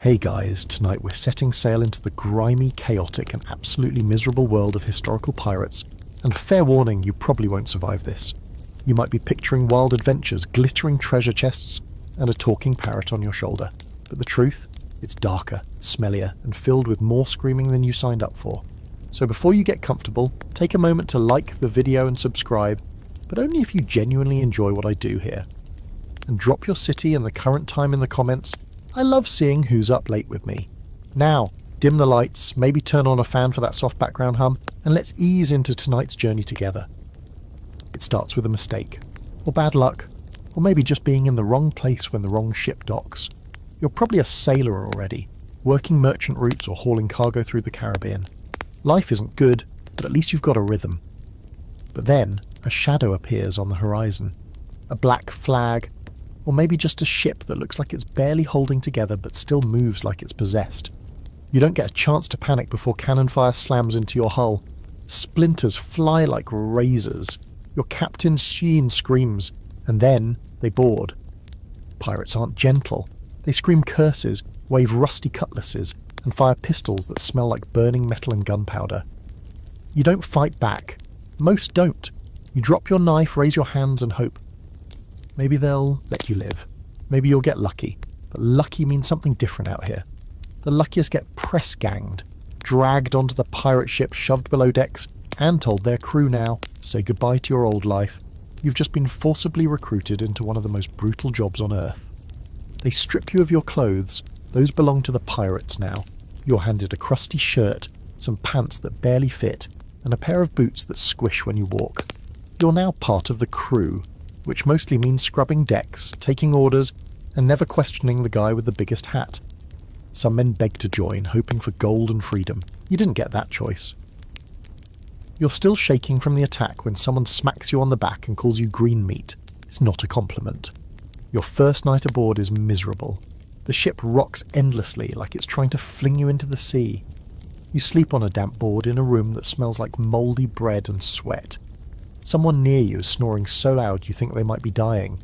Hey guys, tonight we're setting sail into the grimy, chaotic and absolutely miserable world of historical pirates, and fair warning, you probably won't survive this. You might be picturing wild adventures, glittering treasure chests, and a talking parrot on your shoulder. But the truth? It's darker, smellier, and filled with more screaming than you signed up for. So before you get comfortable, take a moment to like the video and subscribe, but only if you genuinely enjoy what I do here. And drop your city and the current time in the comments. I love seeing who's up late with me. Now, dim the lights, maybe turn on a fan for that soft background hum, and let's ease into tonight's journey together. It starts with a mistake, or bad luck, or maybe just being in the wrong place when the wrong ship docks. You're probably a sailor already, working merchant routes or hauling cargo through the Caribbean. Life isn't good, but at least you've got a rhythm. But then, a shadow appears on the horizon. A black flag, or maybe just a ship that looks like it's barely holding together but still moves like it's possessed. You don't get a chance to panic before cannon fire slams into your hull. Splinters fly like razors. Your captain's sheen screams, and then they board. Pirates aren't gentle. They scream curses, wave rusty cutlasses, and fire pistols that smell like burning metal and gunpowder. You don't fight back. Most don't. You drop your knife, raise your hands, and hope. Maybe they'll let you live. Maybe you'll get lucky. But lucky means something different out here. The luckiest get press-ganged, dragged onto the pirate ship, shoved below decks, and told their crew now, say goodbye to your old life. You've just been forcibly recruited into one of the most brutal jobs on Earth. They strip you of your clothes. Those belong to the pirates now. You're handed a crusty shirt, some pants that barely fit, and a pair of boots that squish when you walk. You're now part of the crew, which mostly means scrubbing decks, taking orders, and never questioning the guy with the biggest hat. Some men beg to join, hoping for gold and freedom. You didn't get that choice. You're still shaking from the attack when someone smacks you on the back and calls you green meat. It's not a compliment. Your first night aboard is miserable. The ship rocks endlessly like it's trying to fling you into the sea. You sleep on a damp board in a room that smells like mouldy bread and sweat. Someone near you is snoring so loud you think they might be dying.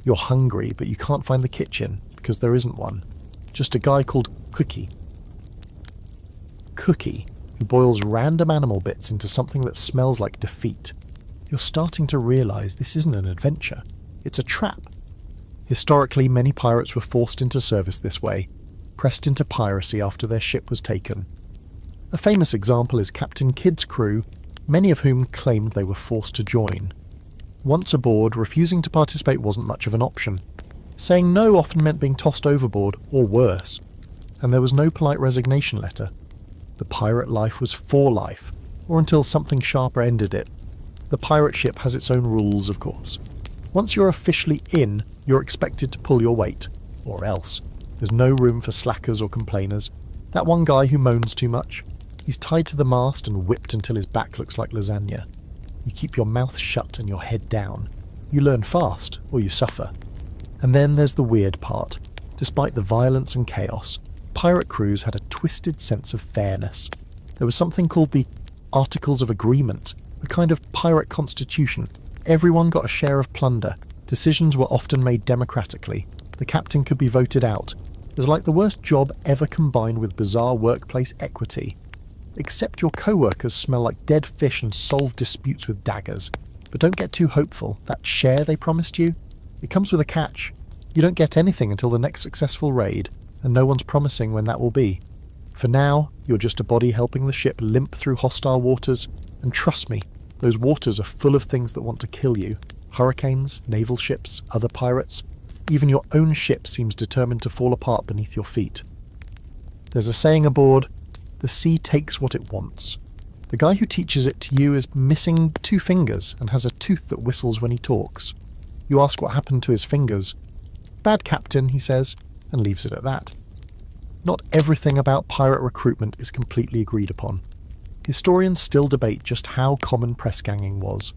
You're hungry, but you can't find the kitchen, because there isn't one. Just a guy called Cookie. Cookie, who boils random animal bits into something that smells like defeat. You're starting to realise this isn't an adventure. It's a trap. Historically, many pirates were forced into service this way, pressed into piracy after their ship was taken. A famous example is Captain Kidd's crew, many of whom claimed they were forced to join. Once aboard, refusing to participate wasn't much of an option. Saying no often meant being tossed overboard, or worse, and there was no polite resignation letter. The pirate life was for life, or until something sharper ended it. The pirate ship has its own rules, of course. Once you're officially in, you're expected to pull your weight, or else. There's no room for slackers or complainers. That one guy who moans too much, he's tied to the mast and whipped until his back looks like lasagna. You keep your mouth shut and your head down. You learn fast, or you suffer. And then there's the weird part. Despite the violence and chaos, pirate crews had a twisted sense of fairness. There was something called the Articles of Agreement, a kind of pirate constitution. Everyone got a share of plunder. Decisions were often made democratically. The captain could be voted out. It was like the worst job ever combined with bizarre workplace equity. Except your co-workers smell like dead fish and solve disputes with daggers. But don't get too hopeful. That share they promised you? It comes with a catch. You don't get anything until the next successful raid, and no one's promising when that will be. For now, you're just a body helping the ship limp through hostile waters, and trust me, those waters are full of things that want to kill you. Hurricanes, naval ships, other pirates. Even your own ship seems determined to fall apart beneath your feet. There's a saying aboard, the sea takes what it wants. The guy who teaches it to you is missing 2 fingers and has a tooth that whistles when he talks. You ask what happened to his fingers. Bad captain, he says, and leaves it at that. Not everything about pirate recruitment is completely agreed upon. Historians still debate just how common press-ganging was.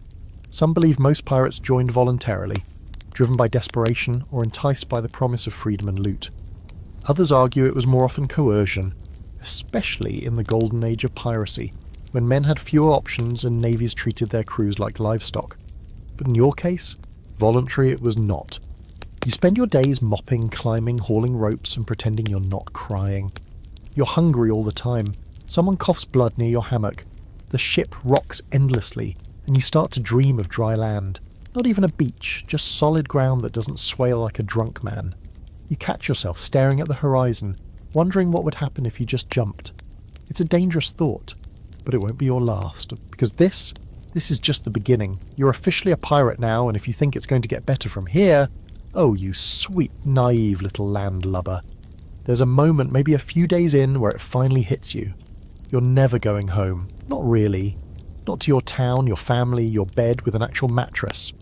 Some believe most pirates joined voluntarily, driven by desperation or enticed by the promise of freedom and loot. Others argue it was more often coercion, especially in the golden age of piracy, when men had fewer options and navies treated their crews like livestock. But in your case, voluntary it was not. You spend your days mopping, climbing, hauling ropes and pretending you're not crying. You're hungry all the time. Someone coughs blood near your hammock. The ship rocks endlessly, and you start to dream of dry land. Not even a beach, just solid ground that doesn't sway like a drunk man. You catch yourself staring at the horizon, wondering what would happen if you just jumped. It's a dangerous thought, but it won't be your last, because this is just the beginning. You're officially a pirate now, and if you think it's going to get better from here, oh, you sweet, naive little landlubber. There's a moment, maybe a few days in, where it finally hits you. You're never going home. Not really. Not to your town, your family, your bed with an actual mattress.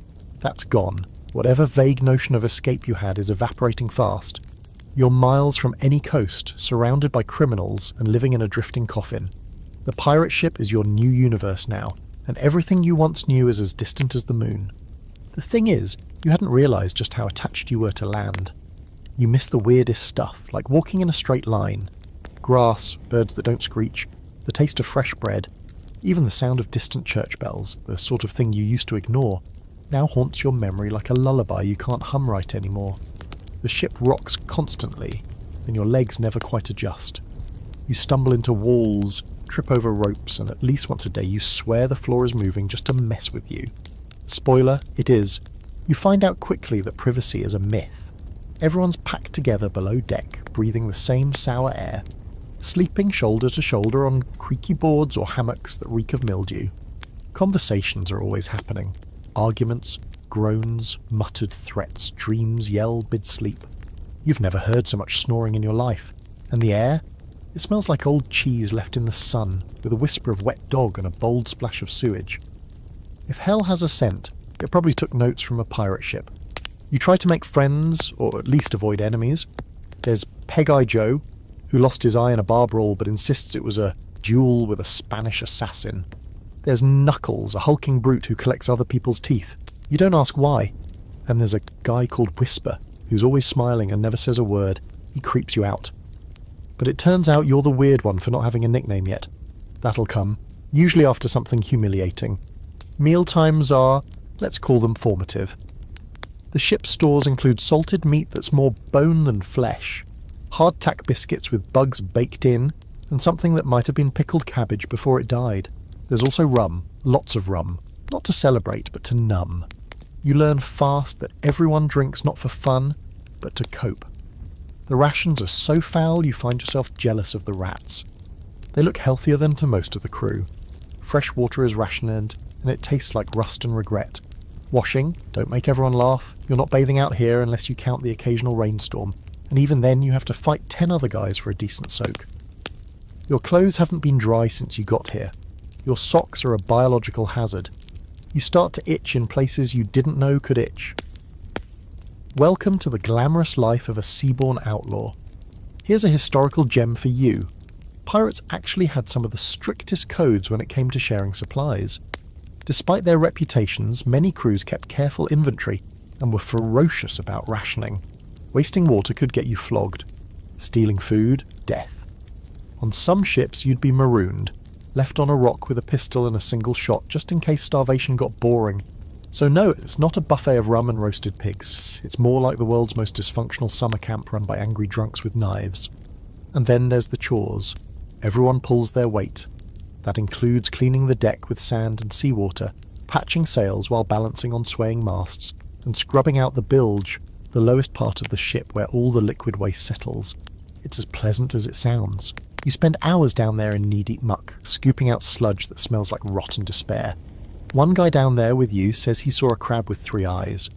That's gone. Whatever vague notion of escape you had is evaporating fast. You're miles from any coast, surrounded by criminals and living in a drifting coffin. The pirate ship is your new universe now, and everything you once knew is as distant as the moon. The thing is, you hadn't realised just how attached you were to land. You miss the weirdest stuff, like walking in a straight line. Grass, birds that don't screech, the taste of fresh bread, even the sound of distant church bells, the sort of thing you used to ignore, now haunts your memory like a lullaby you can't hum right anymore. The ship rocks constantly, and your legs never quite adjust. You stumble into walls, trip over ropes, and at least once a day you swear the floor is moving just to mess with you. Spoiler, it is. You find out quickly that privacy is a myth. Everyone's packed together below deck, breathing the same sour air, sleeping shoulder to shoulder on creaky boards or hammocks that reek of mildew. Conversations are always happening. Arguments, groans, muttered threats, dreams yelled mid-sleep. You've never heard so much snoring in your life. And the air? It smells like old cheese left in the sun, with a whisper of wet dog and a bold splash of sewage. If hell has a scent, it probably took notes from a pirate ship. You try to make friends, or at least avoid enemies. There's Peg-Eye Joe, who lost his eye in a bar brawl but insists it was a duel with a Spanish assassin. There's Knuckles, a hulking brute who collects other people's teeth. You don't ask why. And there's a guy called Whisper, who's always smiling and never says a word. He creeps you out. But it turns out you're the weird one for not having a nickname yet. That'll come, usually after something humiliating. Mealtimes are, let's call them formative. The ship's stores include salted meat that's more bone than flesh, hardtack biscuits with bugs baked in, and something that might have been pickled cabbage before it died. There's also rum, lots of rum, not to celebrate but to numb. You learn fast that everyone drinks not for fun, but to cope. The rations are so foul you find yourself jealous of the rats. They look healthier than to most of the crew. Fresh water is rationed, and it tastes like rust and regret. Washing, don't make everyone laugh. You're not bathing out here unless you count the occasional rainstorm, and even then you have to fight 10 other guys for a decent soak. Your clothes haven't been dry since you got here. Your socks are a biological hazard. You start to itch in places you didn't know could itch. Welcome to the glamorous life of a seaborne outlaw. Here's a historical gem for you. Pirates actually had some of the strictest codes when it came to sharing supplies. Despite their reputations, many crews kept careful inventory and were ferocious about rationing. Wasting water could get you flogged. Stealing food, death. On some ships you'd be marooned, left on a rock with a pistol and a single shot just in case starvation got boring. So no, it's not a buffet of rum and roasted pigs. It's more like the world's most dysfunctional summer camp run by angry drunks with knives. And then there's the chores. Everyone pulls their weight. That includes cleaning the deck with sand and seawater, patching sails while balancing on swaying masts, and scrubbing out the bilge, the lowest part of the ship where all the liquid waste settles. It's as pleasant as it sounds. You spend hours down there in knee-deep muck, scooping out sludge that smells like rotten despair. One guy down there with you says he saw a crab with 3 eyes.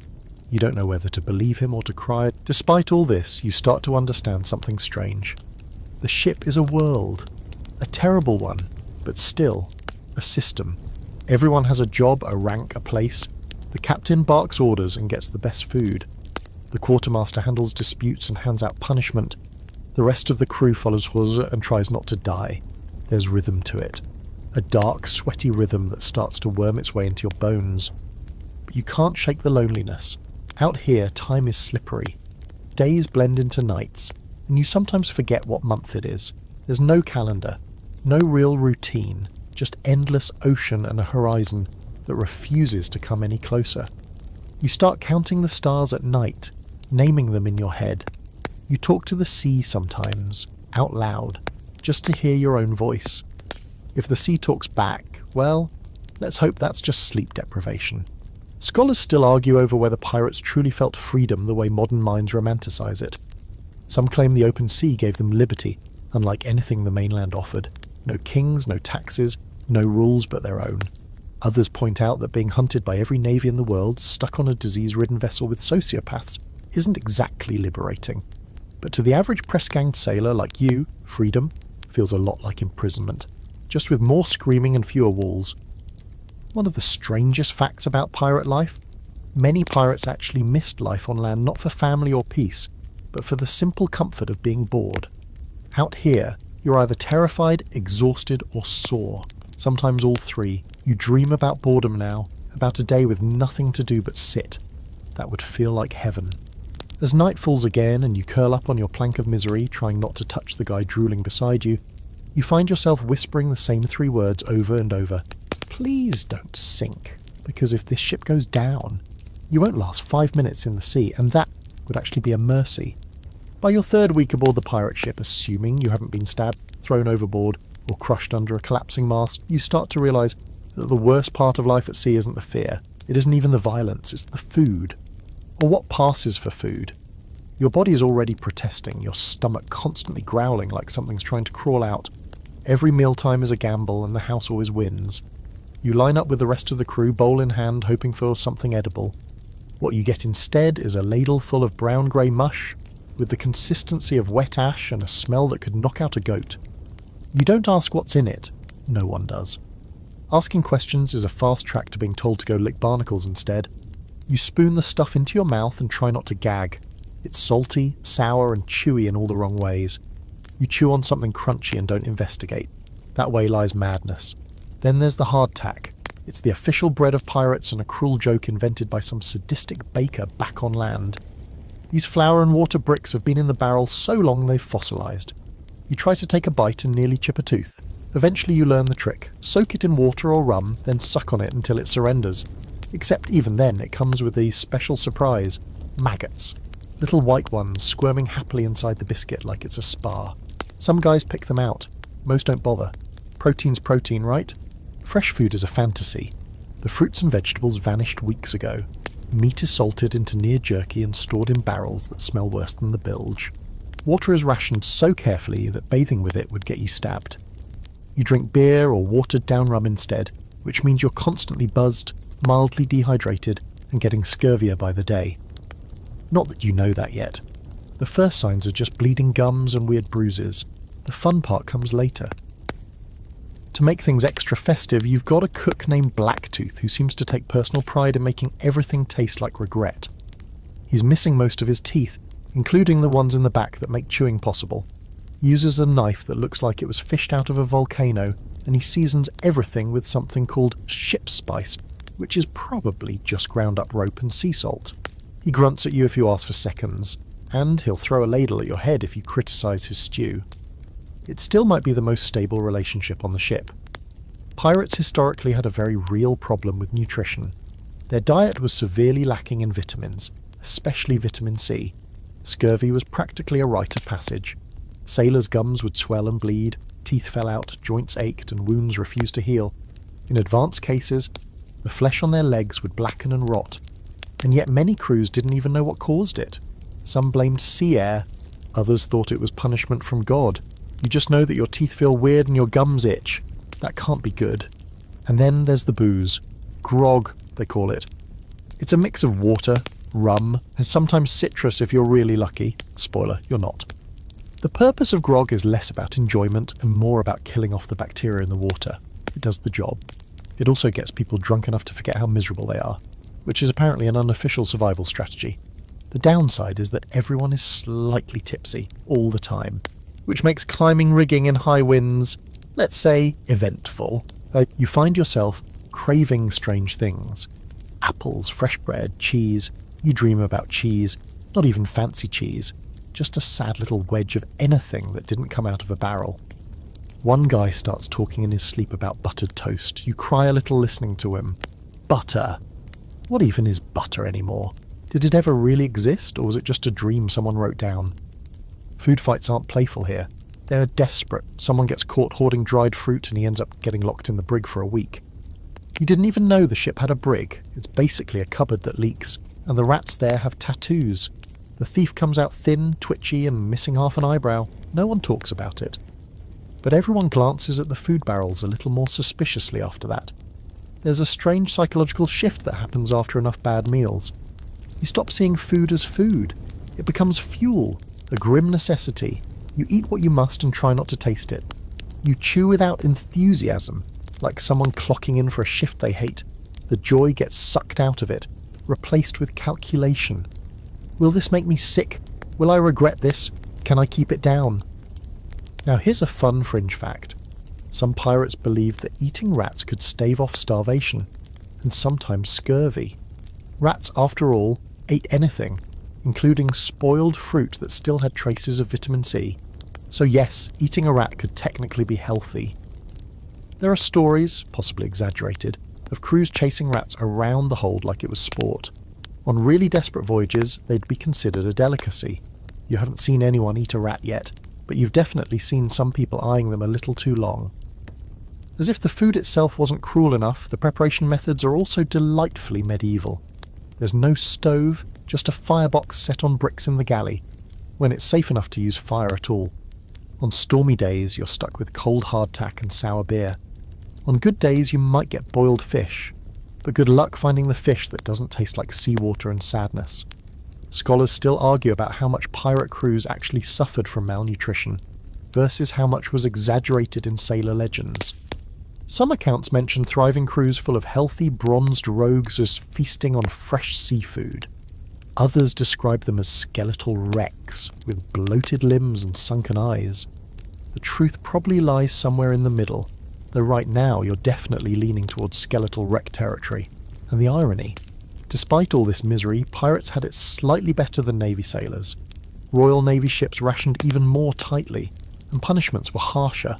You don't know whether to believe him or to cry. Despite all this, you start to understand something strange. The ship is a world. A terrible one, but still, a system. Everyone has a job, a rank, a place. The captain barks orders and gets the best food. The quartermaster handles disputes and hands out punishment. The rest of the crew follows Hose and tries not to die. There's rhythm to it. A dark, sweaty rhythm that starts to worm its way into your bones. But you can't shake the loneliness. Out here, time is slippery. Days blend into nights, and you sometimes forget what month it is. There's no calendar, no real routine, just endless ocean and a horizon that refuses to come any closer. You start counting the stars at night, and naming them in your head. You talk to the sea sometimes, out loud, just to hear your own voice. If the sea talks back, well, let's hope that's just sleep deprivation. Scholars still argue over whether pirates truly felt freedom the way modern minds romanticize it. Some claim the open sea gave them liberty, unlike anything the mainland offered. No kings, no taxes, no rules but their own. Others point out that being hunted by every navy in the world, stuck on a disease-ridden vessel with sociopaths, isn't exactly liberating. But to the average press-ganged sailor like you, freedom feels a lot like imprisonment, just with more screaming and fewer walls. One of the strangest facts about pirate life? Many pirates actually missed life on land not for family or peace, but for the simple comfort of being bored. Out here, you're either terrified, exhausted, or sore. Sometimes all three. You dream about boredom now, about a day with nothing to do but sit. That would feel like heaven. As night falls again and you curl up on your plank of misery, trying not to touch the guy drooling beside you, you find yourself whispering the same three words over and over. Please don't sink, because if this ship goes down, you won't last 5 minutes in the sea, and that would actually be a mercy. By your third week aboard the pirate ship, assuming you haven't been stabbed, thrown overboard, or crushed under a collapsing mast, you start to realise that the worst part of life at sea isn't the fear. It isn't even the violence, it's the food. Or what passes for food. Your body is already protesting, your stomach constantly growling like something's trying to crawl out. Every mealtime is a gamble and the house always wins. You line up with the rest of the crew, bowl in hand, hoping for something edible. What you get instead is a ladle full of brown-grey mush, with the consistency of wet ash and a smell that could knock out a goat. You don't ask what's in it. No one does. Asking questions is a fast track to being told to go lick barnacles instead. You spoon the stuff into your mouth and try not to gag. It's salty, sour and chewy in all the wrong ways. You chew on something crunchy and don't investigate. That way lies madness. Then there's the hardtack. It's the official bread of pirates and a cruel joke invented by some sadistic baker back on land. These flour and water bricks have been in the barrel so long they've fossilised. You try to take a bite and nearly chip a tooth. Eventually you learn the trick. Soak it in water or rum, then suck on it until it surrenders. Except even then it comes with a special surprise. Maggots. Little white ones squirming happily inside the biscuit like it's a spa. Some guys pick them out. Most don't bother. Protein's protein, right? Fresh food is a fantasy. The fruits and vegetables vanished weeks ago. Meat is salted into near jerky and stored in barrels that smell worse than the bilge. Water is rationed so carefully that bathing with it would get you stabbed. You drink beer or watered down rum instead, which means you're constantly buzzed, mildly dehydrated, and getting scurvier by the day. Not that you know that yet. The first signs are just bleeding gums and weird bruises. The fun part comes later. To make things extra festive, you've got a cook named Blacktooth who seems to take personal pride in making everything taste like regret. He's missing most of his teeth, including the ones in the back that make chewing possible. He uses a knife that looks like it was fished out of a volcano, and he seasons everything with something called ship spice, which is probably just ground up rope and sea salt. He grunts at you if you ask for seconds, and he'll throw a ladle at your head if you criticise his stew. It still might be the most stable relationship on the ship. Pirates historically had a very real problem with nutrition. Their diet was severely lacking in vitamins, especially vitamin C. Scurvy was practically a rite of passage. Sailors' gums would swell and bleed, teeth fell out, joints ached, and wounds refused to heal. In advanced cases, the flesh on their legs would blacken and rot. And yet many crews didn't even know what caused it. Some blamed sea air, others thought it was punishment from God. You just know that your teeth feel weird and your gums itch. That can't be good. And then there's the booze. Grog, they call it. It's a mix of water, rum, and sometimes citrus if you're really lucky. Spoiler, you're not. The purpose of grog is less about enjoyment and more about killing off the bacteria in the water. It does the job. It also gets people drunk enough to forget how miserable they are, which is apparently an unofficial survival strategy. The downside is that everyone is slightly tipsy all the time, which makes climbing rigging in high winds, let's say, eventful. You find yourself craving strange things. Apples, fresh bread, cheese. You dream about cheese, not even fancy cheese, just a sad little wedge of anything that didn't come out of a barrel. One guy starts talking in his sleep about buttered toast. You cry a little listening to him. Butter. What even is butter anymore? Did it ever really exist, or was it just a dream someone wrote down? Food fights aren't playful here. They're desperate. Someone gets caught hoarding dried fruit and he ends up getting locked in the brig for a week. You didn't even know the ship had a brig. It's basically a cupboard that leaks, and the rats there have tattoos. The thief comes out thin, twitchy, and missing half an eyebrow. No one talks about it. But everyone glances at the food barrels a little more suspiciously after that. There's a strange psychological shift that happens after enough bad meals. You stop seeing food as food. It becomes fuel, a grim necessity. You eat what you must and try not to taste it. You chew without enthusiasm, like someone clocking in for a shift they hate. The joy gets sucked out of it, replaced with calculation. Will this make me sick? Will I regret this? Can I keep it down? Now here's a fun fringe fact. Some pirates believed that eating rats could stave off starvation, and sometimes scurvy. Rats, after all, ate anything, including spoiled fruit that still had traces of vitamin C. So yes, eating a rat could technically be healthy. There are stories, possibly exaggerated, of crews chasing rats around the hold like it was sport. On really desperate voyages, they'd be considered a delicacy. You haven't seen anyone eat a rat yet, but you've definitely seen some people eyeing them a little too long. As if the food itself wasn't cruel enough, the preparation methods are also delightfully medieval. There's no stove, just a firebox set on bricks in the galley, when it's safe enough to use fire at all. On stormy days, you're stuck with cold hardtack and sour beer. On good days, you might get boiled fish, but good luck finding the fish that doesn't taste like seawater and sadness. Scholars still argue about how much pirate crews actually suffered from malnutrition, versus how much was exaggerated in sailor legends. Some accounts mention thriving crews full of healthy, bronzed rogues as feasting on fresh seafood. Others describe them as skeletal wrecks, with bloated limbs and sunken eyes. The truth probably lies somewhere in the middle, though right now you're definitely leaning towards skeletal wreck territory. And the irony: despite all this misery, pirates had it slightly better than Navy sailors. Royal Navy ships rationed even more tightly, and punishments were harsher.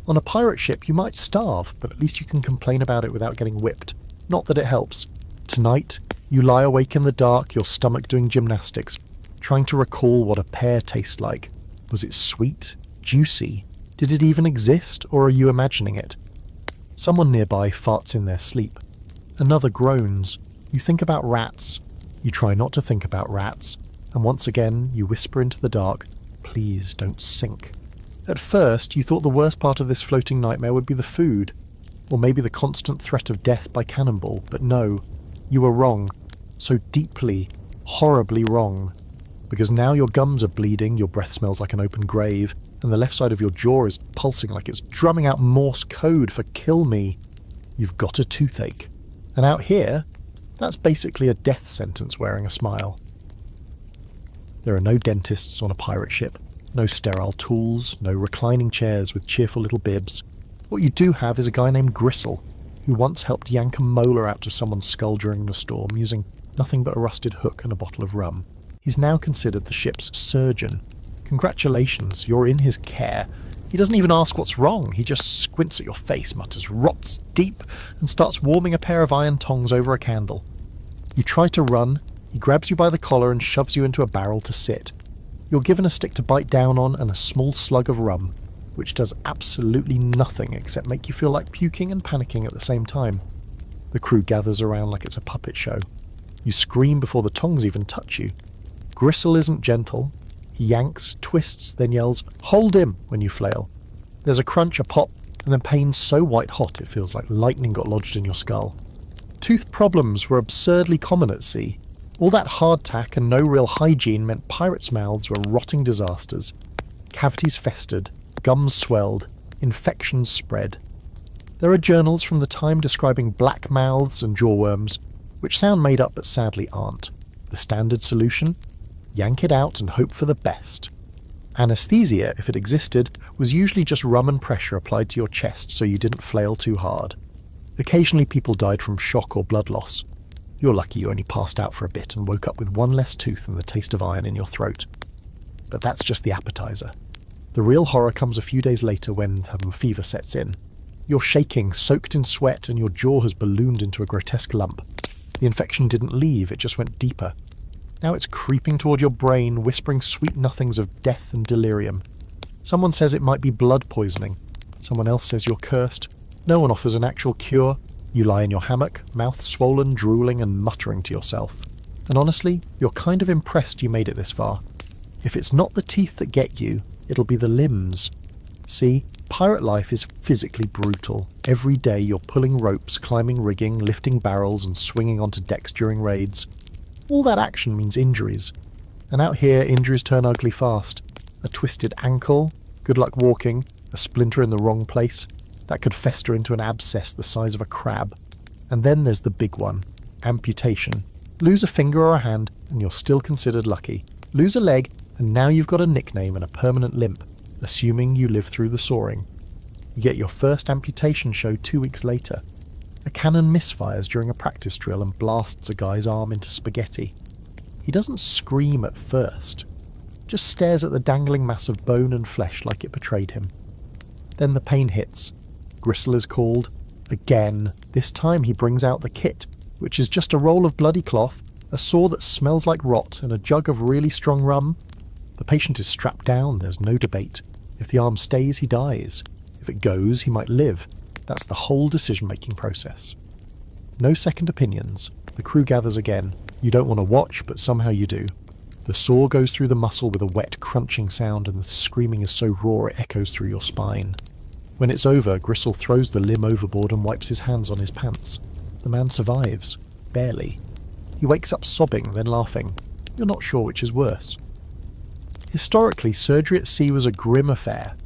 On a pirate ship you might starve, but at least you can complain about it without getting whipped. Not that it helps. Tonight, you lie awake in the dark, your stomach doing gymnastics, trying to recall what a pear tastes like. Was it sweet? Juicy? Did it even exist, or are you imagining it? Someone nearby farts in their sleep. Another groans. You think about rats. You try not to think about rats, and once again you whisper into the dark, "Please don't sink." At first, you thought the worst part of this floating nightmare would be the food, or maybe the constant threat of death by cannonball, but no, you were wrong. So deeply, horribly wrong. Because now your gums are bleeding, your breath smells like an open grave, and the left side of your jaw is pulsing like it's drumming out Morse code for "kill me." You've got a toothache. And out here, that's basically a death sentence wearing a smile. There are no dentists on a pirate ship. No sterile tools, no reclining chairs with cheerful little bibs. What you do have is a guy named Gristle, who once helped yank a molar out of someone's skull during the storm using nothing but a rusted hook and a bottle of rum. He's now considered the ship's surgeon. Congratulations, you're in his care. He doesn't even ask what's wrong, he just squints at your face, mutters "rots deep," and starts warming a pair of iron tongs over a candle. You try to run, he grabs you by the collar and shoves you into a barrel to sit. You're given a stick to bite down on and a small slug of rum, which does absolutely nothing except make you feel like puking and panicking at the same time. The crew gathers around like it's a puppet show. You scream before the tongs even touch you. Gristle isn't gentle. He yanks, twists, then yells, "Hold him!" when you flail. There's a crunch, a pop, and then pain so white-hot it feels like lightning got lodged in your skull. Tooth problems were absurdly common at sea. All that hardtack and no real hygiene meant pirates' mouths were rotting disasters. Cavities festered, gums swelled, infections spread. There are journals from the time describing black mouths and jawworms, which sound made up but sadly aren't. The standard solution? Yank it out and hope for the best. Anesthesia, if it existed, was usually just rum and pressure applied to your chest so you didn't flail too hard. Occasionally people died from shock or blood loss. You're lucky you only passed out for a bit and woke up with one less tooth and the taste of iron in your throat. But that's just the appetizer. The real horror comes a few days later when the fever sets in. You're shaking, soaked in sweat, and your jaw has ballooned into a grotesque lump. The infection didn't leave, it just went deeper. Now it's creeping toward your brain, whispering sweet nothings of death and delirium. Someone says it might be blood poisoning. Someone else says you're cursed. No one offers an actual cure. You lie in your hammock, mouth swollen, drooling and muttering to yourself. And honestly, you're kind of impressed you made it this far. If it's not the teeth that get you, it'll be the limbs. See, pirate life is physically brutal. Every day you're pulling ropes, climbing rigging, lifting barrels and swinging onto decks during raids. All that action means injuries. And out here, injuries turn ugly fast. A twisted ankle, good luck walking, a splinter in the wrong place, that could fester into an abscess the size of a crab. And then there's the big one, amputation. Lose a finger or a hand and you're still considered lucky. Lose a leg and now you've got a nickname and a permanent limp, assuming you live through the soaring. You get your first amputation show 2 weeks later. A cannon misfires during a practice drill and blasts a guy's arm into spaghetti. He doesn't scream at first, just stares at the dangling mass of bone and flesh like it betrayed him. Then the pain hits. Gristle is called. Again. This time he brings out the kit, which is just a roll of bloody cloth, a saw that smells like rot, and a jug of really strong rum. The patient is strapped down, there's no debate. If the arm stays, he dies. If it goes, he might live. That's the whole decision-making process. No second opinions. The crew gathers again. You don't want to watch, but somehow you do. The saw goes through the muscle with a wet, crunching sound, and the screaming is so raw it echoes through your spine. When it's over, Gristle throws the limb overboard and wipes his hands on his pants. The man survives. Barely. He wakes up sobbing, then laughing. You're not sure which is worse. Historically, surgery at sea was a grim affair.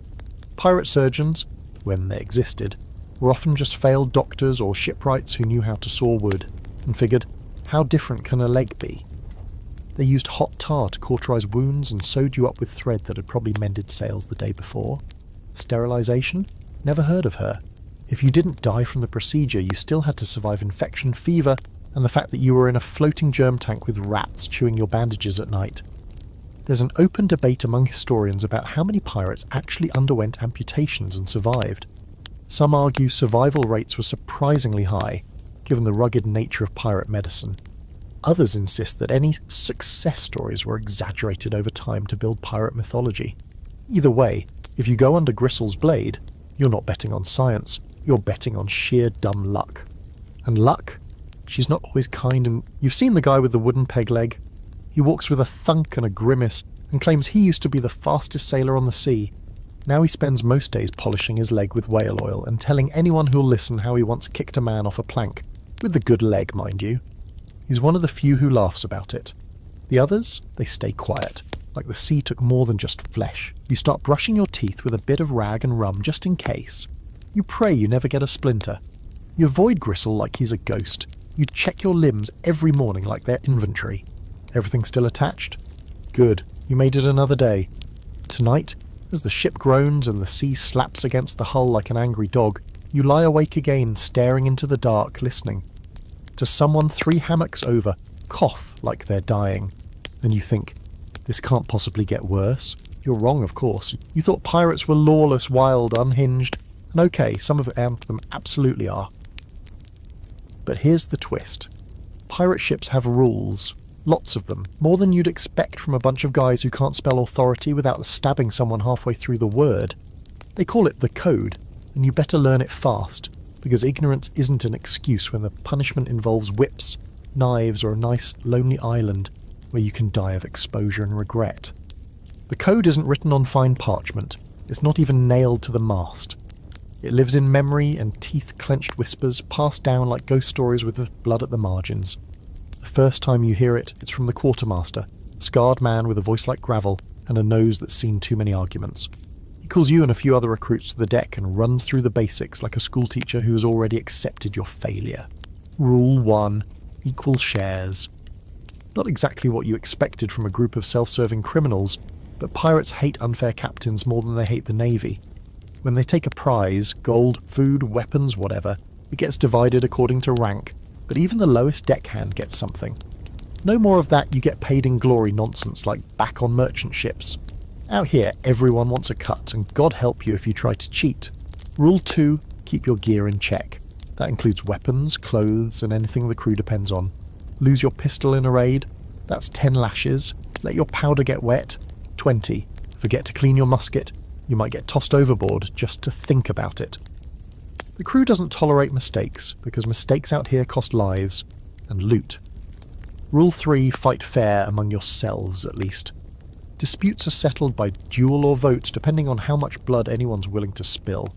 Pirate surgeons, when they existed, were often just failed doctors or shipwrights who knew how to saw wood, and figured, how different can a leg be? They used hot tar to cauterize wounds and sewed you up with thread that had probably mended sails the day before. Sterilization? Never heard of her. If you didn't die from the procedure, you still had to survive infection, fever, and the fact that you were in a floating germ tank with rats chewing your bandages at night. There's an open debate among historians about how many pirates actually underwent amputations and survived. Some argue survival rates were surprisingly high, given the rugged nature of pirate medicine. Others insist that any success stories were exaggerated over time to build pirate mythology. Either way, if you go under Gristle's blade, you're not betting on science, you're betting on sheer dumb luck. And luck? She's not always kind, and you've seen the guy with the wooden peg leg? He walks with a thunk and a grimace and claims he used to be the fastest sailor on the sea. Now he spends most days polishing his leg with whale oil and telling anyone who'll listen how he once kicked a man off a plank. With the good leg, mind you. He's one of the few who laughs about it. The others, they stay quiet, like the sea took more than just flesh. You start brushing your teeth with a bit of rag and rum just in case. You pray you never get a splinter. You avoid Gristle like he's a ghost. You check your limbs every morning like they're inventory. Everything still attached? Good, you made it another day. Tonight, as the ship groans and the sea slaps against the hull like an angry dog, you lie awake again, staring into the dark, listening. To someone 3 hammocks over, cough like they're dying. And you think, this can't possibly get worse. You're wrong, of course. You thought pirates were lawless, wild, unhinged. And okay, some of them absolutely are. But here's the twist. Pirate ships have rules. Lots of them. More than you'd expect from a bunch of guys who can't spell authority without stabbing someone halfway through the word. They call it the code, and you better learn it fast, because ignorance isn't an excuse when the punishment involves whips, knives, or a nice, lonely island where you can die of exposure and regret. The code isn't written on fine parchment. It's not even nailed to the mast. It lives in memory and teeth-clenched whispers passed down like ghost stories with the blood at the margins. The first time you hear it, it's from the quartermaster, a scarred man with a voice like gravel and a nose that's seen too many arguments. He calls you and a few other recruits to the deck and runs through the basics like a schoolteacher who has already accepted your failure. Rule 1. Equal shares. Not exactly what you expected from a group of self-serving criminals, but pirates hate unfair captains more than they hate the Navy. When they take a prize, gold, food, weapons, whatever, it gets divided according to rank, but even the lowest deckhand gets something. No more of that you get paid in glory nonsense like back on merchant ships. Out here, everyone wants a cut, and God help you if you try to cheat. Rule 2, keep your gear in check. That includes weapons, clothes, and anything the crew depends on. Lose your pistol in a raid? That's 10 lashes. Let your powder get wet. 20. Forget to clean your musket. You might get tossed overboard just to think about it. The crew doesn't tolerate mistakes, because mistakes out here cost lives and loot. Rule 3, fight fair among yourselves at least. Disputes are settled by duel or vote depending on how much blood anyone's willing to spill.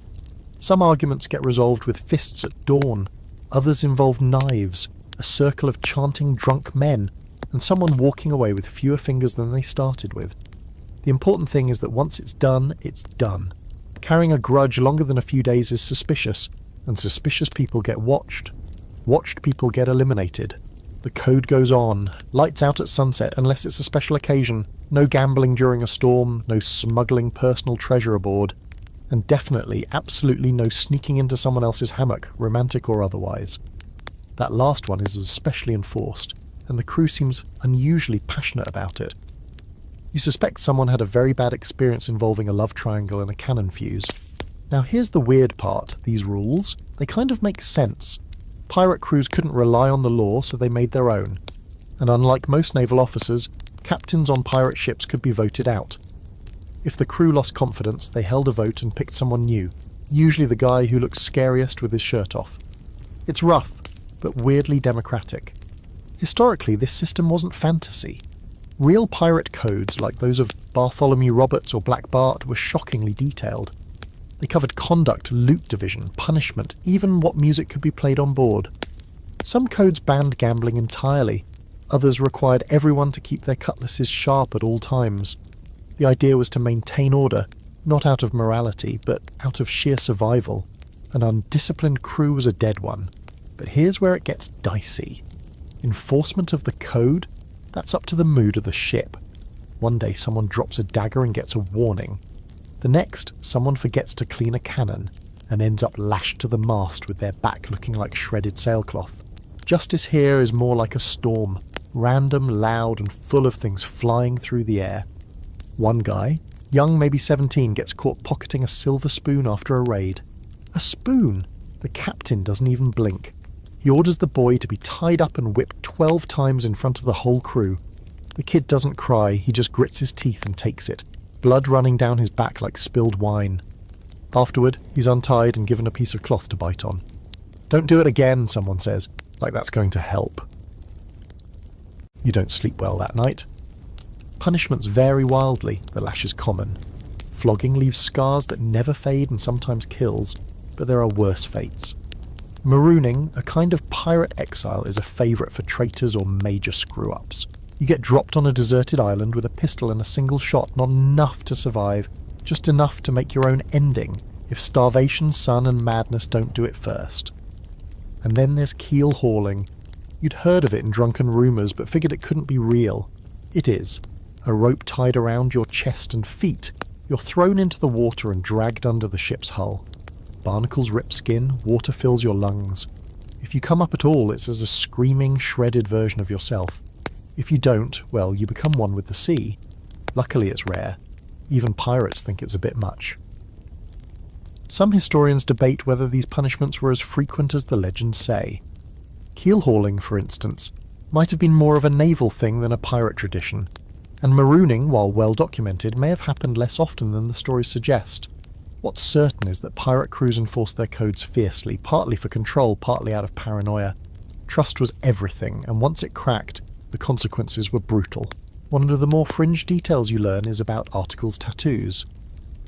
Some arguments get resolved with fists at dawn, others involve knives, a circle of chanting drunk men, and someone walking away with fewer fingers than they started with. The important thing is that once it's done, it's done. Carrying a grudge longer than a few days is suspicious, and suspicious people get watched. Watched people get eliminated. The code goes on. Lights out at sunset unless it's a special occasion. No gambling during a storm, no smuggling personal treasure aboard, and definitely, absolutely no sneaking into someone else's hammock, romantic or otherwise. That last one is especially enforced, and the crew seems unusually passionate about it. You suspect someone had a very bad experience involving a love triangle and a cannon fuse. Now here's the weird part, these rules, they kind of make sense. Pirate crews couldn't rely on the law, so they made their own. And unlike most naval officers, captains on pirate ships could be voted out. If the crew lost confidence, they held a vote and picked someone new, usually the guy who looks scariest with his shirt off. It's rough, but weirdly democratic. Historically, this system wasn't fantasy. Real pirate codes, like those of Bartholomew Roberts or Black Bart, were shockingly detailed. They covered conduct, loot division, punishment, even what music could be played on board. Some codes banned gambling entirely, others required everyone to keep their cutlasses sharp at all times. The idea was to maintain order, not out of morality, but out of sheer survival. An undisciplined crew was a dead one. But here's where it gets dicey. Enforcement of the code? That's up to the mood of the ship. One day someone drops a dagger and gets a warning. The next, someone forgets to clean a cannon and ends up lashed to the mast with their back looking like shredded sailcloth. Justice here is more like a storm, random, loud, and full of things flying through the air. One guy, young maybe 17, gets caught pocketing a silver spoon after a raid. A spoon! The captain doesn't even blink. He orders the boy to be tied up and whipped 12 times in front of the whole crew. The kid doesn't cry, he just grits his teeth and takes it, blood running down his back like spilled wine. Afterward, he's untied and given a piece of cloth to bite on. Don't do it again, someone says, like that's going to help. You don't sleep well that night. Punishments vary wildly, the lash is common. Flogging leaves scars that never fade and sometimes kills, but there are worse fates. Marooning, a kind of pirate exile, is a favourite for traitors or major screw-ups. You get dropped on a deserted island with a pistol and a single shot, not enough to survive, just enough to make your own ending, if starvation, sun and madness don't do it first. And then there's keel hauling. You'd heard of it in drunken rumours, but figured it couldn't be real. It is. A rope tied around your chest and feet. You're thrown into the water and dragged under the ship's hull. Barnacles rip skin, water fills your lungs. If you come up at all, it's as a screaming, shredded version of yourself. If you don't, well, you become one with the sea. Luckily it's rare. Even pirates think it's a bit much. Some historians debate whether these punishments were as frequent as the legends say. Keel hauling, for instance, might have been more of a naval thing than a pirate tradition, and marooning, while well documented, may have happened less often than the stories suggest. What's certain is that pirate crews enforced their codes fiercely, partly for control, partly out of paranoia. Trust was everything, and once it cracked, the consequences were brutal. One of the more fringe details you learn is about articles' tattoos.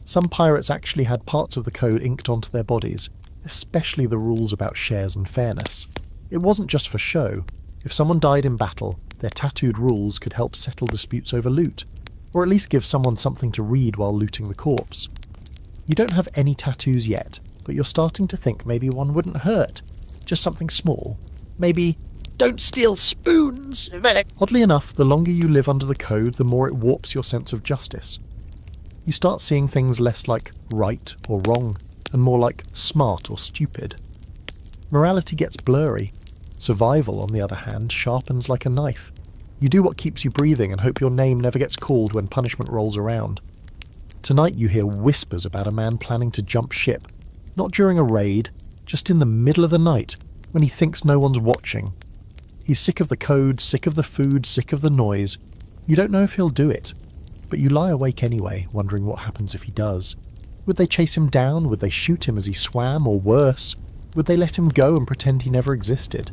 Some pirates actually had parts of the code inked onto their bodies, especially the rules about shares and fairness. It wasn't just for show. If someone died in battle, their tattooed rules could help settle disputes over loot, or at least give someone something to read while looting the corpse. You don't have any tattoos yet, but you're starting to think maybe one wouldn't hurt. Just something small. Maybe, don't steal spoons! Oddly enough, the longer you live under the code, the more it warps your sense of justice. You start seeing things less like right or wrong, and more like smart or stupid. Morality gets blurry. Survival, on the other hand, sharpens like a knife. You do what keeps you breathing and hope your name never gets called when punishment rolls around. Tonight you hear whispers about a man planning to jump ship, not during a raid, just in the middle of the night, when he thinks no one's watching. He's sick of the code, sick of the food, sick of the noise. You don't know if he'll do it, but you lie awake anyway, wondering what happens if he does. Would they chase him down? Would they shoot him as he swam? Or worse, would they let him go and pretend he never existed?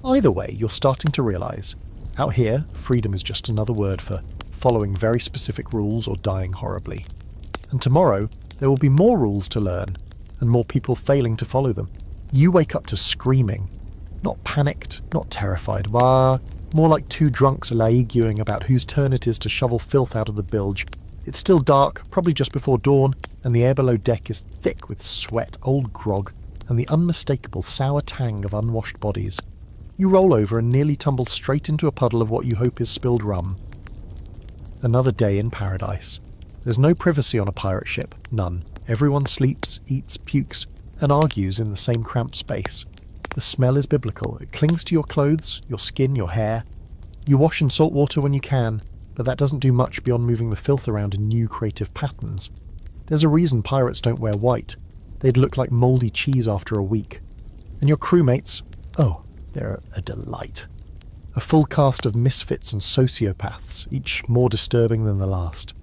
Either way, you're starting to realise, out here, freedom is just another word for following very specific rules or dying horribly. And tomorrow, there will be more rules to learn, and more people failing to follow them. You wake up to screaming. Not panicked, not terrified, but more like two drunks arguing about whose turn it is to shovel filth out of the bilge. It's still dark, probably just before dawn, and the air below deck is thick with sweat, old grog, and the unmistakable sour tang of unwashed bodies. You roll over and nearly tumble straight into a puddle of what you hope is spilled rum. Another day in paradise. There's no privacy on a pirate ship, none. Everyone sleeps, eats, pukes, and argues in the same cramped space. The smell is biblical. It clings to your clothes, your skin, your hair. You wash in salt water when you can, but that doesn't do much beyond moving the filth around in new creative patterns. There's a reason pirates don't wear white. They'd look like mouldy cheese after a week. And your crewmates, oh, they're a delight. A full cast of misfits and sociopaths, each more disturbing than the last.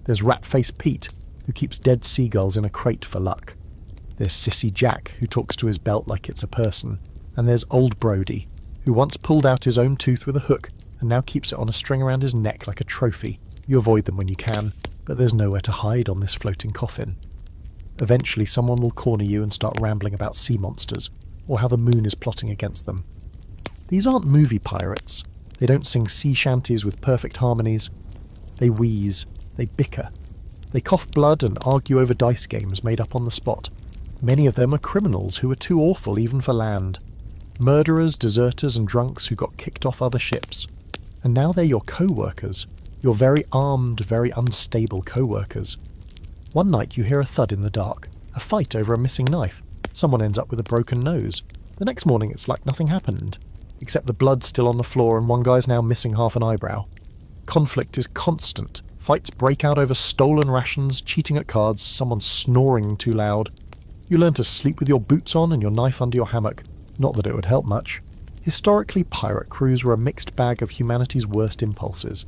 There's Rat-Faced Pete, who keeps dead seagulls in a crate for luck. There's Sissy Jack, who talks to his belt like it's a person. And there's Old Brody, who once pulled out his own tooth with a hook and now keeps it on a string around his neck like a trophy. You avoid them when you can, but there's nowhere to hide on this floating coffin. Eventually someone will corner you and start rambling about sea monsters, or how the moon is plotting against them. These aren't movie pirates. They don't sing sea shanties with perfect harmonies. They wheeze, they bicker. They cough blood and argue over dice games made up on the spot. Many of them are criminals who are too awful even for land. Murderers, deserters and drunks who got kicked off other ships. And now they're your co-workers. Your very armed, very unstable co-workers. One night you hear a thud in the dark. A fight over a missing knife. Someone ends up with a broken nose. The next morning it's like nothing happened. Except the blood's still on the floor and one guy's now missing half an eyebrow. Conflict is constant. Fights break out over stolen rations, cheating at cards, someone snoring too loud. You learn to sleep with your boots on and your knife under your hammock. Not that it would help much. Historically, pirate crews were a mixed bag of humanity's worst impulses.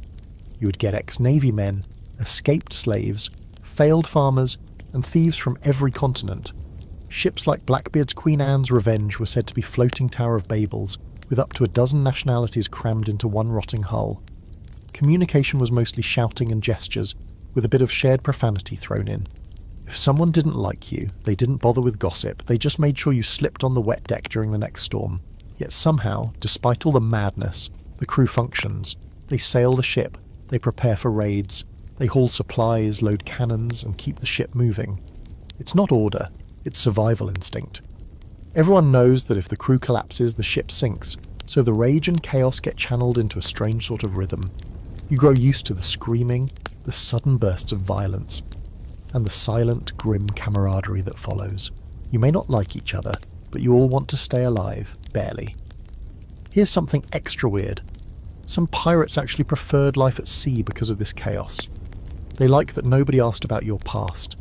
You would get ex-Navy men, escaped slaves, failed farmers, and thieves from every continent. Ships like Blackbeard's Queen Anne's Revenge were said to be floating Tower of Babels, with up to a dozen nationalities crammed into one rotting hull. Communication was mostly shouting and gestures, with a bit of shared profanity thrown in. If someone didn't like you, they didn't bother with gossip, they just made sure you slipped on the wet deck during the next storm. Yet somehow, despite all the madness, the crew functions. They sail the ship, they prepare for raids, they haul supplies, load cannons, and keep the ship moving. It's not order, it's survival instinct. Everyone knows that if the crew collapses, the ship sinks, so the rage and chaos get channeled into a strange sort of rhythm. You grow used to the screaming, the sudden bursts of violence, and the silent, grim camaraderie that follows. You may not like each other, but you all want to stay alive, barely. Here's something extra weird. Some pirates actually preferred life at sea because of this chaos. They liked that nobody asked about your past,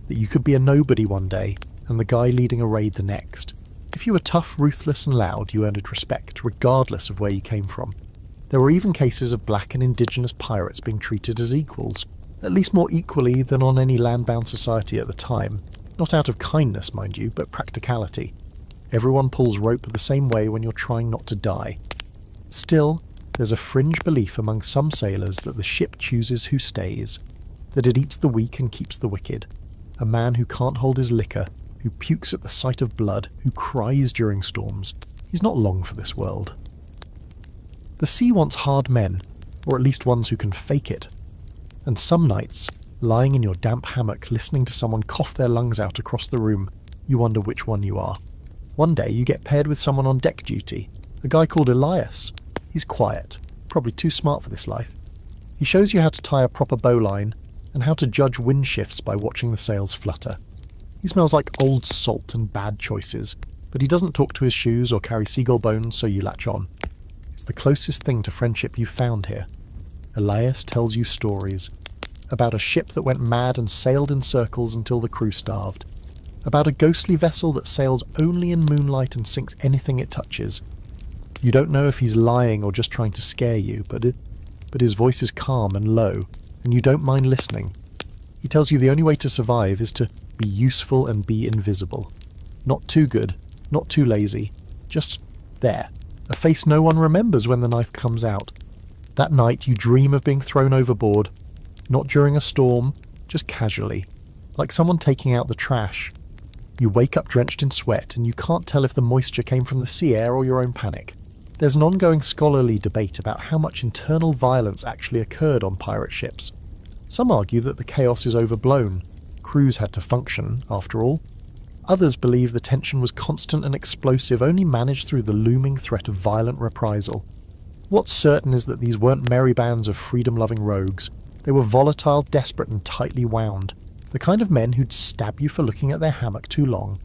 that you could be a nobody one day, and the guy leading a raid the next. If you were tough, ruthless and loud, you earned respect, regardless of where you came from. There were even cases of black and indigenous pirates being treated as equals, at least more equally than on any land-bound society at the time. Not out of kindness, mind you, but practicality. Everyone pulls rope the same way when you're trying not to die. Still, there's a fringe belief among some sailors that the ship chooses who stays, that it eats the weak and keeps the wicked. A man who can't hold his liquor, who pukes at the sight of blood, who cries during storms. He's not long for this world. The sea wants hard men, or at least ones who can fake it. And some nights, lying in your damp hammock listening to someone cough their lungs out across the room, you wonder which one you are. One day you get paired with someone on deck duty, a guy called Elias. He's quiet, probably too smart for this life. He shows you how to tie a proper bowline, and how to judge wind shifts by watching the sails flutter. He smells like old salt and bad choices, but he doesn't talk to his shoes or carry seagull bones, so you latch on. It's the closest thing to friendship you've found here. Elias tells you stories. About a ship that went mad and sailed in circles until the crew starved. About a ghostly vessel that sails only in moonlight and sinks anything it touches. You don't know if he's lying or just trying to scare you, but his voice is calm and low, and you don't mind listening. He tells you the only way to survive is to be useful and be invisible. Not too good, not too lazy, just there. A face no one remembers when the knife comes out. That night you dream of being thrown overboard, not during a storm, just casually, like someone taking out the trash. You wake up drenched in sweat, and you can't tell if the moisture came from the sea air or your own panic. There's an ongoing scholarly debate about how much internal violence actually occurred on pirate ships. Some argue that the chaos is overblown. Crews had to function, after all. Others believe the tension was constant and explosive, only managed through the looming threat of violent reprisal. What's certain is that these weren't merry bands of freedom-loving rogues. They were volatile, desperate and tightly wound. The kind of men who'd stab you for looking at their hammock too long.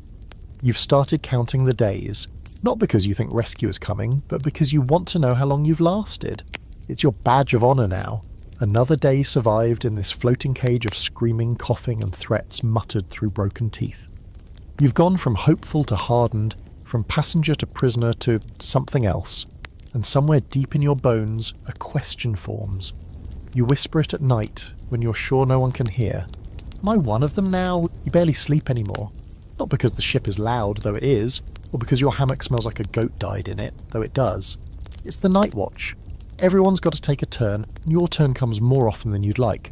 You've started counting the days. Not because you think rescue is coming, but because you want to know how long you've lasted. It's your badge of honour now. Another day survived in this floating cage of screaming, coughing and threats muttered through broken teeth. You've gone from hopeful to hardened, from passenger to prisoner to something else. And somewhere deep in your bones, a question forms. You whisper it at night, when you're sure no one can hear. Am I one of them now? You barely sleep anymore. Not because the ship is loud, though it is, or because your hammock smells like a goat died in it, though it does. It's the night watch. Everyone's got to take a turn, and your turn comes more often than you'd like.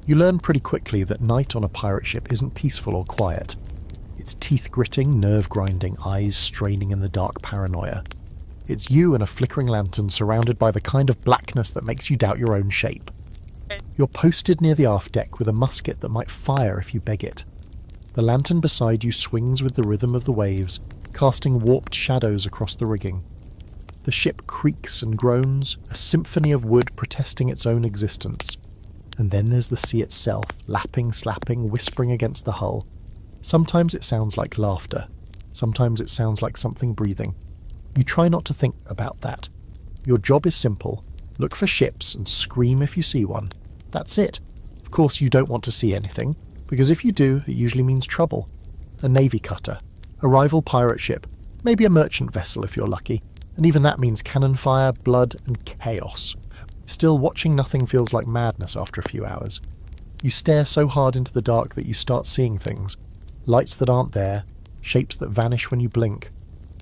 You learn pretty quickly that night on a pirate ship isn't peaceful or quiet. It's teeth-gritting, nerve-grinding, eyes straining in the dark paranoia. It's you and a flickering lantern surrounded by the kind of blackness that makes you doubt your own shape. You're posted near the aft deck with a musket that might fire if you beg it. The lantern beside you swings with the rhythm of the waves, casting warped shadows across the rigging. The ship creaks and groans, a symphony of wood protesting its own existence. And then there's the sea itself, lapping, slapping, whispering against the hull. Sometimes it sounds like laughter. Sometimes it sounds like something breathing. You try not to think about that. Your job is simple. Look for ships and scream if you see one. That's it. Of course you don't want to see anything, because if you do, it usually means trouble. A navy cutter, a rival pirate ship, maybe a merchant vessel if you're lucky, and even that means cannon fire, blood, and chaos. Still, watching nothing feels like madness after a few hours. You stare so hard into the dark that you start seeing things. Lights that aren't there, shapes that vanish when you blink.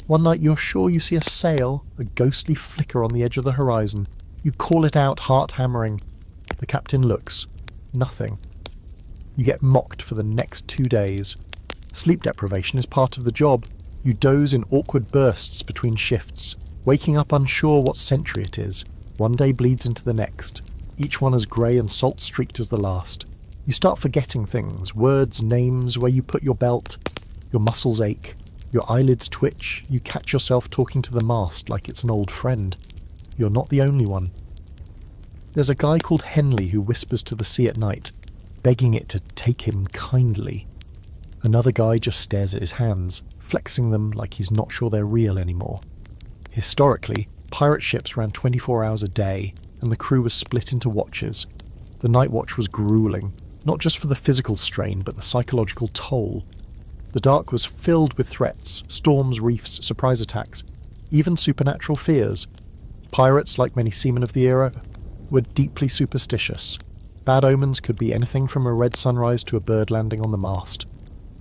One night you're sure you see a sail, a ghostly flicker on the edge of the horizon. You call it out, heart hammering. The captain looks. Nothing. You get mocked for the next 2 days. Sleep deprivation is part of the job. You doze in awkward bursts between shifts, waking up unsure what century it is. One day bleeds into the next, each one as grey and salt-streaked as the last. You start forgetting things, words, names, where you put your belt. Your muscles ache. Your eyelids twitch. You catch yourself talking to the mast like it's an old friend. You're not the only one. There's a guy called Henley who whispers to the sea at night, begging it to take him kindly. Another guy just stares at his hands, flexing them like he's not sure they're real anymore. Historically, pirate ships ran 24 hours a day, and the crew was split into watches. The night watch was grueling, not just for the physical strain, but the psychological toll. The dark was filled with threats, storms, reefs, surprise attacks, even supernatural fears. Pirates, like many seamen of the era, were deeply superstitious. Bad omens could be anything from a red sunrise to a bird landing on the mast.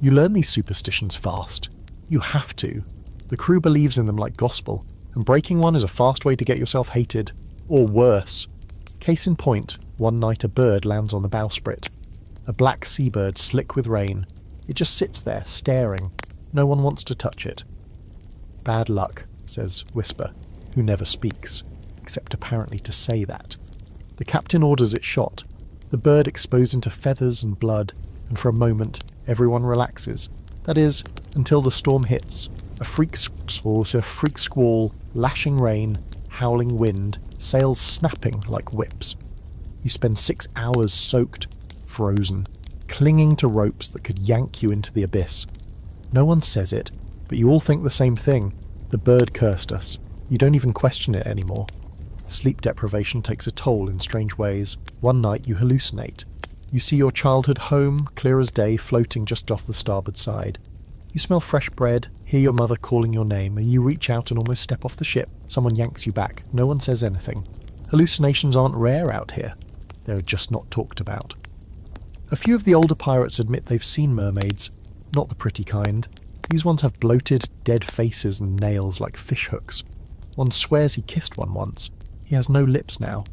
You learn these superstitions fast. You have to. The crew believes in them like gospel, and breaking one is a fast way to get yourself hated. Or worse. Case in point, one night a bird lands on the bowsprit. A black seabird slick with rain. It just sits there, staring. No one wants to touch it. Bad luck, says Whisper, who never speaks, except apparently to say that. The captain orders it shot. The bird exposed into feathers and blood, and for a moment, everyone relaxes. That is, until the storm hits. A freak squall, lashing rain, howling wind, sails snapping like whips. You spend 6 hours soaked, frozen, clinging to ropes that could yank you into the abyss. No one says it, but you all think the same thing. The bird cursed us. You don't even question it anymore. Sleep deprivation takes a toll in strange ways. One night you hallucinate. You see your childhood home, clear as day, floating just off the starboard side. You smell fresh bread, hear your mother calling your name, and you reach out and almost step off the ship. Someone yanks you back. No one says anything. Hallucinations aren't rare out here. They're just not talked about. A few of the older pirates admit they've seen mermaids. Not the pretty kind. These ones have bloated, dead faces and nails like fish hooks. One swears he kissed one once. He has no lips now.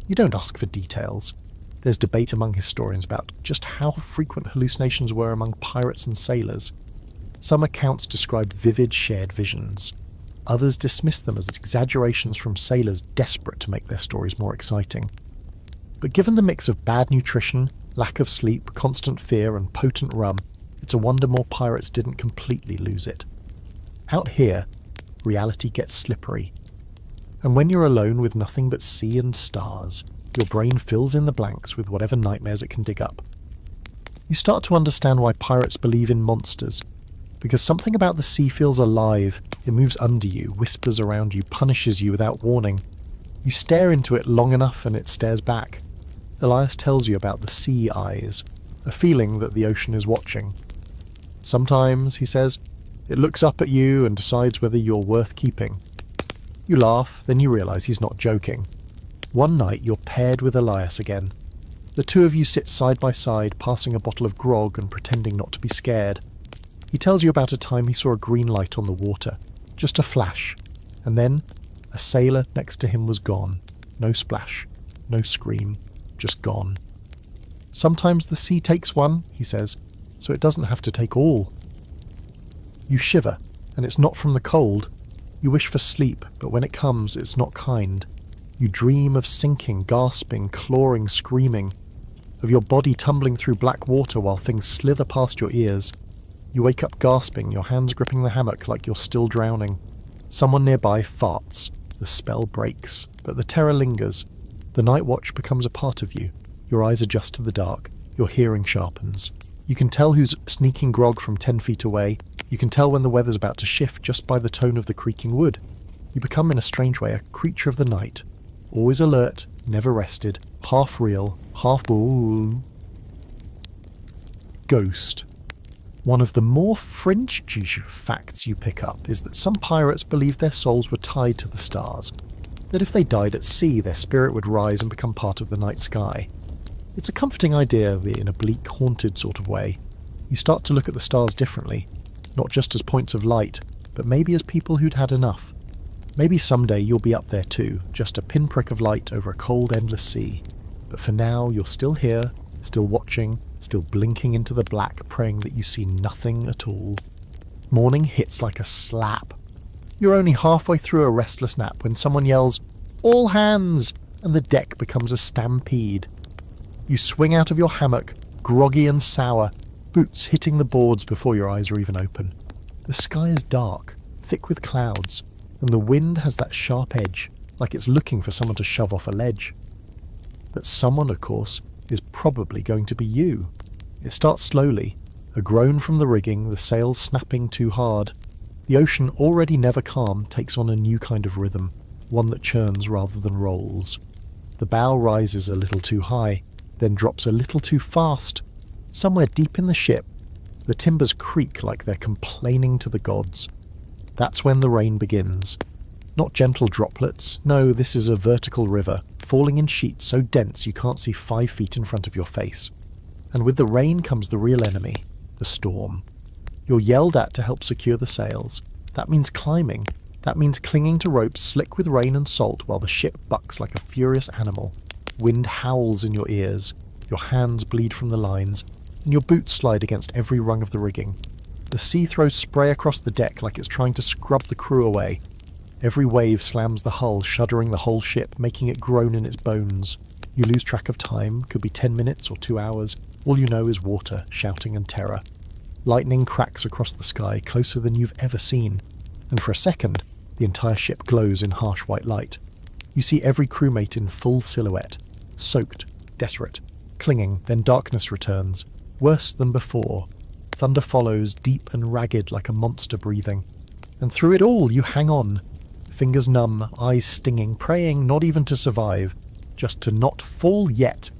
You don't ask for details. There's debate among historians about just how frequent hallucinations were among pirates and sailors. Some accounts describe vivid shared visions. Others dismiss them as exaggerations from sailors desperate to make their stories more exciting. But given the mix of bad nutrition, lack of sleep, constant fear, and potent rum, it's a wonder more pirates didn't completely lose it. Out here, reality gets slippery. And when you're alone with nothing but sea and stars, your brain fills in the blanks with whatever nightmares it can dig up. You start to understand why pirates believe in monsters, because something about the sea feels alive. It moves under you, whispers around you, punishes you without warning. You stare into it long enough and it stares back. Elias tells you about the sea eyes, a feeling that the ocean is watching. Sometimes, he says, it looks up at you and decides whether you're worth keeping. You laugh, then you realise he's not joking. One night you're paired with Elias again. The two of you sit side by side, passing a bottle of grog and pretending not to be scared. He tells you about a time he saw a green light on the water, just a flash, and then a sailor next to him was gone. No splash, no scream, just gone. Sometimes the sea takes one, he says, so it doesn't have to take all. You shiver, and it's not from the cold. You wish for sleep, but when it comes, it's not kind. You dream of sinking, gasping, clawing, screaming, of your body tumbling through black water while things slither past your ears. You wake up gasping, your hands gripping the hammock like you're still drowning. Someone nearby farts. The spell breaks, but the terror lingers. The night watch becomes a part of you. Your eyes adjust to the dark. Your hearing sharpens. You can tell who's sneaking grog from 10 feet away. You can tell when the weather's about to shift just by the tone of the creaking wood. You become, in a strange way, a creature of the night. Always alert, never rested, half real, half bull. Ghost. One of the more fringe facts you pick up is that some pirates believed their souls were tied to the stars, that if they died at sea, their spirit would rise and become part of the night sky. It's a comforting idea in a bleak, haunted sort of way. You start to look at the stars differently, not just as points of light, but maybe as people who'd had enough. Maybe someday you'll be up there too, just a pinprick of light over a cold, endless sea. But for now, you're still here, still watching, still blinking into the black, praying that you see nothing at all. Morning hits like a slap. You're only halfway through a restless nap when someone yells, "All hands!" and the deck becomes a stampede. You swing out of your hammock, groggy and sour, boots hitting the boards before your eyes are even open. The sky is dark, thick with clouds, and the wind has that sharp edge, like it's looking for someone to shove off a ledge. That someone, of course, is probably going to be you. It starts slowly, a groan from the rigging, the sails snapping too hard. The ocean, already never calm, takes on a new kind of rhythm, one that churns rather than rolls. The bow rises a little too high, then drops a little too fast. Somewhere deep in the ship, the timbers creak like they're complaining to the gods. That's when the rain begins. Not gentle droplets, no, this is a vertical river, falling in sheets so dense you can't see 5 feet in front of your face. And with the rain comes the real enemy, the storm. You're yelled at to help secure the sails. That means climbing. That means clinging to ropes slick with rain and salt while the ship bucks like a furious animal. Wind howls in your ears, your hands bleed from the lines, and your boots slide against every rung of the rigging. The sea throws spray across the deck like it's trying to scrub the crew away. Every wave slams the hull, shuddering the whole ship, making it groan in its bones. You lose track of time, could be 10 minutes or 2 hours. All you know is water, shouting and terror. Lightning cracks across the sky, closer than you've ever seen. And for a second, the entire ship glows in harsh white light. You see every crewmate in full silhouette, soaked, desperate, clinging, then darkness returns. Worse than before. Thunder follows, deep and ragged like a monster breathing. And through it all, you hang on. Fingers numb, eyes stinging, praying not even to survive, just to not fall yet.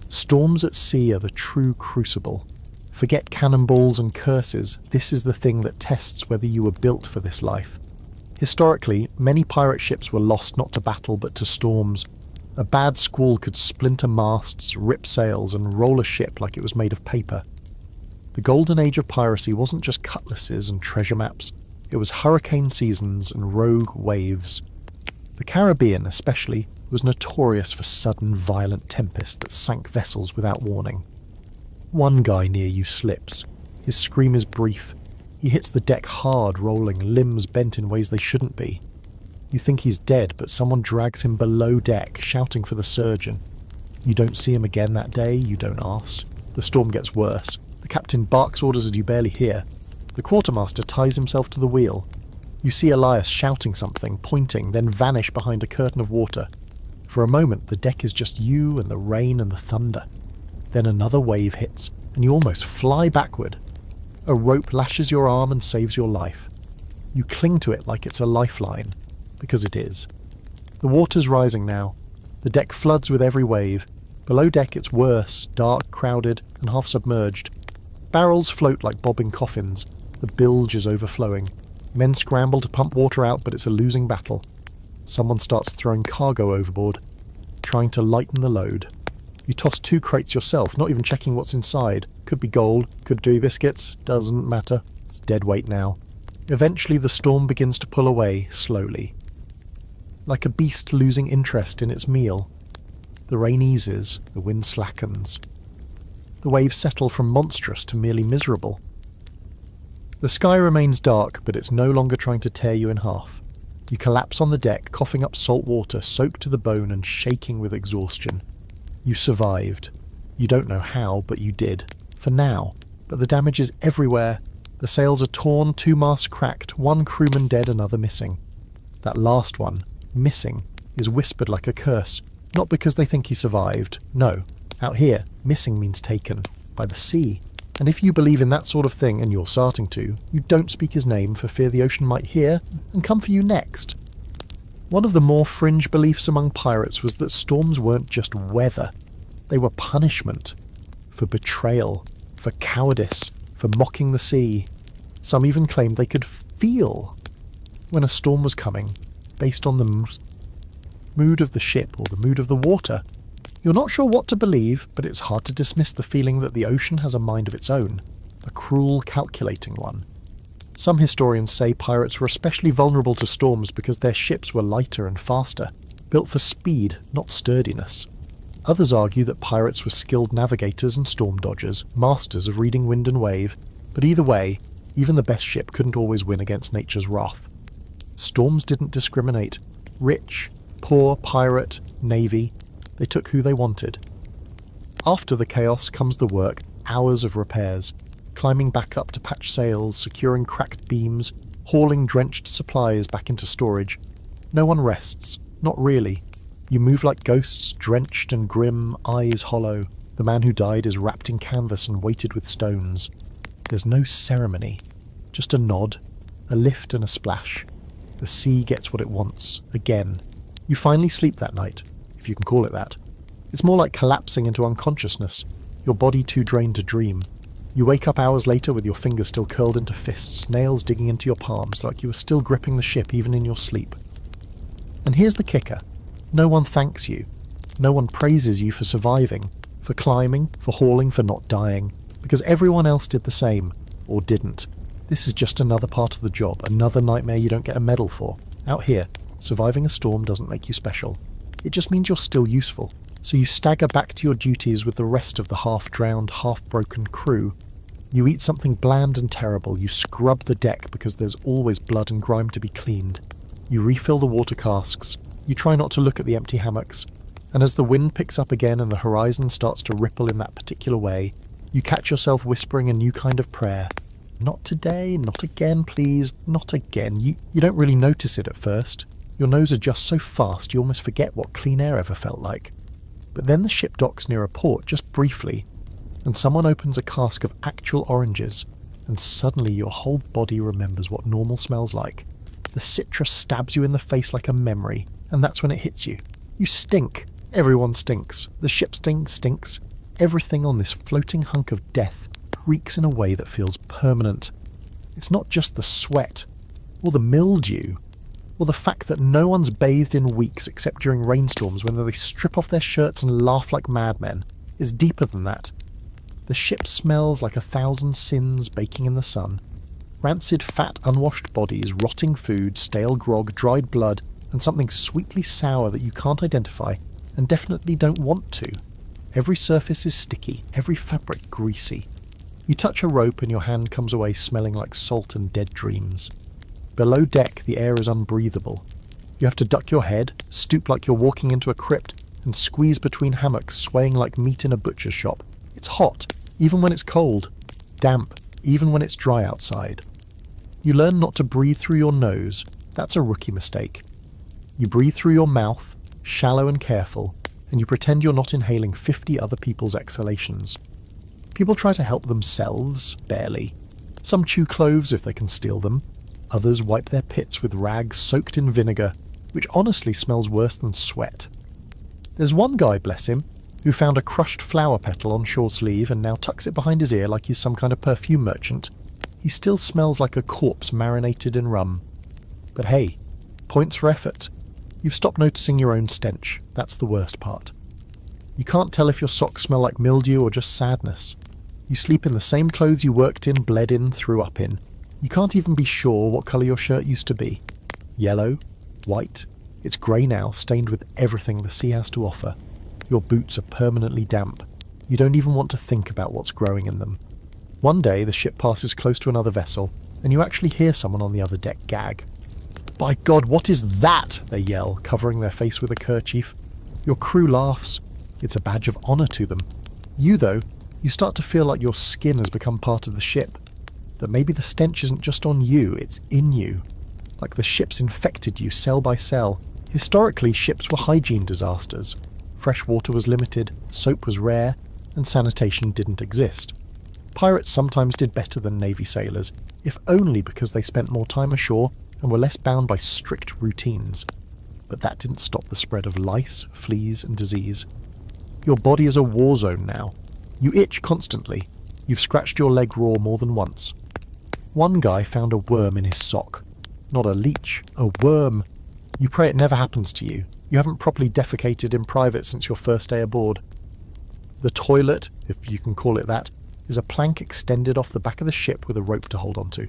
Storms at sea are the true crucible. Forget cannonballs and curses, this is the thing that tests whether you were built for this life. Historically, many pirate ships were lost not to battle but to storms. A bad squall could splinter masts, rip sails, and roll a ship like it was made of paper. The golden age of piracy wasn't just cutlasses and treasure maps, it was hurricane seasons and rogue waves. The Caribbean, especially, was notorious for sudden, violent tempests that sank vessels without warning. One guy near you slips. His scream is brief. He hits the deck hard, rolling, limbs bent in ways they shouldn't be. You think he's dead, but someone drags him below deck, shouting for the surgeon. You don't see him again that day, you don't ask. The storm gets worse. The captain barks orders that you barely hear. The quartermaster ties himself to the wheel. You see Elias shouting something, pointing, then vanish behind a curtain of water. For a moment, the deck is just you and the rain and the thunder. Then another wave hits, and you almost fly backward. A rope lashes your arm and saves your life. You cling to it like it's a lifeline, because it is. The water's rising now. The deck floods with every wave. Below deck it's worse, dark, crowded, and half submerged. Barrels float like bobbing coffins. The bilge is overflowing. Men scramble to pump water out, but it's a losing battle. Someone starts throwing cargo overboard, trying to lighten the load. You toss 2 crates yourself, not even checking what's inside. Could be gold, could be biscuits, doesn't matter. It's dead weight now. Eventually the storm begins to pull away, slowly. Like a beast losing interest in its meal. The rain eases, the wind slackens. The waves settle from monstrous to merely miserable. The sky remains dark, but it's no longer trying to tear you in half. You collapse on the deck, coughing up salt water, soaked to the bone and shaking with exhaustion. You survived. You don't know how, but you did. For now. But the damage is everywhere. The sails are torn, 2 masts cracked, 1 crewman dead, another missing. That last one, missing, is whispered like a curse. Not because they think he survived. No. Out here, missing means taken. By the sea. And if you believe in that sort of thing, and you're starting to, you don't speak his name for fear the ocean might hear and come for you next. One of the more fringe beliefs among pirates was that storms weren't just weather. They were punishment. For betrayal. For cowardice. For mocking the sea. Some even claimed they could feel when a storm was coming, based on the mood of the ship or the mood of the water. You're not sure what to believe, but it's hard to dismiss the feeling that the ocean has a mind of its own. A cruel, calculating one. Some historians say pirates were especially vulnerable to storms because their ships were lighter and faster, built for speed, not sturdiness. Others argue that pirates were skilled navigators and storm dodgers, masters of reading wind and wave, but either way, even the best ship couldn't always win against nature's wrath. Storms didn't discriminate. Rich, poor, pirate, navy, they took who they wanted. After the chaos comes the work, hours of repairs, climbing back up to patch sails, securing cracked beams, hauling drenched supplies back into storage. No one rests, not really. You move like ghosts, drenched and grim, eyes hollow. The man who died is wrapped in canvas and weighted with stones. There's no ceremony, just a nod, a lift and a splash. The sea gets what it wants, again. You finally sleep that night, if you can call it that. It's more like collapsing into unconsciousness, your body too drained to dream. You wake up hours later with your fingers still curled into fists, nails digging into your palms like you were still gripping the ship even in your sleep. And here's the kicker. No one thanks you. No one praises you for surviving, for climbing, for hauling, for not dying, because everyone else did the same, or didn't. This is just another part of the job, another nightmare you don't get a medal for. Out here, surviving a storm doesn't make you special. It just means you're still useful. So you stagger back to your duties with the rest of the half-drowned, half-broken crew. You eat something bland and terrible, you scrub the deck because there's always blood and grime to be cleaned. You refill the water casks, you try not to look at the empty hammocks, and as the wind picks up again and the horizon starts to ripple in that particular way, you catch yourself whispering a new kind of prayer. Not today, not again, please, not again. You don't really notice it at first. Your nose adjusts so fast you almost forget what clean air ever felt like. But then the ship docks near a port, just briefly, and someone opens a cask of actual oranges, and suddenly your whole body remembers what normal smells like. The citrus stabs you in the face like a memory, and that's when it hits you. You stink. Everyone stinks. The ship stinks. Everything on this floating hunk of death reeks in a way that feels permanent. It's not just the sweat, or the mildew, or the fact that no one's bathed in weeks except during rainstorms when they strip off their shirts and laugh like madmen. It's deeper than that. The ship smells like 1,000 sins baking in the sun. Rancid fat, unwashed bodies, rotting food, stale grog, dried blood, and something sweetly sour that you can't identify and definitely don't want to. Every surface is sticky, every fabric greasy. You touch a rope and your hand comes away smelling like salt and dead dreams. Below deck, the air is unbreathable. You have to duck your head, stoop like you're walking into a crypt, and squeeze between hammocks, swaying like meat in a butcher's shop. It's hot, even when it's cold. Damp, even when it's dry outside. You learn not to breathe through your nose. That's a rookie mistake. You breathe through your mouth, shallow and careful, and you pretend you're not inhaling 50 other people's exhalations. People try to help themselves, barely. Some chew cloves if they can steal them. Others wipe their pits with rags soaked in vinegar, which honestly smells worse than sweat. There's one guy, bless him, who found a crushed flower petal on shore sleeve and now tucks it behind his ear like he's some kind of perfume merchant. He still smells like a corpse marinated in rum. But hey, points for effort. You've stopped noticing your own stench. That's the worst part. You can't tell if your socks smell like mildew or just sadness. You sleep in the same clothes you worked in, bled in, threw up in. You can't even be sure what colour your shirt used to be. Yellow? White? It's grey now, stained with everything the sea has to offer. Your boots are permanently damp. You don't even want to think about what's growing in them. One day the ship passes close to another vessel, and you actually hear someone on the other deck gag. "By God, what is that?" they yell, covering their face with a kerchief. Your crew laughs. It's a badge of honour to them. You, though, you start to feel like your skin has become part of the ship. That maybe the stench isn't just on you, it's in you. Like the ship's infected you cell by cell. Historically, ships were hygiene disasters. Fresh water was limited, soap was rare, and sanitation didn't exist. Pirates sometimes did better than Navy sailors, if only because they spent more time ashore and were less bound by strict routines. But that didn't stop the spread of lice, fleas, and disease. Your body is a war zone now. You itch constantly. You've scratched your leg raw more than once. One guy found a worm in his sock. Not a leech, a worm. You pray it never happens to you. You haven't properly defecated in private since your first day aboard. The toilet, if you can call it that, is a plank extended off the back of the ship with a rope to hold onto.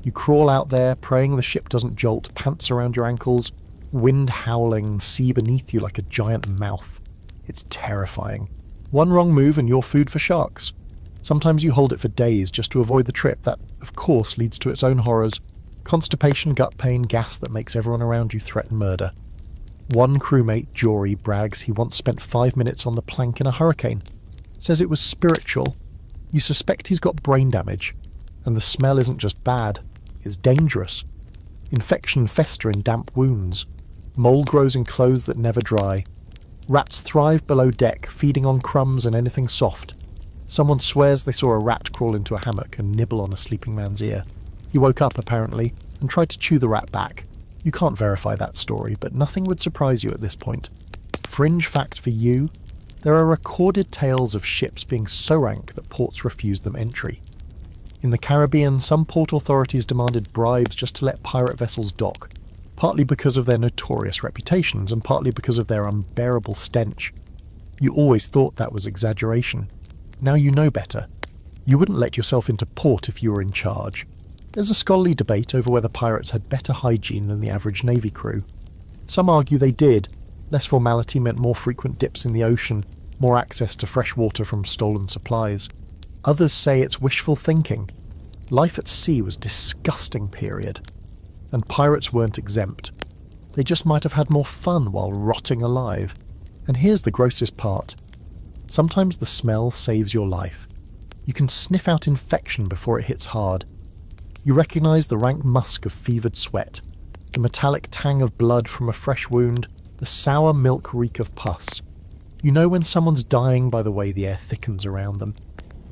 You crawl out there, praying the ship doesn't jolt, pants around your ankles, wind howling, sea beneath you like a giant mouth. It's terrifying. One wrong move and you're food for sharks. Sometimes you hold it for days just to avoid the trip that, of course, leads to its own horrors. Constipation, gut pain, gas that makes everyone around you threaten murder. One crewmate, Jory, brags he once spent 5 minutes on the plank in a hurricane. Says it was spiritual. You suspect he's got brain damage. And the smell isn't just bad, it's dangerous. Infection fester in damp wounds. Mold grows in clothes that never dry. Rats thrive below deck, feeding on crumbs and anything soft. Someone swears they saw a rat crawl into a hammock and nibble on a sleeping man's ear. He woke up, apparently, and tried to chew the rat back. You can't verify that story, but nothing would surprise you at this point. Fringe fact for you, there are recorded tales of ships being so rank that ports refused them entry. In the Caribbean, some port authorities demanded bribes just to let pirate vessels dock, partly because of their notorious reputations and partly because of their unbearable stench. You always thought that was exaggeration. Now you know better. You wouldn't let yourself into port if you were in charge. There's a scholarly debate over whether pirates had better hygiene than the average Navy crew. Some argue they did. Less formality meant more frequent dips in the ocean, more access to fresh water from stolen supplies. Others say it's wishful thinking. Life at sea was disgusting, period. And pirates weren't exempt. They just might have had more fun while rotting alive. And here's the grossest part. Sometimes the smell saves your life. You can sniff out infection before it hits hard. You recognise the rank musk of fevered sweat, the metallic tang of blood from a fresh wound, the sour milk reek of pus. You know when someone's dying by the way the air thickens around them.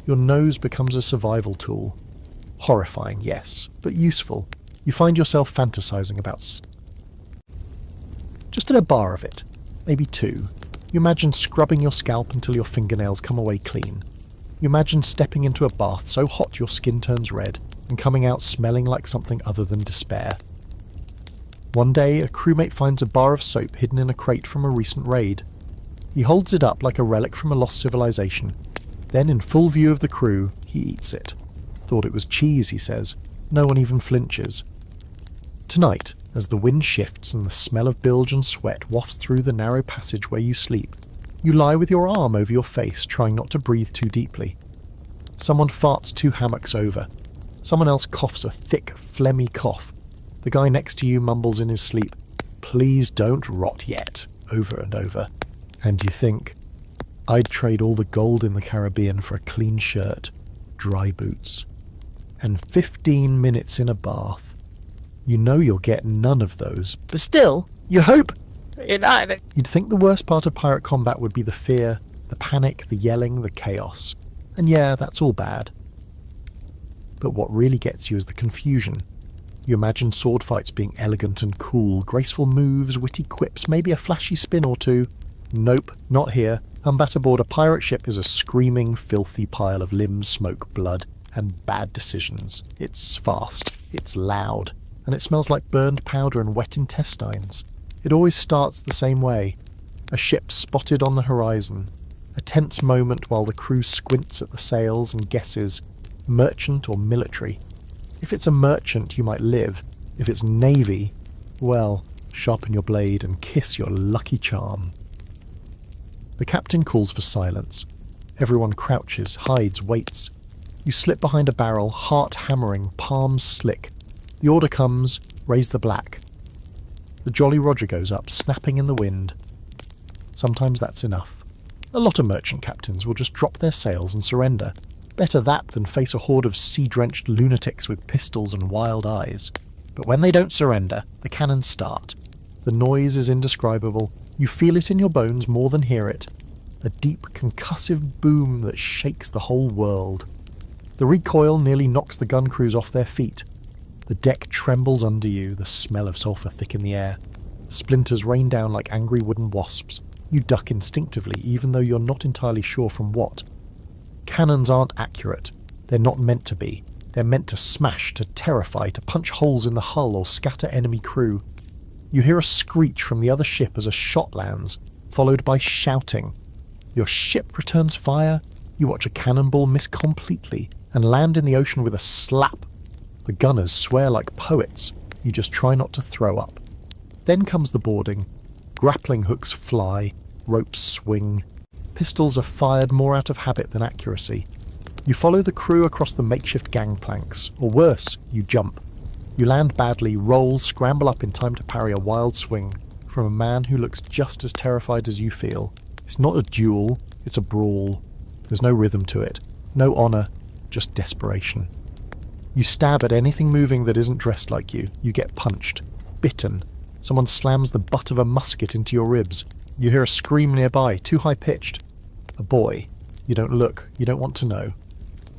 Your nose becomes a survival tool. Horrifying, yes, but useful. You find yourself fantasising about just at a bar of it, maybe 2. You imagine scrubbing your scalp until your fingernails come away clean. You imagine stepping into a bath so hot your skin turns red and coming out smelling like something other than despair. One day, a crewmate finds a bar of soap hidden in a crate from a recent raid. He holds it up like a relic from a lost civilization. Then, in full view of the crew, he eats it. Thought it was cheese, he says. No one even flinches. Tonight, as the wind shifts and the smell of bilge and sweat wafts through the narrow passage where you sleep, you lie with your arm over your face, trying not to breathe too deeply. Someone farts 2 hammocks over. Someone else coughs a thick, phlegmy cough. The guy next to you mumbles in his sleep, "Please don't rot yet," over and over. And you think, I'd trade all the gold in the Caribbean for a clean shirt, dry boots, and 15 minutes in a bath. You know you'll get none of those, but still, you hope. You'd think the worst part of pirate combat would be the fear, the panic, the yelling, the chaos. And yeah, that's all bad. But what really gets you is the confusion. You imagine sword fights being elegant and cool, graceful moves, witty quips, maybe a flashy spin or two. Nope, not here. Combat aboard a pirate ship is a screaming, filthy pile of limbs, smoke, blood, and bad decisions. It's fast, it's loud, and it smells like burned powder and wet intestines. It always starts the same way. A ship spotted on the horizon. A tense moment while the crew squints at the sails and guesses, merchant or military. If it's a merchant, you might live. If it's navy, well, sharpen your blade and kiss your lucky charm. The captain calls for silence. Everyone crouches, hides, waits. You slip behind a barrel, heart hammering, palms slick. The order comes, raise the black. The Jolly Roger goes up, snapping in the wind. Sometimes that's enough. A lot of merchant captains will just drop their sails and surrender. Better that than face a horde of sea-drenched lunatics with pistols and wild eyes. But when they don't surrender, the cannons start. The noise is indescribable. You feel it in your bones more than hear it. A deep, concussive boom that shakes the whole world. The recoil nearly knocks the gun crews off their feet. The deck trembles under you, the smell of sulphur thick in the air. Splinters rain down like angry wooden wasps. You duck instinctively, even though you're not entirely sure from what. Cannons aren't accurate. They're not meant to be. They're meant to smash, to terrify, to punch holes in the hull or scatter enemy crew. You hear a screech from the other ship as a shot lands, followed by shouting. Your ship returns fire. You watch a cannonball miss completely and land in the ocean with a slap. The gunners swear like poets. You just try not to throw up. Then comes the boarding. Grappling hooks fly, ropes swing. Pistols are fired more out of habit than accuracy. You follow the crew across the makeshift gangplanks, or worse, you jump. You land badly, roll, scramble up in time to parry a wild swing from a man who looks just as terrified as you feel. It's not a duel, it's a brawl. There's no rhythm to it, no honour, just desperation. You stab at anything moving that isn't dressed like you. You get punched, bitten. Someone slams the butt of a musket into your ribs. You hear a scream nearby, too high-pitched. A boy. You don't look, you don't want to know.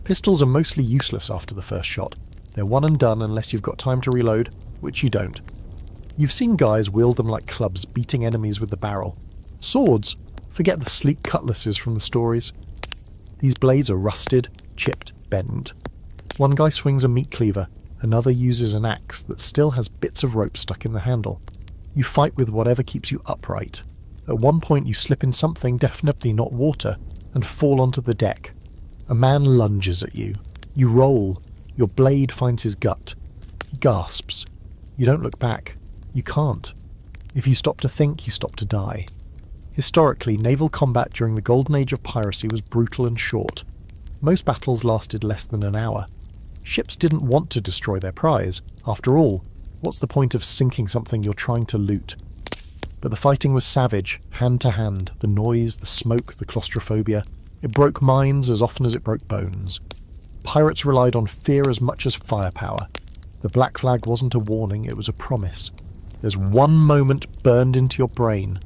Pistols are mostly useless after the first shot. They're one and done unless you've got time to reload, which you don't. You've seen guys wield them like clubs, beating enemies with the barrel. Swords? Forget the sleek cutlasses from the stories. These blades are rusted, chipped, bent. One guy swings a meat cleaver, another uses an axe that still has bits of rope stuck in the handle. You fight with whatever keeps you upright. At one point you slip in something, definitely not water, and fall onto the deck. A man lunges at you. You roll. Your blade finds his gut. He gasps. You don't look back. You can't. If you stop to think, you stop to die. Historically, naval combat during the golden age of piracy was brutal and short. Most battles lasted less than an hour. Ships didn't want to destroy their prize. After all, what's the point of sinking something you're trying to loot? But the fighting was savage, hand to hand, the noise, the smoke, the claustrophobia. It broke minds as often as it broke bones. Pirates relied on fear as much as firepower. The black flag wasn't a warning, it was a promise. There's one moment burned into your brain.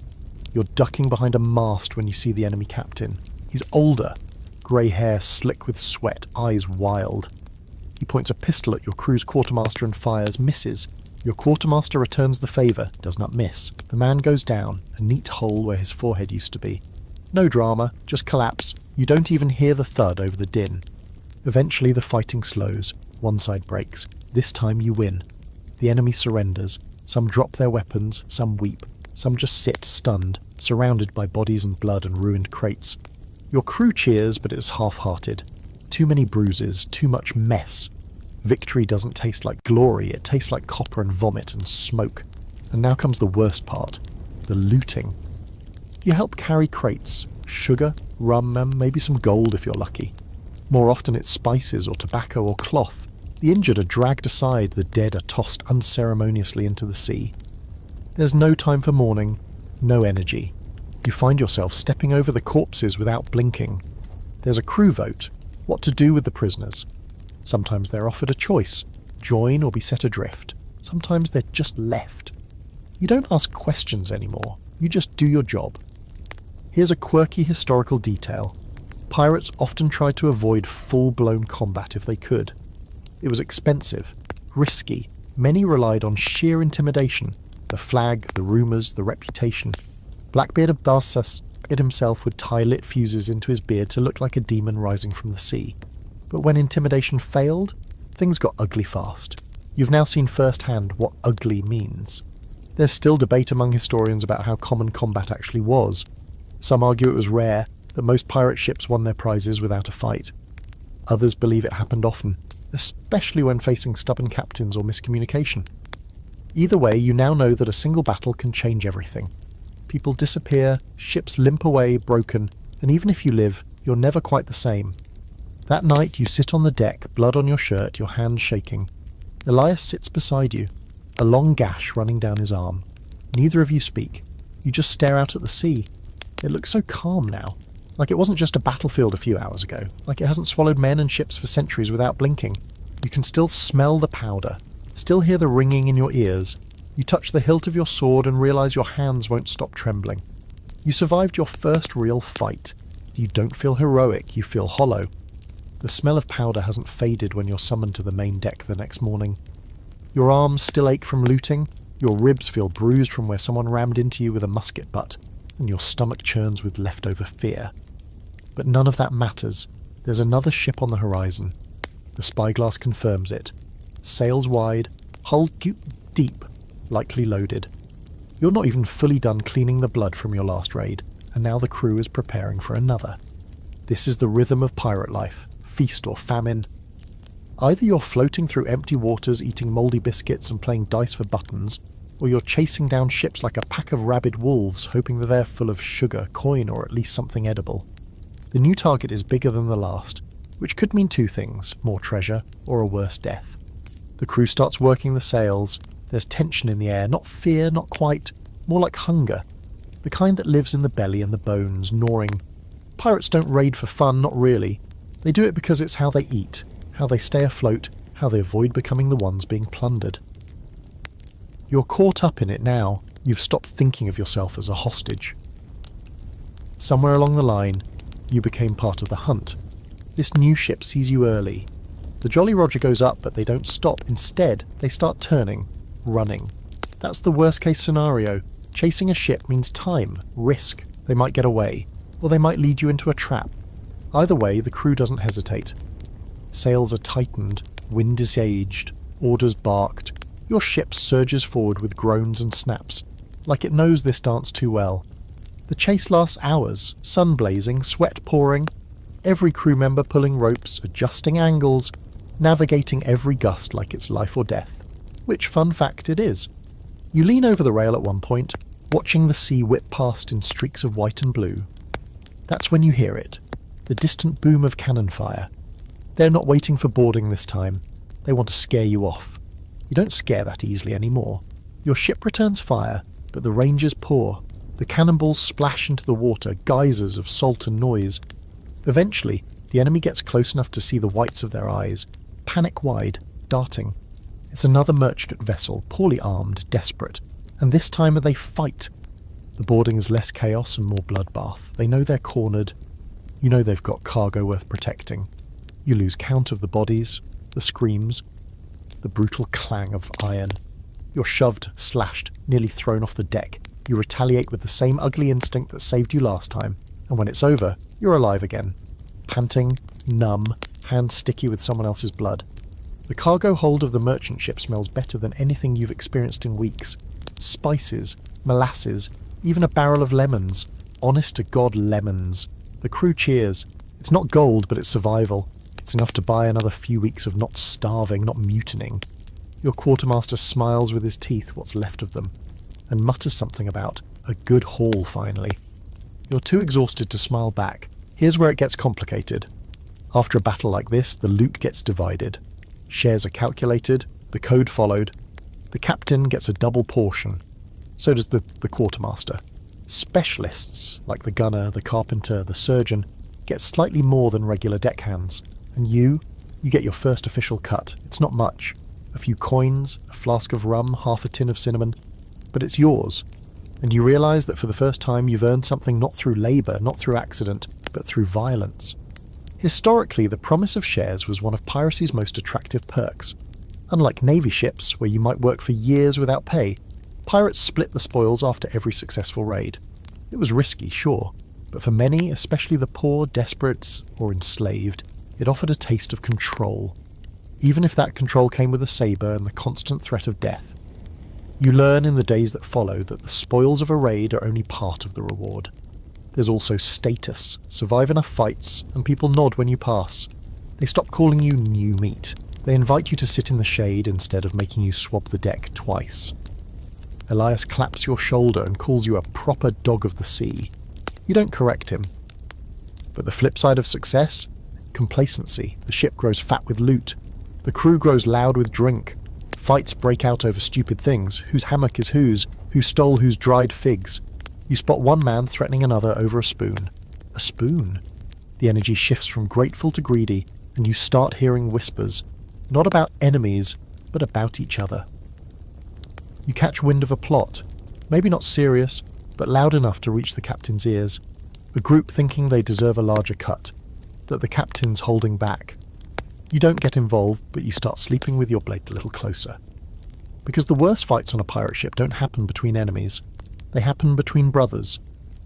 You're ducking behind a mast when you see the enemy captain. He's older, grey hair slick with sweat, eyes wild. He points a pistol at your crew's quartermaster and fires, misses. Your quartermaster returns the favour, does not miss. The man goes down, a neat hole where his forehead used to be. No drama, just collapse. You don't even hear the thud over the din. Eventually the fighting slows, one side breaks. This time you win. The enemy surrenders. Some drop their weapons, some weep, some just sit stunned, surrounded by bodies and blood and ruined crates. Your crew cheers, but it's half-hearted. Too many bruises, too much mess. Victory doesn't taste like glory, it tastes like copper and vomit and smoke. And now comes the worst part, the looting. You help carry crates, sugar, rum, and maybe some gold if you're lucky. More often it's spices or tobacco or cloth. The injured are dragged aside, the dead are tossed unceremoniously into the sea. There's no time for mourning, no energy. You find yourself stepping over the corpses without blinking. There's a crew vote, what to do with the prisoners. Sometimes they're offered a choice, join or be set adrift. Sometimes they're just left. You don't ask questions anymore, you just do your job. Here's a quirky historical detail. Pirates often tried to avoid full-blown combat if they could. It was expensive, risky. Many relied on sheer intimidation. The flag, the rumours, the reputation. Blackbeard of Barsas himself would tie lit fuses into his beard to look like a demon rising from the sea. But when intimidation failed, things got ugly fast. You've now seen firsthand what ugly means. There's still debate among historians about how common combat actually was. Some argue it was rare, that most pirate ships won their prizes without a fight. Others believe it happened often, especially when facing stubborn captains or miscommunication. Either way, you now know that a single battle can change everything. People disappear, ships limp away, broken, and even if you live, you're never quite the same. That night you sit on the deck, blood on your shirt, your hands shaking. Elias sits beside you, a long gash running down his arm. Neither of you speak. You just stare out at the sea. It looks so calm now, like it wasn't just a battlefield a few hours ago, like it hasn't swallowed men and ships for centuries without blinking. You can still smell the powder, still hear the ringing in your ears. You touch the hilt of your sword and realise your hands won't stop trembling. You survived your first real fight. You don't feel heroic, you feel hollow. The smell of powder hasn't faded when you're summoned to the main deck the next morning. Your arms still ache from looting, your ribs feel bruised from where someone rammed into you with a musket butt, and your stomach churns with leftover fear. But none of that matters. There's another ship on the horizon. The spyglass confirms it. Sails wide, hull deep, likely loaded. You're not even fully done cleaning the blood from your last raid, and now the crew is preparing for another. This is the rhythm of pirate life, feast or famine. Either you're floating through empty waters eating mouldy biscuits and playing dice for buttons, or you're chasing down ships like a pack of rabid wolves hoping that they're full of sugar, coin, or at least something edible. The new target is bigger than the last, which could mean two things, more treasure or a worse death. The crew starts working the sails. There's tension in the air, not fear, not quite, more like hunger. The kind that lives in the belly and the bones, gnawing. Pirates don't raid for fun, not really. They do it because it's how they eat, how they stay afloat, how they avoid becoming the ones being plundered. You're caught up in it now. You've stopped thinking of yourself as a hostage. Somewhere along the line, you became part of the hunt. This new ship sees you early. The Jolly Roger goes up, but they don't stop. Instead, they start turning, running. That's the worst case scenario. Chasing a ship means time, risk. They might get away, or they might lead you into a trap. Either way, the crew doesn't hesitate. Sails are tightened, wind is aged, orders barked. Your ship surges forward with groans and snaps, like it knows this dance too well. The chase lasts hours, sun blazing, sweat pouring, every crew member pulling ropes, adjusting angles, navigating every gust like it's life or death. Which, fun fact, it is. You lean over the rail at one point, watching the sea whip past in streaks of white and blue. That's when you hear it, the distant boom of cannon fire. They're not waiting for boarding this time. They want to scare you off. You don't scare that easily anymore. Your ship returns fire, but the ranges pour. The cannonballs splash into the water, geysers of salt and noise. Eventually, the enemy gets close enough to see the whites of their eyes, panic-wide, darting. It's another merchant vessel, poorly armed, desperate, and this time they fight. The boarding is less chaos and more bloodbath. They know they're cornered. You know they've got cargo worth protecting. You lose count of the bodies, the screams, the brutal clang of iron. You're shoved, slashed, nearly thrown off the deck. You retaliate with the same ugly instinct that saved you last time, and when it's over, you're alive again, panting, numb, hands sticky with someone else's blood. The cargo hold of the merchant ship smells better than anything you've experienced in weeks. Spices, molasses, even a barrel of lemons. Honest to God, lemons. The crew cheers. It's not gold, but it's survival. It's enough to buy another few weeks of not starving, not mutinying. Your quartermaster smiles with his teeth, what's left of them, and mutters something about a good haul finally. You're too exhausted to smile back. Here's where it gets complicated. After a battle like this, the loot gets divided. Shares are calculated, the code followed. The captain gets a double portion. So does the quartermaster. Specialists, like the gunner, the carpenter, the surgeon, get slightly more than regular deckhands. And you get your first official cut. It's not much. A few coins, a flask of rum, half a tin of cinnamon. But it's yours. And you realise that for the first time you've earned something not through labour, not through accident, but through violence. Historically, the promise of shares was one of piracy's most attractive perks. Unlike navy ships, where you might work for years without pay, pirates split the spoils after every successful raid. It was risky, sure, but for many, especially the poor, desperate, or enslaved, it offered a taste of control, even if that control came with a sabre and the constant threat of death. You learn in the days that follow that the spoils of a raid are only part of the reward. There's also status. Survive enough fights, and people nod when you pass. They stop calling you new meat. They invite you to sit in the shade instead of making you swab the deck twice. Elias claps your shoulder and calls you a proper dog of the sea. You don't correct him. But the flip side of success? Complacency. The ship grows fat with loot. The crew grows loud with drink. Fights break out over stupid things. Whose hammock is whose? Who stole whose dried figs? You spot one man threatening another over a spoon. A spoon? The energy shifts from grateful to greedy, and you start hearing whispers. Not about enemies, but about each other. You catch wind of a plot. Maybe not serious, but loud enough to reach the captain's ears. A group thinking they deserve a larger cut. That the captain's holding back. You don't get involved, but you start sleeping with your blade a little closer. Because the worst fights on a pirate ship don't happen between enemies. They happen between brothers.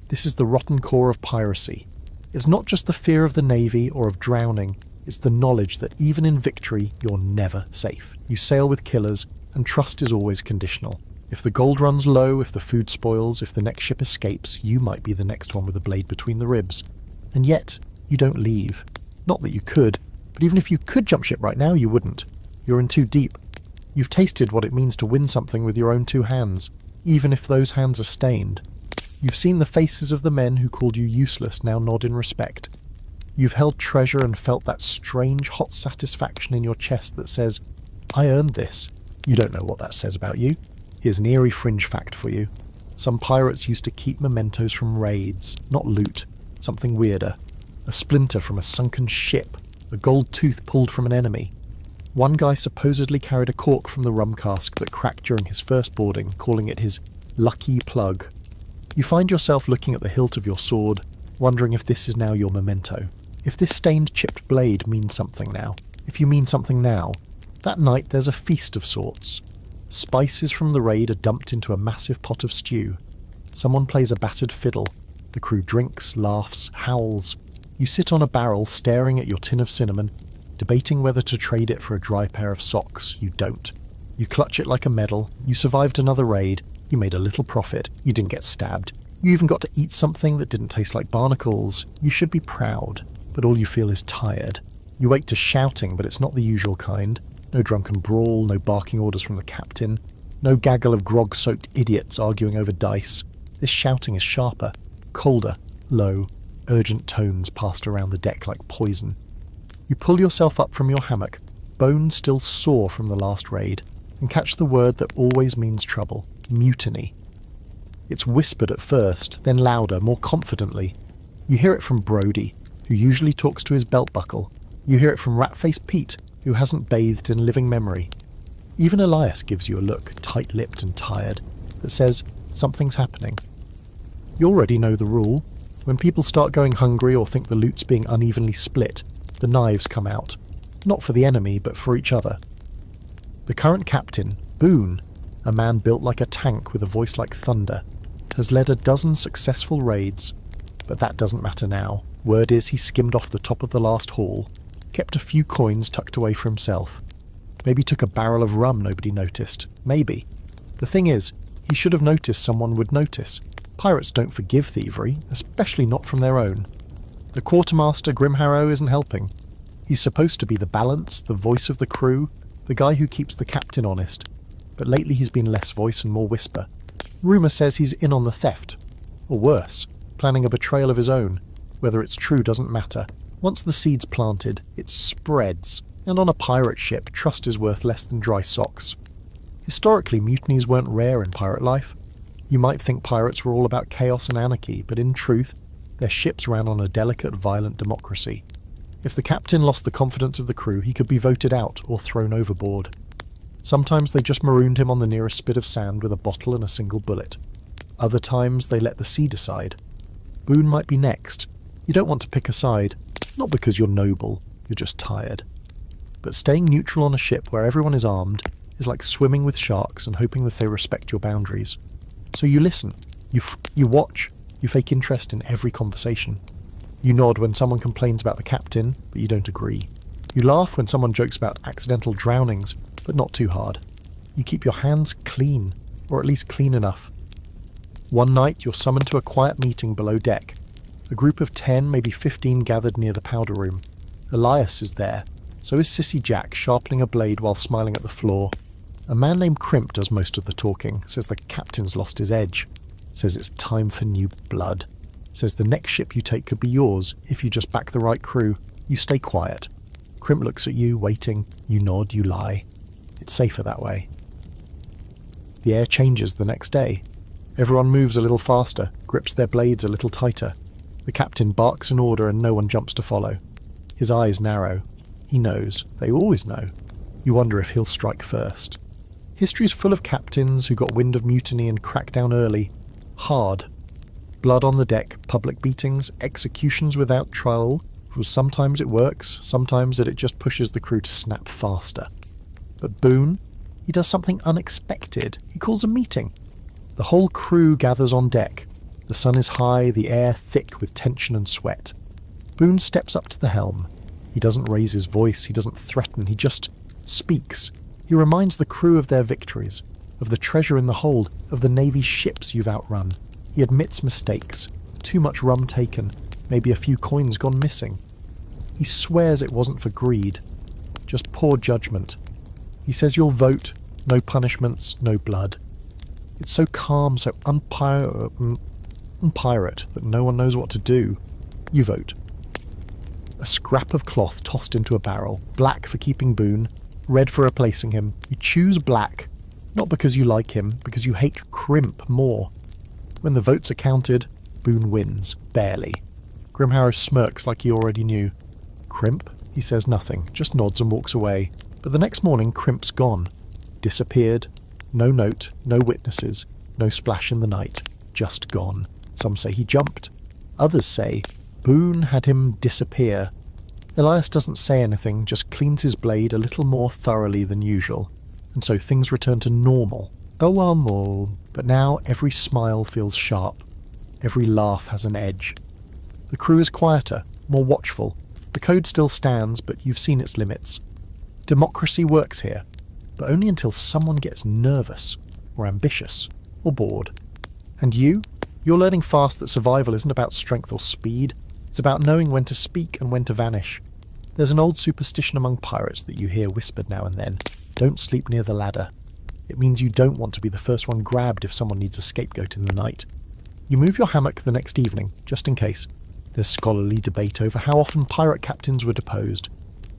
This is the rotten core of piracy. It's not just the fear of the navy or of drowning, it's the knowledge that even in victory, you're never safe. You sail with killers, and trust is always conditional. If the gold runs low, if the food spoils, if the next ship escapes, you might be the next one with a blade between the ribs. And yet, you don't leave. Not that you could, but even if you could jump ship right now, you wouldn't. You're in too deep. You've tasted what it means to win something with your own two hands, even if those hands are stained. You've seen the faces of the men who called you useless now nod in respect. You've held treasure and felt that strange hot satisfaction in your chest that says, I earned this. You don't know what that says about you. Here's an eerie fringe fact for you. Some pirates used to keep mementos from raids, not loot, something weirder. A splinter from a sunken ship, a gold tooth pulled from an enemy. One guy supposedly carried a cork from the rum cask that cracked during his first boarding, calling it his lucky plug. You find yourself looking at the hilt of your sword, wondering if this is now your memento. If this stained chipped blade means something now. If you mean something now. That night there's a feast of sorts. Spices from the raid are dumped into a massive pot of stew. Someone plays a battered fiddle. The crew drinks, laughs, howls. You sit on a barrel staring at your tin of cinnamon, debating whether to trade it for a dry pair of socks. You don't. You clutch it like a medal. You survived another raid. You made a little profit. You didn't get stabbed. You even got to eat something that didn't taste like barnacles. You should be proud, but all you feel is tired. You wake to shouting, but it's not the usual kind. No drunken brawl, no barking orders from the captain, no gaggle of grog-soaked idiots arguing over dice. This shouting is sharper, colder, low, urgent tones passed around the deck like poison. You pull yourself up from your hammock, bones still sore from the last raid, and catch the word that always means trouble: mutiny. It's whispered at first, then louder, more confidently. You hear it from Brody, who usually talks to his belt buckle. You hear it from Rat-Faced Pete, who hasn't bathed in living memory. Even Elias gives you a look, tight-lipped and tired, that says something's happening. You already know the rule. When people start going hungry or think the loot's being unevenly split, the knives come out. Not for the enemy, but for each other. The current captain, Boone, a man built like a tank with a voice like thunder, has led a dozen successful raids, but that doesn't matter now. Word is he skimmed off the top of the last haul, kept a few coins tucked away for himself. Maybe took a barrel of rum nobody noticed. Maybe. The thing is, he should have noticed someone would notice. Pirates don't forgive thievery, especially not from their own. The quartermaster, Grimharrow, isn't helping. He's supposed to be the balance, the voice of the crew, the guy who keeps the captain honest. But lately he's been less voice and more whisper. Rumour says he's in on the theft. Or worse, planning a betrayal of his own. Whether it's true doesn't matter. Once the seed's planted, it spreads. And on a pirate ship, trust is worth less than dry socks. Historically, mutinies weren't rare in pirate life. You might think pirates were all about chaos and anarchy, but in truth, their ships ran on a delicate, violent democracy. If the captain lost the confidence of the crew, he could be voted out or thrown overboard. Sometimes they just marooned him on the nearest spit of sand with a bottle and a single bullet. Other times they let the sea decide. Boone might be next. You don't want to pick a side, not because you're noble, you're just tired. But staying neutral on a ship where everyone is armed is like swimming with sharks and hoping that they respect your boundaries. So you listen, you watch, you fake interest in every conversation. You nod when someone complains about the captain, but you don't agree. You laugh when someone jokes about accidental drownings, but not too hard. You keep your hands clean, or at least clean enough. One night you're summoned to a quiet meeting below deck. A group of 10, maybe 15 gathered near the powder room. Elias is there. So is Sissy Jack, sharpening a blade while smiling at the floor. A man named Crimp does most of the talking, says the captain's lost his edge. Says it's time for new blood. Says the next ship you take could be yours if you just back the right crew. You stay quiet. Crimp looks at you, waiting. You nod, you lie. It's safer that way. The air changes the next day. Everyone moves a little faster, grips their blades a little tighter. The captain barks an order and no one jumps to follow. His eyes narrow. He knows. They always know. You wonder if he'll strike first. History's full of captains who got wind of mutiny and cracked down early. Hard. Blood on the deck, public beatings, executions without trial. Sometimes it works, sometimes it just pushes the crew to snap faster. But Boone, he does something unexpected. He calls a meeting. The whole crew gathers on deck. The sun is high, the air thick with tension and sweat. Boone steps up to the helm. He doesn't raise his voice, he doesn't threaten, he just speaks. He reminds the crew of their victories, of the treasure in the hold, of the Navy's ships you've outrun. He admits mistakes, too much rum taken, maybe a few coins gone missing. He swears it wasn't for greed, just poor judgment. He says you'll vote, no punishments, no blood. It's so calm, so unpirate that no one knows what to do. You vote. A scrap of cloth tossed into a barrel, black for keeping Boone, red for replacing him. You choose black, not because you like him, because you hate Crimp more. When the votes are counted, Boone wins, barely. Grimharrow smirks like he already knew. Crimp? He says nothing, just nods and walks away. But the next morning, Crimp's gone. Disappeared. No note, no witnesses, no splash in the night. Just gone. Some say he jumped. Others say Boone had him disappear. Elias doesn't say anything, just cleans his blade a little more thoroughly than usual. And so things return to normal. Oh well, more. But now every smile feels sharp. Every laugh has an edge. The crew is quieter, more watchful. The code still stands, but you've seen its limits. Democracy works here, but only until someone gets nervous, or ambitious, or bored. And you're learning fast that survival isn't about strength or speed. It's about knowing when to speak and when to vanish. There's an old superstition among pirates that you hear whispered now and then. Don't sleep near the ladder. It means you don't want to be the first one grabbed if someone needs a scapegoat in the night. You move your hammock the next evening, just in case. There's scholarly debate over how often pirate captains were deposed.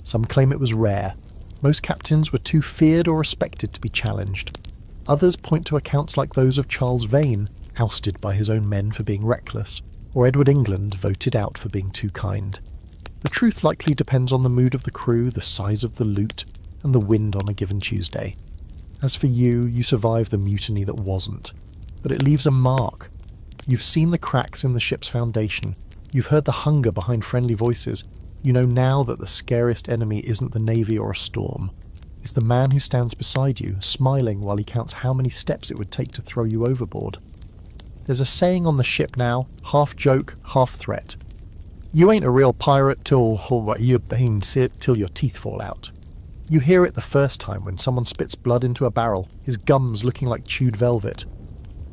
Some claim it was rare. Most captains were too feared or respected to be challenged. Others point to accounts like those of Charles Vane, ousted by his own men for being reckless, or Edward England voted out for being too kind. The truth likely depends on the mood of the crew, the size of the loot, and the wind on a given Tuesday. As for you, you survived the mutiny that wasn't. But it leaves a mark. You've seen the cracks in the ship's foundation. You've heard the hunger behind friendly voices. You know now that the scariest enemy isn't the Navy or a storm. It's the man who stands beside you, smiling while he counts how many steps it would take to throw you overboard. There's a saying on the ship now, half joke, half threat. You ain't a real pirate till your teeth fall out. You hear it the first time when someone spits blood into a barrel, his gums looking like chewed velvet.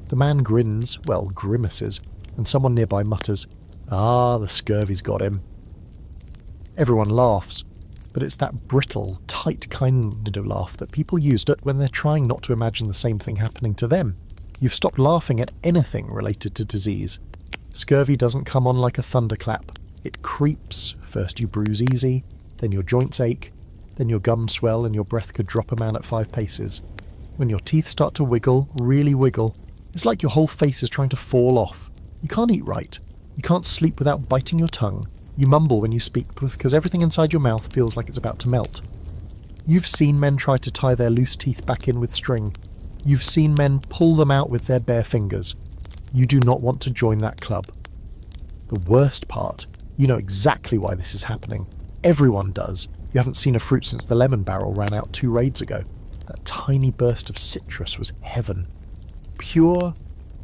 The man grins, well, grimaces, and someone nearby mutters, "Ah, the scurvy's got him." Everyone laughs, but it's that brittle, tight kind of laugh that people use when they're trying not to imagine the same thing happening to them. You've stopped laughing at anything related to disease. Scurvy doesn't come on like a thunderclap. It creeps. First you bruise easy, then your joints ache, then your gums swell and your breath could drop a man at 5 paces. When your teeth start to wiggle, really wiggle, it's like your whole face is trying to fall off. You can't eat right. You can't sleep without biting your tongue. You mumble when you speak because everything inside your mouth feels like it's about to melt. You've seen men try to tie their loose teeth back in with string. You've seen men pull them out with their bare fingers. You do not want to join that club. The worst part, you know exactly why this is happening. Everyone does. You haven't seen a fruit since the lemon barrel ran out 2 raids ago. That tiny burst of citrus was heaven. Pure,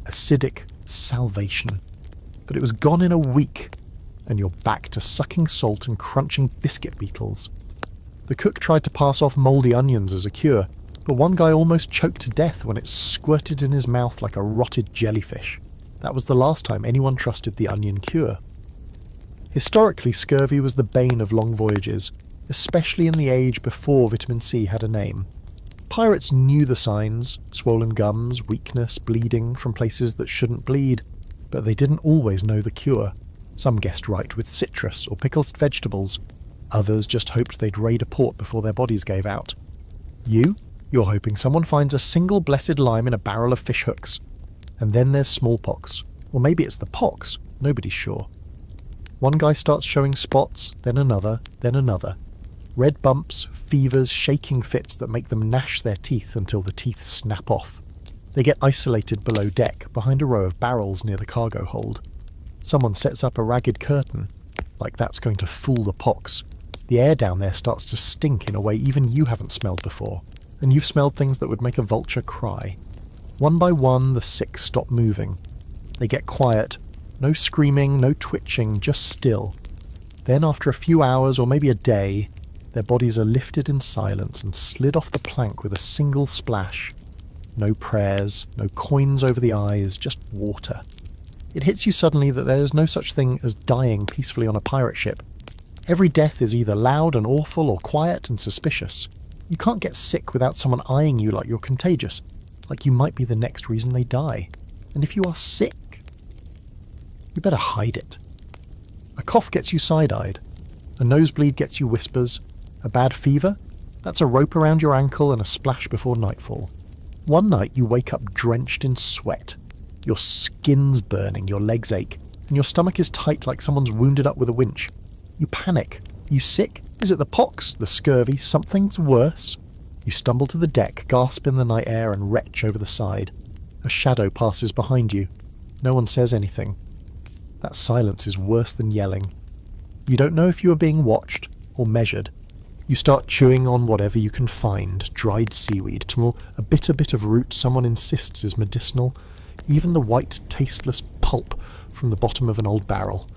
acidic salvation. But it was gone in a week, and you're back to sucking salt and crunching biscuit beetles. The cook tried to pass off mouldy onions as a cure, but one guy almost choked to death when it squirted in his mouth like a rotted jellyfish. That was the last time anyone trusted the onion cure. Historically, scurvy was the bane of long voyages, especially in the age before vitamin C had a name. Pirates knew the signs, swollen gums, weakness, bleeding from places that shouldn't bleed, but they didn't always know the cure. Some guessed right with citrus or pickled vegetables. Others just hoped they'd raid a port before their bodies gave out. You're hoping someone finds a single blessed lime in a barrel of fish hooks. And then there's smallpox. Or maybe it's the pox, nobody's sure. One guy starts showing spots, then another, then another. Red bumps, fevers, shaking fits that make them gnash their teeth until the teeth snap off. They get isolated below deck, behind a row of barrels near the cargo hold. Someone sets up a ragged curtain, like that's going to fool the pox. The air down there starts to stink in a way even you haven't smelled before, and you've smelled things that would make a vulture cry. One by one, the sick stop moving. They get quiet. No screaming, no twitching, just still. Then after a few hours or maybe a day, their bodies are lifted in silence and slid off the plank with a single splash. No prayers, no coins over the eyes, just water. It hits you suddenly that there is no such thing as dying peacefully on a pirate ship. Every death is either loud and awful or quiet and suspicious. You can't get sick without someone eyeing you like you're contagious, like you might be the next reason they die. And if you are sick, you better hide it. A cough gets you side-eyed. A nosebleed gets you whispers. A bad fever? That's a rope around your ankle and a splash before nightfall. One night you wake up drenched in sweat. Your skin's burning, your legs ache, and your stomach is tight like someone's wounded up with a winch. You panic. You sick? Is it the pox? The scurvy? Something's worse? You stumble to the deck, gasp in the night air and retch over the side. A shadow passes behind you. No one says anything. That silence is worse than yelling. You don't know if you are being watched or measured. You start chewing on whatever you can find, dried seaweed, till a bitter bit of root someone insists is medicinal, even the white, tasteless pulp from the bottom of an old barrel.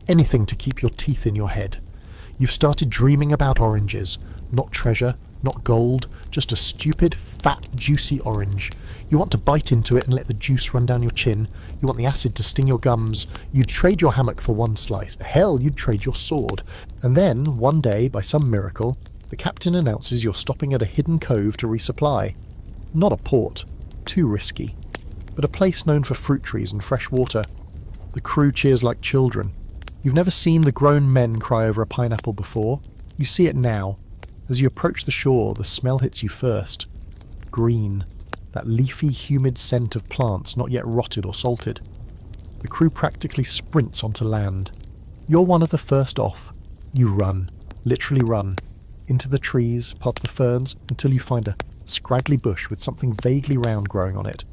Anything to keep your teeth in your head. You've started dreaming about oranges. Not treasure, not gold, just a stupid, fat, juicy orange. You want to bite into it and let the juice run down your chin. You want the acid to sting your gums. You'd trade your hammock for one slice. Hell, you'd trade your sword. And then, one day, by some miracle, the captain announces you're stopping at a hidden cove to resupply. Not a port. Too risky. But a place known for fruit trees and fresh water. The crew cheers like children. You've never seen the grown men cry over a pineapple before. You see it now. As you approach the shore, the smell hits you first. Green. That leafy, humid scent of plants not yet rotted or salted. The crew practically sprints onto land. You're one of the first off. You run. Literally run. Into the trees, past the ferns, until you find a scraggly bush with something vaguely round growing on it.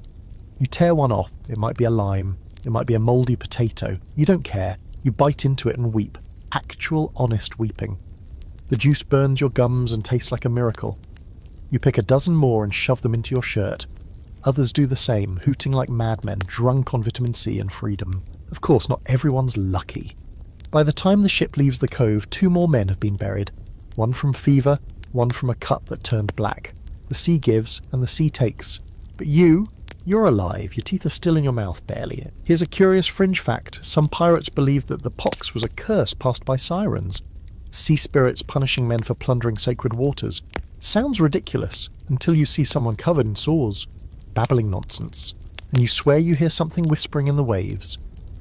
You tear one off. It might be a lime. It might be a mouldy potato. You don't care. You bite into it and weep. Actual, honest weeping. The juice burns your gums and tastes like a miracle. You pick a dozen more and shove them into your shirt. Others do the same, hooting like madmen, drunk on vitamin C and freedom. Of course, not everyone's lucky. By the time the ship leaves the cove, 2 more men have been buried. One from fever, one from a cut that turned black. The sea gives, and the sea takes. But you're alive. Your teeth are still in your mouth, barely. Here's a curious fringe fact. Some pirates believed that the pox was a curse passed by sirens. Sea spirits punishing men for plundering sacred waters. Sounds ridiculous, until you see someone covered in sores, babbling nonsense, and you swear you hear something whispering in the waves.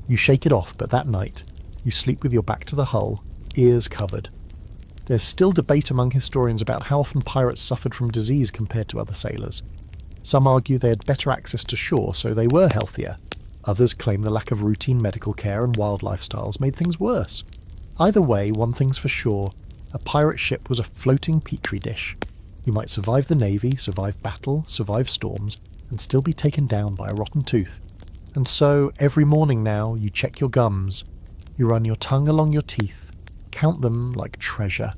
You shake it off, but that night, you sleep with your back to the hull, ears covered. There's still debate among historians about how often pirates suffered from disease compared to other sailors. Some argue they had better access to shore, so they were healthier. Others claim the lack of routine medical care and wild lifestyles made things worse. Either way, one thing's for sure, a pirate ship was a floating petri dish. You might survive the navy, survive battle, survive storms, and still be taken down by a rotten tooth. And so, every morning now, you check your gums. You run your tongue along your teeth, count them like treasure.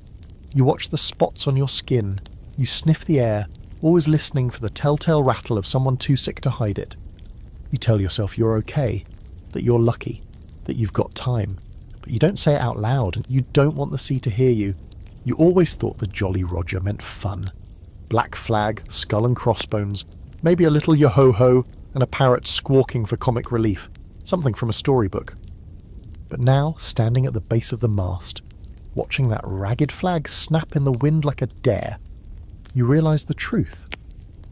You watch the spots on your skin. You sniff the air, always listening for the telltale rattle of someone too sick to hide it. You tell yourself you're okay, that you're lucky, that you've got time. But you don't say it out loud, and you don't want the sea to hear you. You always thought the Jolly Roger meant fun. Black flag, skull and crossbones, maybe a little yo-ho-ho, and a parrot squawking for comic relief. Something from a storybook. But now, standing at the base of the mast, watching that ragged flag snap in the wind like a dare, you realise the truth.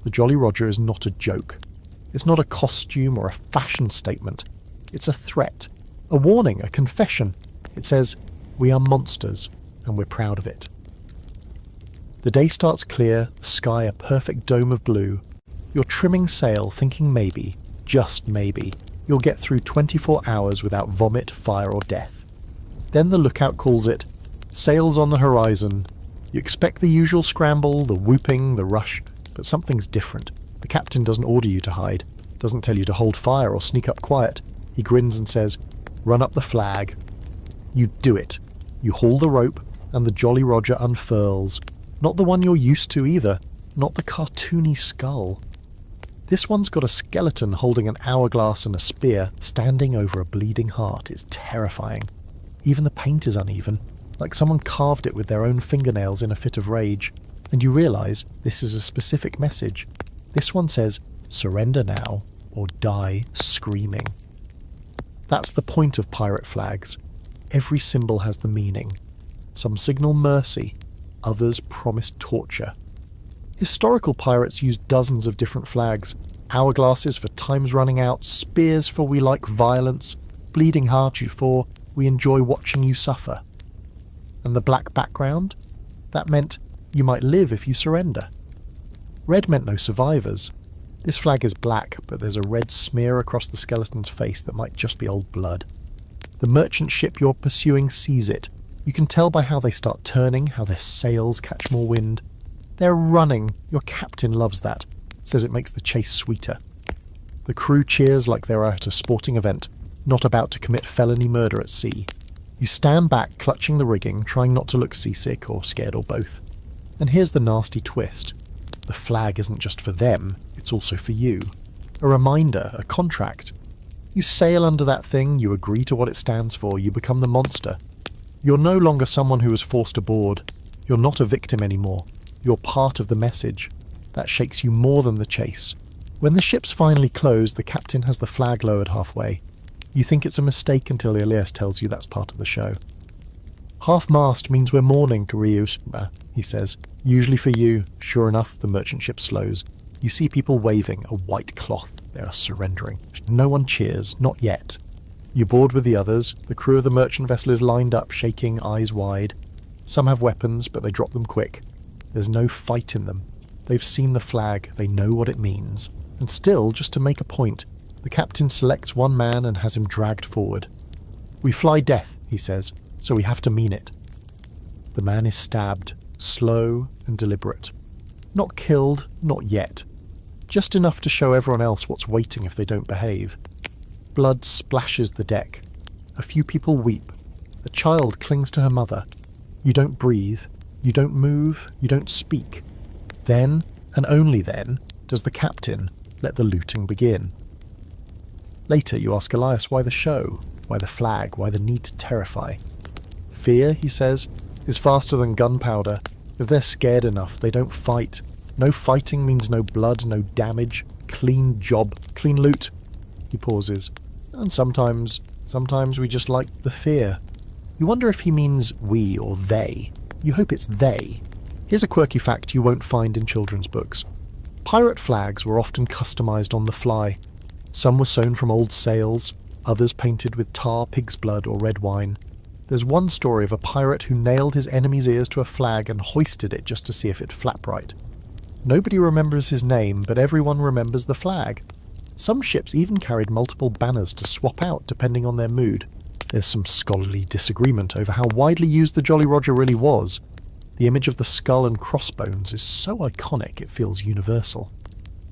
The Jolly Roger is not a joke. It's not a costume or a fashion statement. It's a threat, a warning, a confession. It says, we are monsters, and we're proud of it. The day starts clear, the sky a perfect dome of blue. You're trimming sail, thinking maybe, just maybe, you'll get through 24 hours without vomit, fire or death. Then the lookout calls it, sails on the horizon. You expect the usual scramble, the whooping, the rush, but something's different. The captain doesn't order you to hide, doesn't tell you to hold fire or sneak up quiet. He grins and says, run up the flag. You do it. You haul the rope, and the Jolly Roger unfurls. Not the one you're used to either, not the cartoony skull. This one's got a skeleton holding an hourglass and a spear, standing over a bleeding heart. It's terrifying. Even the paint is uneven, like someone carved it with their own fingernails in a fit of rage. And you realise this is a specific message. This one says, surrender now, or die screaming. That's the point of pirate flags. Every symbol has the meaning. Some signal mercy, others promise torture. Historical pirates used dozens of different flags. Hourglasses for time's running out, spears for we like violence, bleeding heart you for we enjoy watching you suffer. And the black background? That meant you might live if you surrender. Red meant no survivors. This flag is black, but there's a red smear across the skeleton's face that might just be old blood. The merchant ship you're pursuing sees it. You can tell by how they start turning, how their sails catch more wind. They're running. Your captain loves that. Says it makes the chase sweeter. The crew cheers like they're at a sporting event, not about to commit felony murder at sea. You stand back, clutching the rigging, trying not to look seasick or scared or both. And here's the nasty twist. The flag isn't just for them, it's also for you. A reminder, a contract. You sail under that thing, you agree to what it stands for, you become the monster. You're no longer someone who was forced aboard. You're not a victim anymore. You're part of the message. That shakes you more than the chase. When the ship's finally closed, the captain has the flag lowered halfway. You think it's a mistake until Elias tells you that's part of the show. Half-mast means we're mourning, Ryusma, he says. Usually for you. Sure enough, the merchant ship slows. You see people waving a white cloth. They are surrendering. No one cheers, not yet. You board with the others. The crew of the merchant vessel is lined up, shaking, eyes wide. Some have weapons, but they drop them quick. There's no fight in them. They've seen the flag, they know what it means. And still, just to make a point, the captain selects one man and has him dragged forward. We fly death, he says, so we have to mean it. The man is stabbed, slow and deliberate. Not killed, not yet. Just enough to show everyone else what's waiting if they don't behave. Blood splashes the deck. A few people weep. A child clings to her mother. You don't breathe. You don't move. You don't speak. Then, and only then, does the captain let the looting begin. Later you ask Elias why the show. Why the flag? Why the need to terrify? Fear, he says, is faster than gunpowder. If they're scared enough, they don't fight. No fighting means no blood, no damage. Clean job, clean loot. He pauses. And sometimes we just like the fear. You wonder if he means we or they. You hope it's they. Here's a quirky fact you won't find in children's books. Pirate flags were often customised on the fly. Some were sewn from old sails, others painted with tar, pig's blood or red wine. There's one story of a pirate who nailed his enemy's ears to a flag and hoisted it just to see if it'd flap right. Nobody remembers his name, but everyone remembers the flag. Some ships even carried multiple banners to swap out depending on their mood. There's some scholarly disagreement over how widely used the Jolly Roger really was. The image of the skull and crossbones is so iconic it feels universal.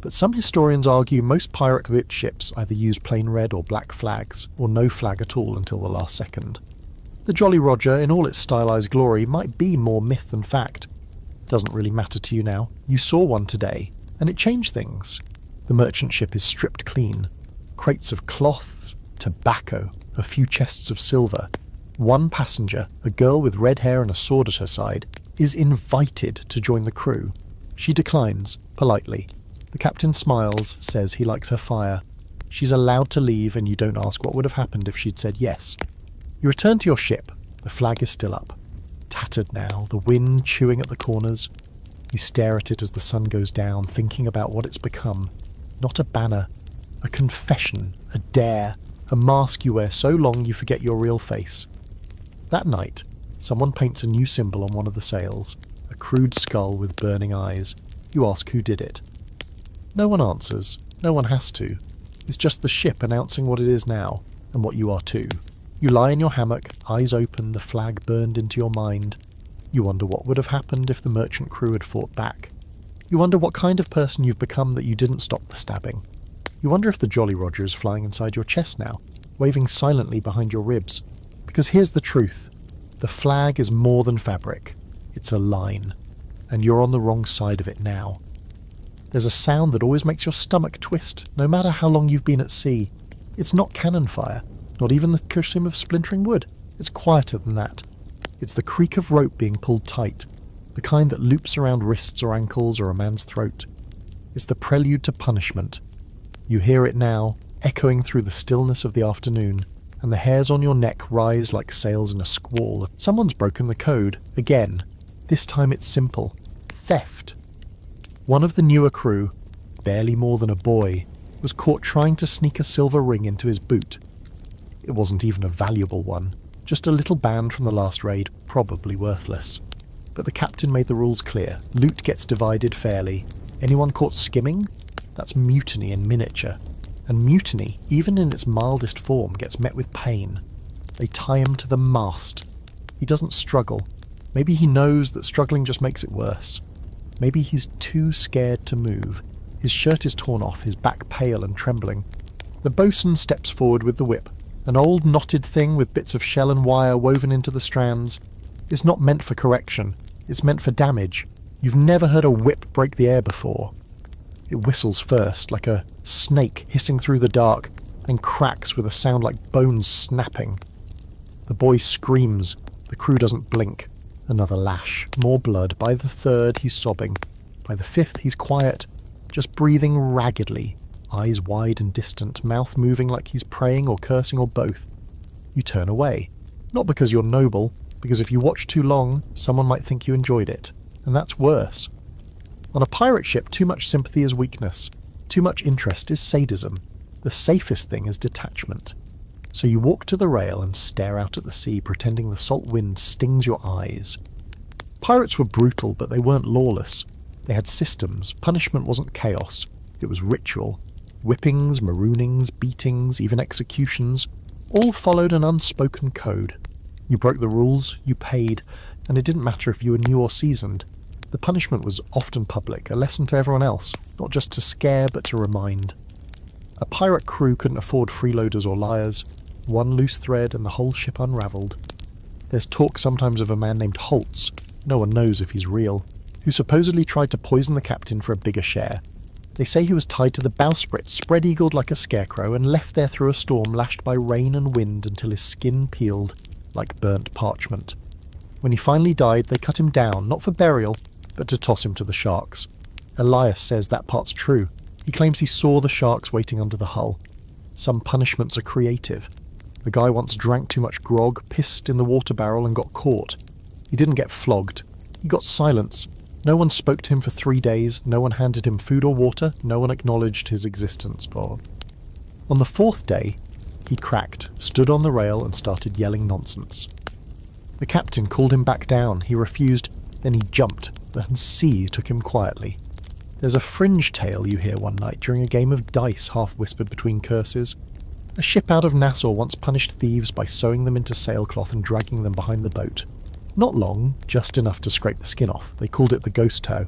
But some historians argue most pirate-equipped ships either use plain red or black flags, or no flag at all until the last second. The Jolly Roger, in all its stylised glory, might be more myth than fact. Doesn't really matter to you now. You saw one today, and it changed things. The merchant ship is stripped clean. Crates of cloth, tobacco, a few chests of silver. One passenger, a girl with red hair and a sword at her side, is invited to join the crew. She declines, politely. The captain smiles, says he likes her fire. She's allowed to leave, and you don't ask what would have happened if she'd said yes. You return to your ship. The flag is still up. Tattered now, the wind chewing at the corners. You stare at it as the sun goes down, thinking about what it's become. Not a banner, a confession, a dare, a mask you wear so long you forget your real face. That night, someone paints a new symbol on one of the sails, a crude skull with burning eyes. You ask who did it. No one answers. No one has to. It's just the ship announcing what it is now, and what you are too. You lie in your hammock, eyes open, the flag burned into your mind. You wonder what would have happened if the merchant crew had fought back. You wonder what kind of person you've become that you didn't stop the stabbing. You wonder if the Jolly Roger is flying inside your chest now, waving silently behind your ribs. Because here's the truth. The flag is more than fabric. It's a line. And you're on the wrong side of it now. There's a sound that always makes your stomach twist, no matter how long you've been at sea. It's not cannon fire, not even the kersim of splintering wood. It's quieter than that. It's the creak of rope being pulled tight, the kind that loops around wrists or ankles or a man's throat. It's the prelude to punishment. You hear it now, echoing through the stillness of the afternoon, and the hairs on your neck rise like sails in a squall. Someone's broken the code, again. This time it's simple. Theft. One of the newer crew, barely more than a boy, was caught trying to sneak a silver ring into his boot. It wasn't even a valuable one, just a little band from the last raid, probably worthless. But the captain made the rules clear. Loot gets divided fairly. Anyone caught skimming? That's mutiny in miniature. And mutiny, even in its mildest form, gets met with pain. They tie him to the mast. He doesn't struggle. Maybe he knows that struggling just makes it worse. Maybe he's too scared to move. His shirt is torn off, his back pale and trembling. The boatswain steps forward with the whip, an old knotted thing with bits of shell and wire woven into the strands. It's not meant for correction, it's meant for damage. You've never heard a whip break the air before. It whistles first, like a snake hissing through the dark, and cracks with a sound like bones snapping. The boy screams. The crew doesn't blink. Another lash. More blood. By the third, he's sobbing. By the fifth, he's quiet, just breathing raggedly, eyes wide and distant, mouth moving like he's praying or cursing or both. You turn away. Not because you're noble, because if you watch too long, someone might think you enjoyed it. And that's worse. On a pirate ship, too much sympathy is weakness. Too much interest is sadism. The safest thing is detachment. So you walk to the rail and stare out at the sea, pretending the salt wind stings your eyes. Pirates were brutal, but they weren't lawless. They had systems. Punishment wasn't chaos. It was ritual. Whippings, maroonings, beatings, even executions, all followed an unspoken code. You broke the rules, you paid, and it didn't matter if you were new or seasoned. The punishment was often public, a lesson to everyone else, not just to scare but to remind. A pirate crew couldn't afford freeloaders or liars. One loose thread and the whole ship unravelled. There's talk sometimes of a man named Holtz, no one knows if he's real, who supposedly tried to poison the captain for a bigger share. They say he was tied to the bowsprit, spread-eagled like a scarecrow, and left there through a storm lashed by rain and wind until his skin peeled like burnt parchment. When he finally died, they cut him down, not for burial, but to toss him to the sharks. Elias says that part's true. He claims he saw the sharks waiting under the hull. Some punishments are creative. A guy once drank too much grog, pissed in the water barrel and got caught. He didn't get flogged. He got silence. No one spoke to him for 3 days, no one handed him food or water, no one acknowledged his existence. On the 4th day, he cracked, stood on the rail and started yelling nonsense. The captain called him back down. He refused, then he jumped. The sea took him quietly. There's a fringe tale you hear one night during a game of dice, half-whispered between curses. A ship out of Nassau once punished thieves by sewing them into sailcloth and dragging them behind the boat. Not long, just enough to scrape the skin off. They called it the ghost tow.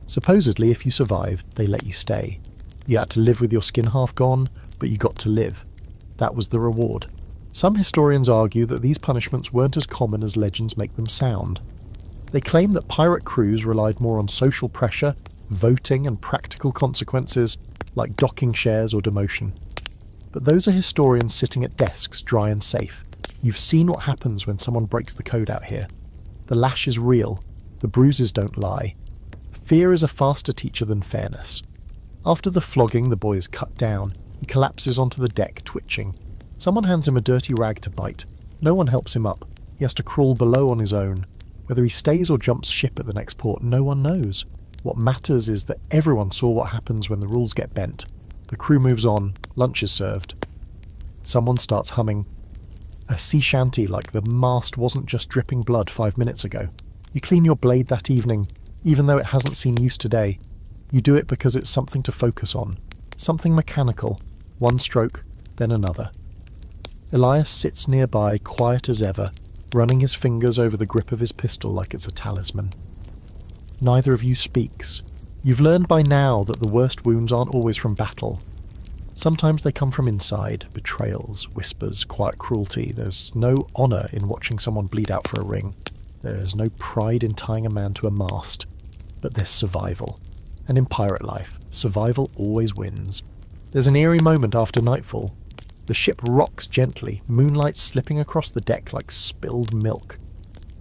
Supposedly, if you survived, they let you stay. You had to live with your skin half gone, but you got to live. That was the reward. Some historians argue that these punishments weren't as common as legends make them sound. They claim that pirate crews relied more on social pressure, voting and practical consequences, like docking shares or demotion. But those are historians sitting at desks, dry and safe. You've seen what happens when someone breaks the code out here. The lash is real. The bruises don't lie. Fear is a faster teacher than fairness. After the flogging, the boy is cut down. He collapses onto the deck, twitching. Someone hands him a dirty rag to bite. No one helps him up. He has to crawl below on his own. Whether he stays or jumps ship at the next port, no one knows. What matters is that everyone saw what happens when the rules get bent. The crew moves on. Lunch is served. Someone starts humming. A sea shanty like the mast wasn't just dripping blood 5 minutes ago. You clean your blade that evening, even though it hasn't seen use today. You do it because it's something to focus on. Something mechanical. One stroke, then another. Elias sits nearby, quiet as ever, running his fingers over the grip of his pistol like it's a talisman. Neither of you speaks. You've learned by now that the worst wounds aren't always from battle. Sometimes they come from inside, betrayals, whispers, quiet cruelty. There's no honour in watching someone bleed out for a ring. There's no pride in tying a man to a mast. But there's survival. And in pirate life, survival always wins. There's an eerie moment after nightfall. The ship rocks gently, moonlight slipping across the deck like spilled milk.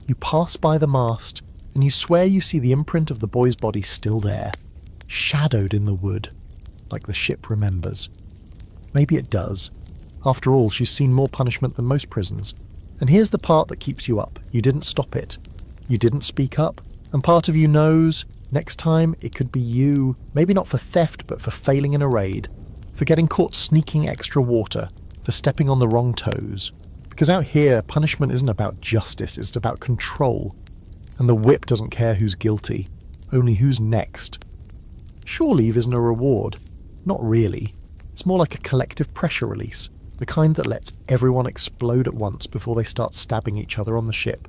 You pass by the mast, and you swear you see the imprint of the boy's body still there, shadowed in the wood, like the ship remembers. Maybe it does. After all, she's seen more punishment than most prisons. And here's the part that keeps you up. You didn't stop it. You didn't speak up. And part of you knows, next time it could be you, maybe not for theft, but for failing in a raid, for getting caught sneaking extra water, for stepping on the wrong toes. Because out here, punishment isn't about justice, it's about control. And the whip doesn't care who's guilty, only who's next. Shore leave isn't a reward. Not really. It's more like a collective pressure release, the kind that lets everyone explode at once before they start stabbing each other on the ship.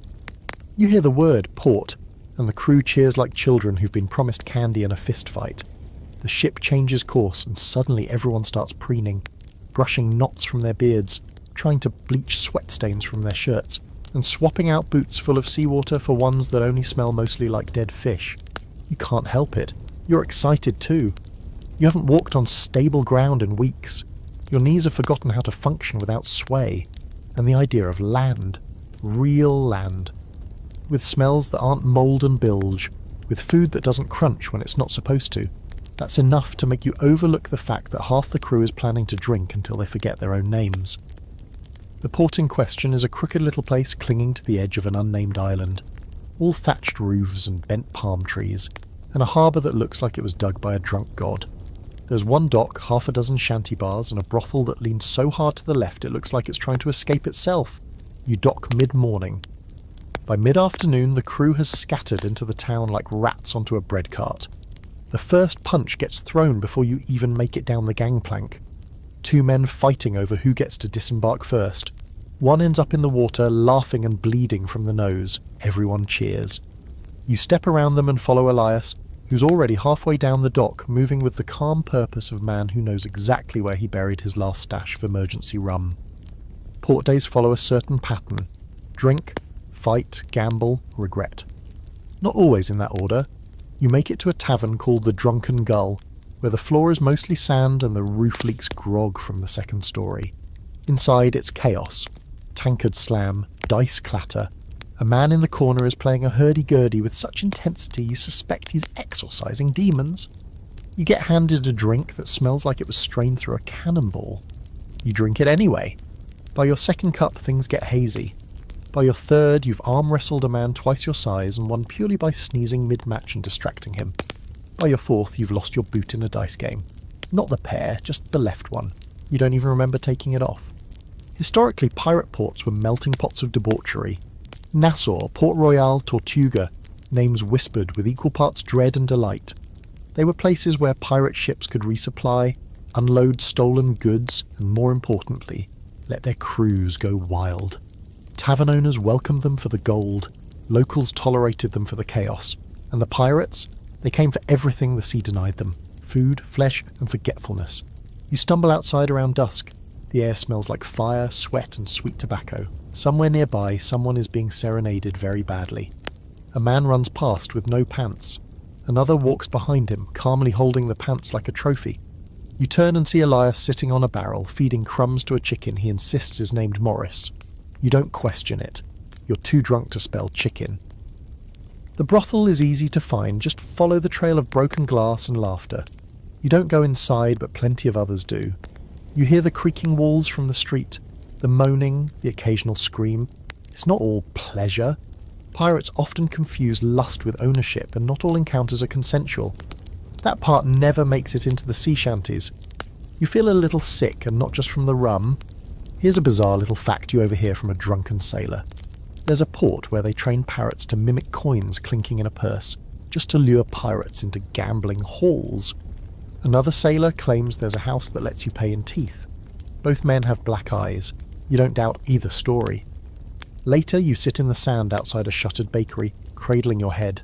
You hear the word, port, and the crew cheers like children who've been promised candy in a fist fight. The ship changes course and suddenly everyone starts preening, brushing knots from their beards, trying to bleach sweat stains from their shirts, and swapping out boots full of seawater for ones that only smell mostly like dead fish. You can't help it. You're excited too. You haven't walked on stable ground in weeks. Your knees have forgotten how to function without sway. And the idea of land. Real land. With smells that aren't mould and bilge. With food that doesn't crunch when it's not supposed to. That's enough to make you overlook the fact that half the crew is planning to drink until they forget their own names. The port in question is a crooked little place clinging to the edge of an unnamed island. All thatched roofs and bent palm trees, and a harbour that looks like it was dug by a drunk god. There's one dock, half a dozen shanty bars, and a brothel that leans so hard to the left it looks like it's trying to escape itself. You dock mid-morning. By mid-afternoon, the crew has scattered into the town like rats onto a bread cart. The first punch gets thrown before you even make it down the gangplank. 2 men fighting over who gets to disembark first. One ends up in the water, laughing and bleeding from the nose. Everyone cheers. You step around them and follow Elias, who's already halfway down the dock, moving with the calm purpose of a man who knows exactly where he buried his last stash of emergency rum. Port days follow a certain pattern. Drink, fight, gamble, regret. Not always in that order. You make it to a tavern called the Drunken Gull. where the floor is mostly sand and the roof leaks grog from the second story. Inside, it's chaos. Tankards slam, dice clatter. A man in the corner is playing a hurdy-gurdy with such intensity you suspect he's exorcising demons. You get handed a drink that smells like it was strained through a cannonball. You drink it anyway. By your second cup, things get hazy. By your third, you've arm-wrestled a man twice your size and won purely by sneezing mid-match and distracting him. By your fourth, you've lost your boot in a dice game. Not the pair, just the left one. You don't even remember taking it off. Historically, pirate ports were melting pots of debauchery. Nassau, Port Royal, Tortuga, names whispered with equal parts dread and delight. They were places where pirate ships could resupply, unload stolen goods, and more importantly, let their crews go wild. Tavern owners welcomed them for the gold, locals tolerated them for the chaos, and the pirates, they came for everything the sea denied them: food, flesh, and forgetfulness. You stumble outside around dusk. The air smells like fire, sweat, and sweet tobacco. Somewhere nearby, someone is being serenaded very badly. A man runs past with no pants. Another walks behind him, calmly holding the pants like a trophy. You turn and see Elias sitting on a barrel, feeding crumbs to a chicken he insists is named Morris. You don't question it. You're too drunk to spell chicken. The brothel is easy to find. Just follow the trail of broken glass and laughter. You don't go inside, but plenty of others do. You hear the creaking walls from the street, the moaning, the occasional scream. It's not all pleasure. Pirates often confuse lust with ownership, and not all encounters are consensual. That part never makes it into the sea shanties. You feel a little sick, and not just from the rum. Here's a bizarre little fact you overhear from a drunken sailor. There's a port where they train parrots to mimic coins clinking in a purse, just to lure pirates into gambling halls. Another sailor claims there's a house that lets you pay in teeth. Both men have black eyes. You don't doubt either story. Later, you sit in the sand outside a shuttered bakery, cradling your head.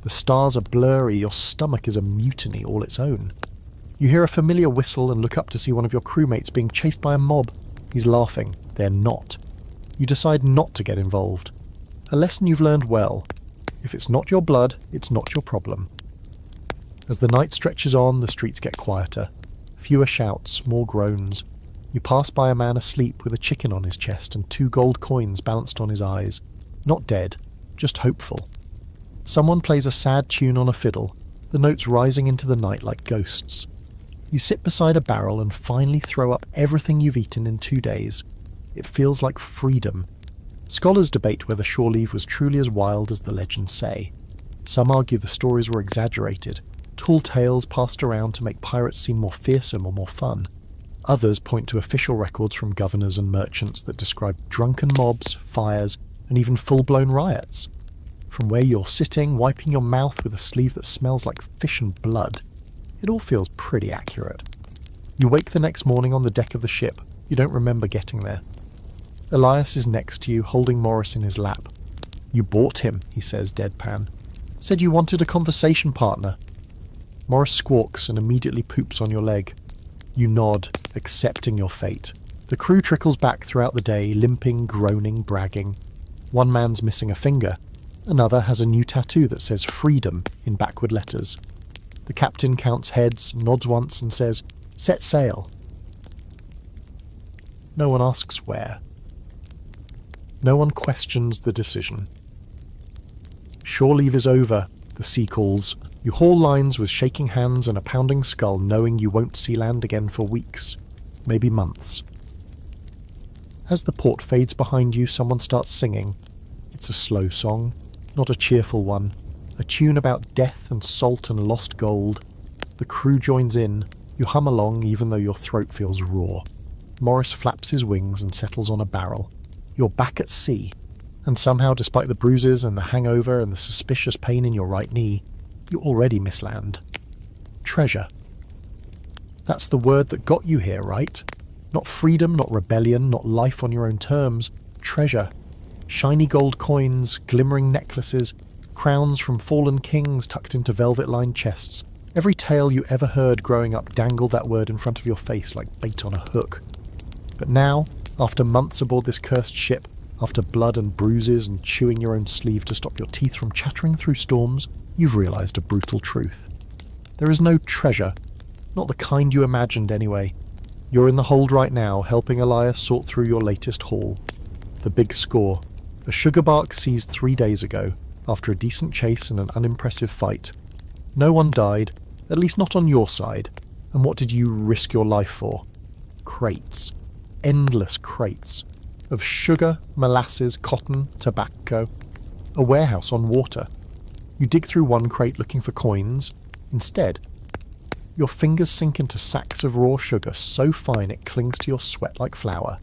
The stars are blurry, your stomach is a mutiny all its own. You hear a familiar whistle and look up to see one of your crewmates being chased by a mob. He's laughing. They're not. You decide not to get involved. A lesson you've learned well. If it's not your blood, it's not your problem. As the night stretches on, the streets get quieter. Fewer shouts, more groans. You pass by a man asleep with a chicken on his chest and 2 gold coins balanced on his eyes. Not dead, just hopeful. Someone plays a sad tune on a fiddle, the notes rising into the night like ghosts. You sit beside a barrel and finally throw up everything you've eaten in 2 days. It feels like freedom. Scholars debate whether shore leave was truly as wild as the legends say. Some argue the stories were exaggerated, tall tales passed around to make pirates seem more fearsome or more fun. Others point to official records from governors and merchants that describe drunken mobs, fires, and even full-blown riots. From where you're sitting, wiping your mouth with a sleeve that smells like fish and blood, it all feels pretty accurate. You wake the next morning on the deck of the ship. You don't remember getting there. Elias is next to you, holding Morris in his lap. "You bought him," he says, deadpan. "Said you wanted a conversation partner." Morris squawks and immediately poops on your leg. You nod, accepting your fate. The crew trickles back throughout the day, limping, groaning, bragging. One man's missing a finger. Another has a new tattoo that says freedom in backward letters. The captain counts heads, nods once and says, "Set sail." No one asks where. No one questions the decision. Shore leave is over, the sea calls. You haul lines with shaking hands and a pounding skull, knowing you won't see land again for weeks, maybe months. As the port fades behind you, someone starts singing. It's a slow song, not a cheerful one. A tune about death and salt and lost gold. The crew joins in. You hum along even though your throat feels raw. Morris flaps his wings and settles on a barrel. You're back at sea. And somehow, despite the bruises and the hangover and the suspicious pain in your right knee, you already miss land. Treasure. That's the word that got you here, right? Not freedom, not rebellion, not life on your own terms. Treasure. Shiny gold coins, glimmering necklaces, crowns from fallen kings tucked into velvet-lined chests. Every tale you ever heard growing up dangled that word in front of your face like bait on a hook. But now, after months aboard this cursed ship, after blood and bruises and chewing your own sleeve to stop your teeth from chattering through storms, you've realised a brutal truth. There is no treasure. Not the kind you imagined anyway. You're in the hold right now, helping Elias sort through your latest haul. The big score. A sugar bark seized 3 days ago, after a decent chase and an unimpressive fight. No one died, at least not on your side. And what did you risk your life for? Crates. Endless crates. Of sugar, molasses, cotton, tobacco. A warehouse on water. You dig through one crate looking for coins. Instead, your fingers sink into sacks of raw sugar so fine it clings to your sweat like flour.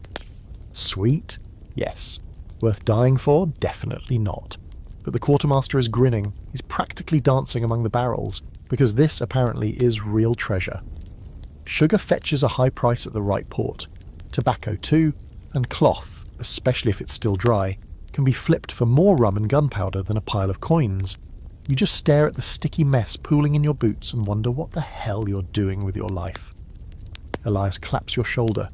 Sweet? Yes. Worth dying for? Definitely not. But the quartermaster is grinning. He's practically dancing among the barrels, because this apparently is real treasure. Sugar fetches a high price at the right port. Tobacco too, and cloth, especially if it's still dry, can be flipped for more rum and gunpowder than a pile of coins. You just stare at the sticky mess pooling in your boots and wonder what the hell you're doing with your life. Elias claps your shoulder.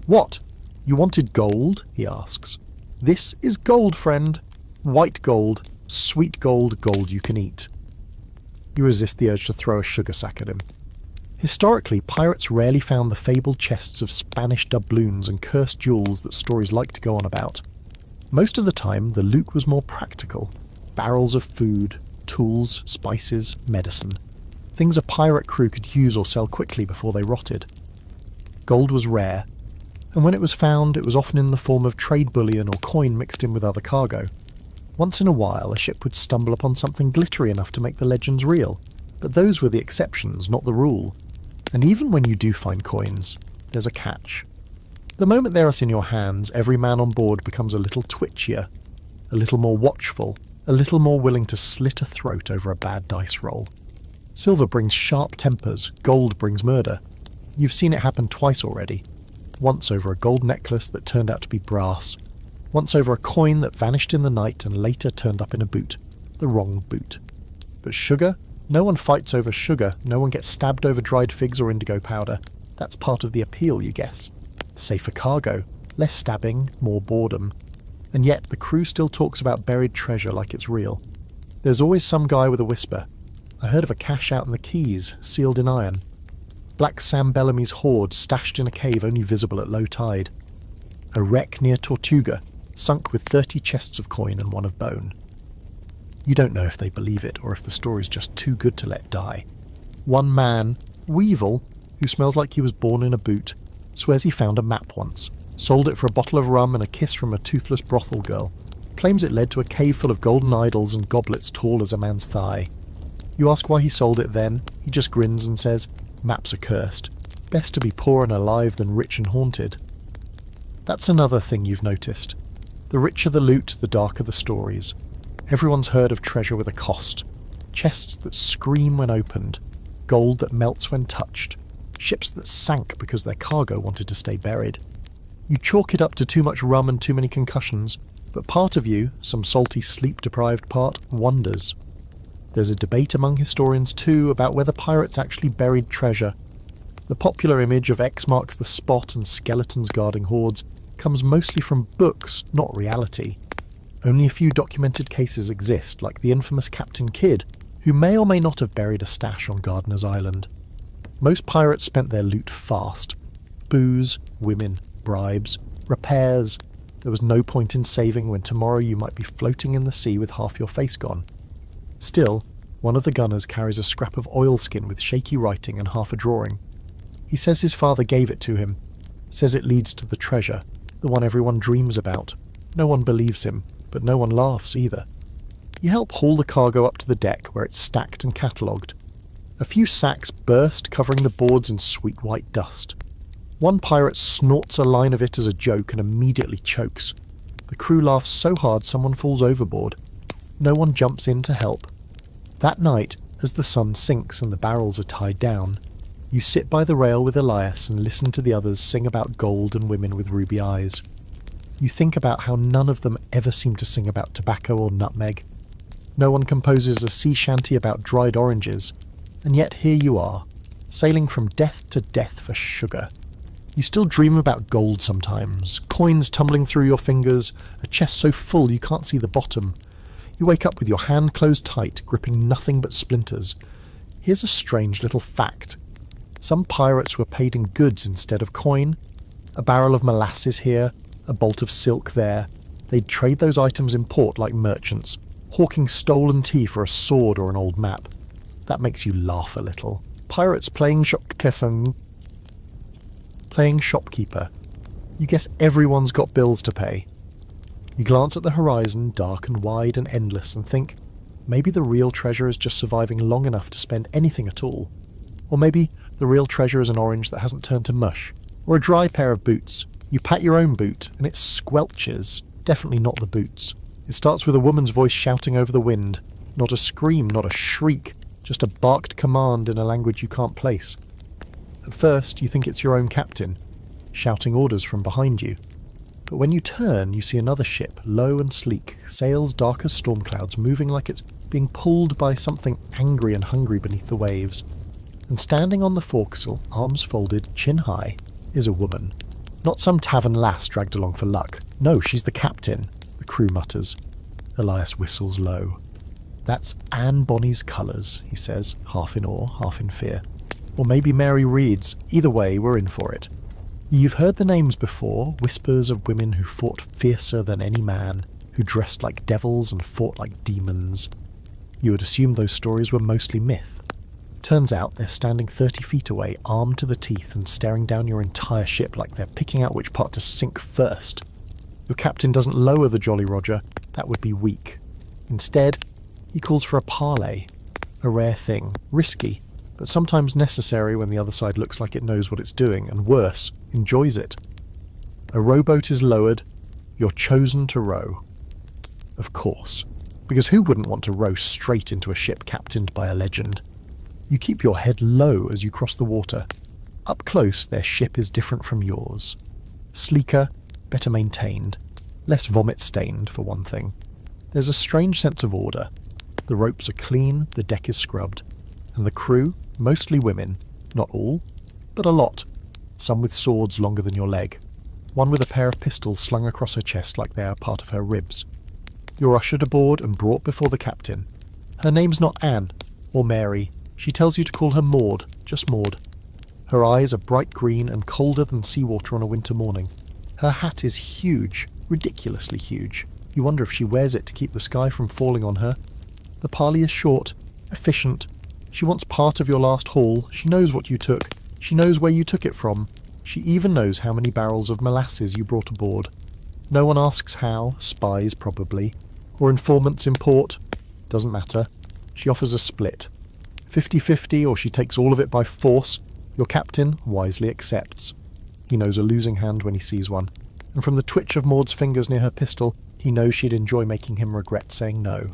What? You wanted gold? He asks. This is gold, friend. White gold, sweet gold, gold you can eat. You resist the urge to throw a sugar sack at him. Historically, pirates rarely found the fabled chests of Spanish doubloons and cursed jewels that stories like to go on about. Most of the time, the loot was more practical. Barrels of food, tools, spices, medicine. Things a pirate crew could use or sell quickly before they rotted. Gold was rare, and when it was found, it was often in the form of trade bullion or coin mixed in with other cargo. Once in a while, a ship would stumble upon something glittery enough to make the legends real, but those were the exceptions, not the rule. And even when you do find coins, there's a catch. The moment they are in your hands, every man on board becomes a little twitchier, a little more watchful, a little more willing to slit a throat over a bad dice roll. Silver brings sharp tempers, gold brings murder. You've seen it happen twice already. Once over a gold necklace that turned out to be brass. Once over a coin that vanished in the night and later turned up in a boot. The wrong boot. But sugar? No one fights over sugar. No one gets stabbed over dried figs or indigo powder. That's part of the appeal, you guess. Safer cargo. Less stabbing, more boredom. And yet the crew still talks about buried treasure like it's real. There's always some guy with a whisper. I heard of a cache out in the Keys, sealed in iron. Black Sam Bellamy's hoard stashed in a cave only visible at low tide. A wreck near Tortuga, sunk with 30 chests of coin and one of bone. You don't know if they believe it or if the story's just too good to let die. One man, Weevil, who smells like he was born in a boot, swears he found a map once, sold it for a bottle of rum and a kiss from a toothless brothel girl, claims it led to a cave full of golden idols and goblets tall as a man's thigh. You ask why he sold it then, he just grins and says, maps are cursed. Best to be poor and alive than rich and haunted. That's another thing you've noticed. The richer the loot, the darker the stories. Everyone's heard of treasure with a cost. Chests that scream when opened. Gold that melts when touched. Ships that sank because their cargo wanted to stay buried. You chalk it up to too much rum and too many concussions, but part of you, some salty sleep-deprived part, wonders. There's a debate among historians too about whether pirates actually buried treasure. The popular image of X marks the spot and skeletons guarding hoards comes mostly from books, not reality. Only a few documented cases exist, like the infamous Captain Kidd, who may or may not have buried a stash on Gardiner's Island. Most pirates spent their loot fast. Booze, women, bribes, repairs. There was no point in saving when tomorrow you might be floating in the sea with half your face gone. Still, one of the gunners carries a scrap of oilskin with shaky writing and half a drawing. He says his father gave it to him, says it leads to the treasure, the one everyone dreams about. No one believes him, but no one laughs either. You help haul the cargo up to the deck where it's stacked and catalogued. A few sacks burst, covering the boards in sweet white dust. One pirate snorts a line of it as a joke and immediately chokes. The crew laughs so hard someone falls overboard. No one jumps in to help. That night, as the sun sinks and the barrels are tied down, you sit by the rail with Elias and listen to the others sing about gold and women with ruby eyes. You think about how none of them ever seem to sing about tobacco or nutmeg. No one composes a sea shanty about dried oranges. And yet here you are, sailing from death to death for sugar. You still dream about gold sometimes, coins tumbling through your fingers, a chest so full you can't see the bottom. You wake up with your hand closed tight, gripping nothing but splinters. Here's a strange little fact. Some pirates were paid in goods instead of coin. A barrel of molasses here, a bolt of silk there. They'd trade those items in port like merchants, hawking stolen tea for a sword or an old map. That makes you laugh a little. Pirates playing shopkeeper. You guess everyone's got bills to pay. You glance at the horizon, dark and wide and endless, and think, maybe the real treasure is just surviving long enough to spend anything at all. Or maybe the real treasure is an orange that hasn't turned to mush. Or a dry pair of boots. You pat your own boot, and it squelches. Definitely not the boots. It starts with a woman's voice shouting over the wind. Not a scream, not a shriek, just a barked command in a language you can't place. At first, you think it's your own captain, shouting orders from behind you. But when you turn, you see another ship, low and sleek, sails dark as storm clouds, moving like it's being pulled by something angry and hungry beneath the waves. And standing on the forecastle, arms folded, chin high, is a woman. Not some tavern lass dragged along for luck. No, she's the captain, the crew mutters. Elias whistles low. That's Anne Bonny's colours, he says, half in awe, half in fear. Or maybe Mary Reed's. Either way, we're in for it. You've heard the names before, whispers of women who fought fiercer than any man, who dressed like devils and fought like demons. You would assume those stories were mostly myth. Turns out they're standing 30 feet away, armed to the teeth and staring down your entire ship like they're picking out which part to sink first. Your captain doesn't lower the Jolly Roger, that would be weak. Instead, he calls for a parley. A rare thing, risky, but sometimes necessary when the other side looks like it knows what it's doing, and worse, enjoys it. A rowboat is lowered, you're chosen to row. Of course, because who wouldn't want to row straight into a ship captained by a legend? You keep your head low as you cross the water. Up close, their ship is different from yours. Sleeker, better maintained, less vomit-stained, for one thing. There's a strange sense of order. The ropes are clean, the deck is scrubbed. And the crew, mostly women, not all, but a lot. Some with swords longer than your leg. One with a pair of pistols slung across her chest like they are part of her ribs. You're ushered aboard and brought before the captain. Her name's not Anne, or Mary. She tells you to call her Maud, just Maud. Her eyes are bright green and colder than seawater on a winter morning. Her hat is huge, ridiculously huge. You wonder if she wears it to keep the sky from falling on her. The parley is short, efficient. She wants part of your last haul. She knows what you took. She knows where you took it from. She even knows how many barrels of molasses you brought aboard. No one asks how, spies probably, or informants in port. Doesn't matter. She offers a split. 50-50, or she takes all of it by force. Your captain wisely accepts. He knows a losing hand when he sees one, and from the twitch of Maud's fingers near her pistol, he knows she'd enjoy making him regret saying no.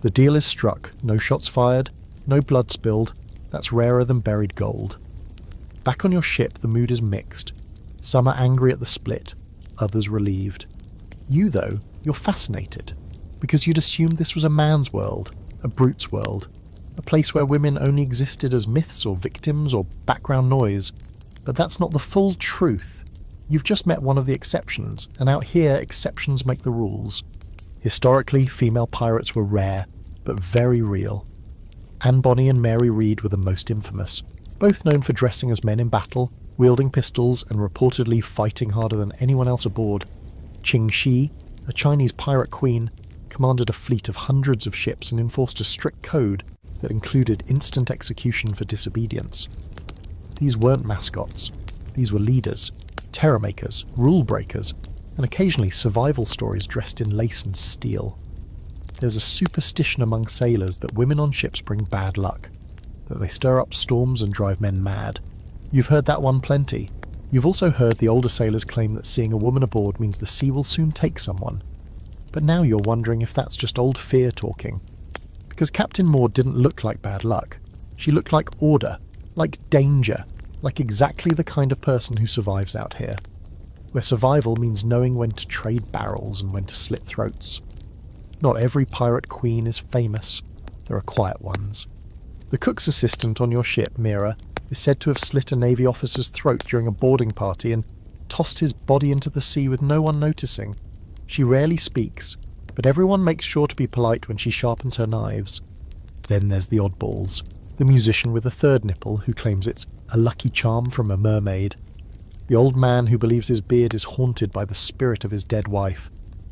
The deal is struck, no shots fired, no blood spilled. That's rarer than buried gold. Back on your ship, the mood is mixed. Some are angry at the split, others relieved. You, though, you're fascinated, because you'd assumed this was a man's world, a brute's world, a place where women only existed as myths or victims or background noise. But that's not the full truth. You've just met one of the exceptions, and out here exceptions make the rules. Historically, female pirates were rare, but very real. Anne Bonny and Mary Reed were the most infamous, both known for dressing as men in battle, wielding pistols, and reportedly fighting harder than anyone else aboard. Qing Shi, a Chinese pirate queen, commanded a fleet of hundreds of ships and enforced a strict code that included instant execution for disobedience. These weren't mascots. These were leaders, terror makers, rule breakers, and occasionally survival stories dressed in lace and steel. There's a superstition among sailors that women on ships bring bad luck, that they stir up storms and drive men mad. You've heard that one plenty. You've also heard the older sailors claim that seeing a woman aboard means the sea will soon take someone. But now you're wondering if that's just old fear talking. Because Captain Maud didn't look like bad luck. She looked like order, like danger, like exactly the kind of person who survives out here. Where survival means knowing when to trade barrels and when to slit throats. Not every pirate queen is famous. There are quiet ones. The cook's assistant on your ship, Mira, is said to have slit a Navy officer's throat during a boarding party and tossed his body into the sea with no one noticing. She rarely speaks, but everyone makes sure to be polite when she sharpens her knives. Then there's the oddballs. the musician with a third nipple who claims it's a lucky charm from a mermaid, the old man who believes his beard is haunted by the spirit of his dead wife,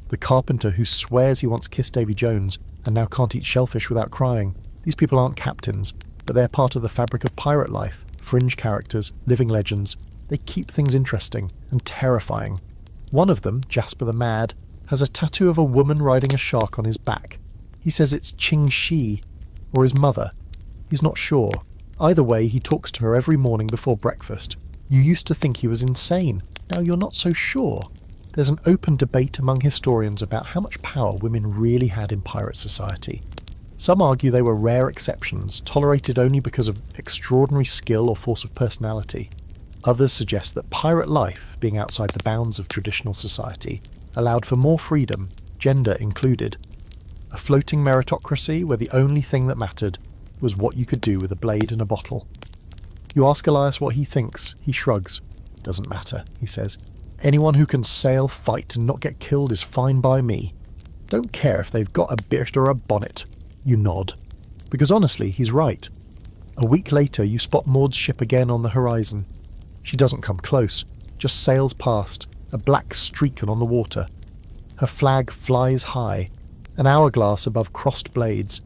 the carpenter who swears he once kissed Davy Jones and now can't eat shellfish without crying. These people aren't captains, but they're part of the fabric of pirate life, fringe characters, living legends. They keep things interesting and terrifying. One of them, Jasper the Mad, has a tattoo of a woman riding a shark on his back. He says it's Ching Shi, or his mother. He's not sure. Either way, he talks to her every morning before breakfast. You used to think he was insane. Now you're not so sure. There's an open debate among historians about how much power women really had in pirate society. Some argue they were rare exceptions, tolerated only because of extraordinary skill or force of personality. Others suggest that pirate life, being outside the bounds of traditional society, allowed for more freedom, gender included. A floating meritocracy where the only thing that mattered was what you could do with a blade and a bottle. You ask Elias what he thinks. He shrugs. Doesn't matter, he says. Anyone who can sail, fight, and not get killed is fine by me. Don't care if they've got a beard or a bonnet. You nod. Because honestly, he's right. A week later, you spot Maud's ship again on the horizon. She doesn't come close, just sails past, a black streak on the water. Her flag flies high, an hourglass above crossed blades.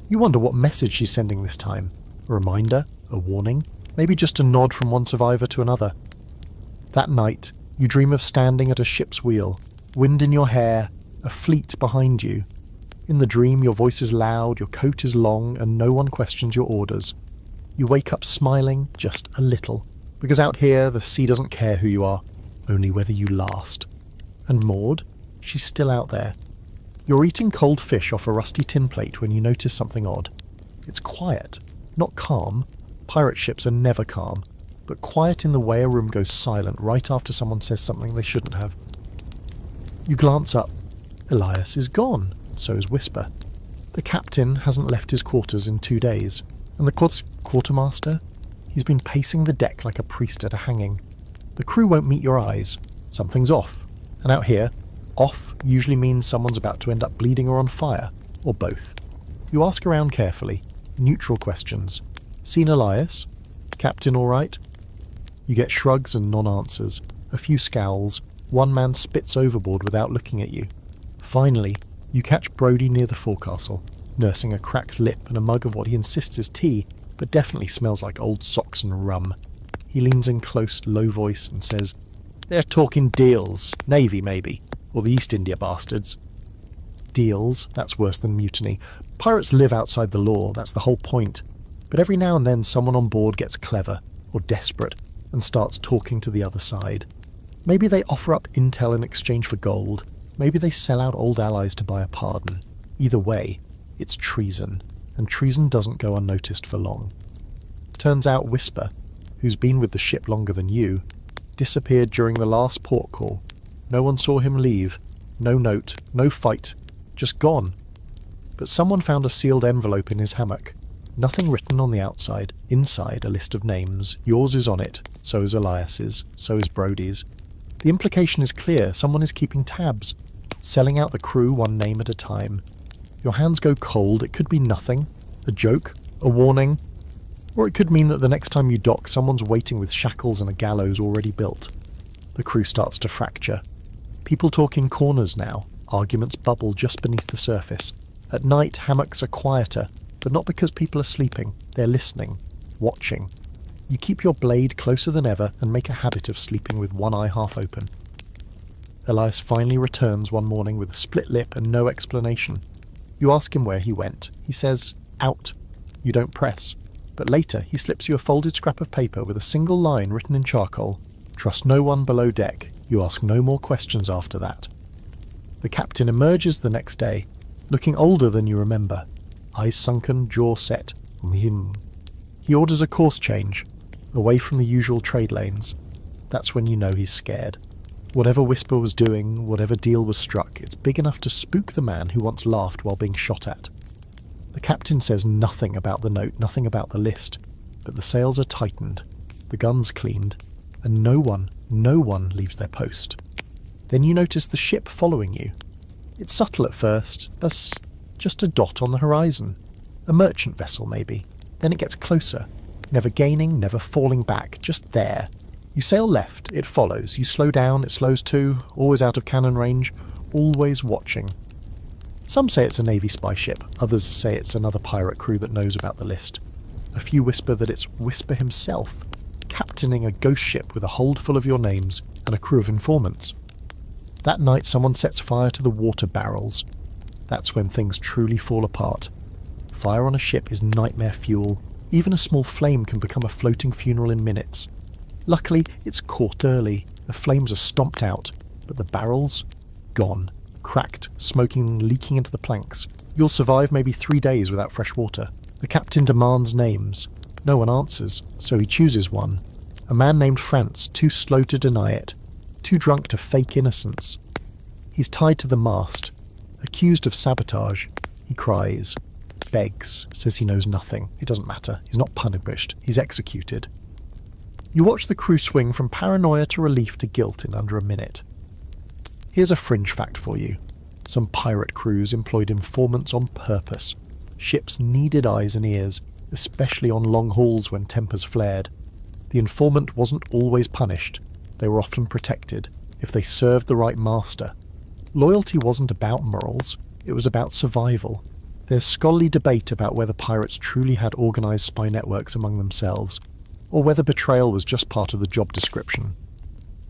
You wonder what message she's sending this time. A reminder? A warning? Maybe just a nod from one survivor to another. That night, you dream of standing at a ship's wheel, wind in your hair, a fleet behind you. In the dream, your voice is loud, your coat is long, and no one questions your orders. You wake up smiling, just a little, because out here, the sea doesn't care who you are, only whether you last. And Maud? She's still out there. You're eating cold fish off a rusty tin plate when you notice something odd. It's quiet, not calm. Pirate ships are never calm, but quiet in the way a room goes silent right after someone says something they shouldn't have. You glance up. Elias is gone, so is Whisper. The captain hasn't left his quarters in 2 days, and the quartermaster? He's been pacing the deck like a priest at a hanging. The crew won't meet your eyes. Something's off. And out here, off usually means someone's about to end up bleeding or on fire, or both. You ask around carefully, neutral questions. Seen Elias? Captain all right? You get shrugs and non-answers, a few scowls. One man spits overboard without looking at you. Finally, you catch Brody near the forecastle, nursing a cracked lip and a mug of what he insists is tea, but definitely smells like old socks and rum. He leans in close, low voice and says, "They're talking deals. Navy, maybe. Or the East India bastards." Deals? That's worse than mutiny. Pirates live outside the law, that's the whole point. But every now and then someone on board gets clever, or desperate, and starts talking to the other side. Maybe they offer up intel in exchange for gold. Maybe they sell out old allies to buy a pardon. Either way, it's treason, and treason doesn't go unnoticed for long. Turns out Whisper, who's been with the ship longer than you, disappeared during the last port call. No one saw him leave. No note, no fight, just gone. But someone found a sealed envelope in his hammock. Nothing written on the outside. Inside, a list of names. Yours is on it, so is Elias's, so is Brody's. The implication is clear. Someone is keeping tabs, selling out the crew one name at a time. Your hands go cold. It could be nothing. A joke, a warning, or it could mean that the next time you dock, someone's waiting with shackles and a gallows already built. The crew starts to fracture. People talk in corners now. Arguments bubble just beneath the surface. At night, hammocks are quieter, but not because people are sleeping. They're listening, watching. You keep your blade closer than ever and make a habit of sleeping with one eye half open. Elias finally returns one morning with a split lip and no explanation. You ask him where he went. He says, out. You don't press. But later, he slips you a folded scrap of paper with a single line written in charcoal. Trust no one below deck. You ask no more questions after that. The captain emerges the next day, looking older than you remember. Eyes sunken, jaw set. He orders a course change, away from the usual trade lanes. That's when you know he's scared. Whatever Whisper was doing, whatever deal was struck, it's big enough to spook the man who once laughed while being shot at. The captain says nothing about the note, nothing about the list, but the sails are tightened, the guns cleaned, and no one leaves their post. Then you notice the ship following you. It's subtle at first, as just a dot on the horizon. A merchant vessel, maybe. Then it gets closer, never gaining, never falling back, just there. You sail left, it follows. You slow down, it slows too, always out of cannon range, always watching. Some say it's a Navy spy ship, others say it's another pirate crew that knows about the list. A few whisper that it's Whisper himself, captaining a ghost ship with a hold full of your names and a crew of informants. That night someone sets fire to the water barrels. That's when things truly fall apart. Fire on a ship is nightmare fuel. Even a small flame can become a floating funeral in minutes. Luckily, it's caught early. The flames are stomped out, but the barrels? Gone. Cracked, smoking, leaking into the planks. You'll survive maybe 3 days without fresh water. The captain demands names. No one answers, so he chooses one. A man named France, too slow to deny it. Too drunk to fake innocence. He's tied to the mast. Accused of sabotage. He cries. Begs. Says he knows nothing. It doesn't matter. He's not punished. He's executed. You watch the crew swing from paranoia to relief to guilt in under a minute. Here's a fringe fact for you. Some pirate crews employed informants on purpose. Ships needed eyes and ears, especially on long hauls when tempers flared. The informant wasn't always punished. They were often protected, if they served the right master. Loyalty wasn't about morals, it was about survival. There's scholarly debate about whether pirates truly had organised spy networks among themselves, or whether betrayal was just part of the job description.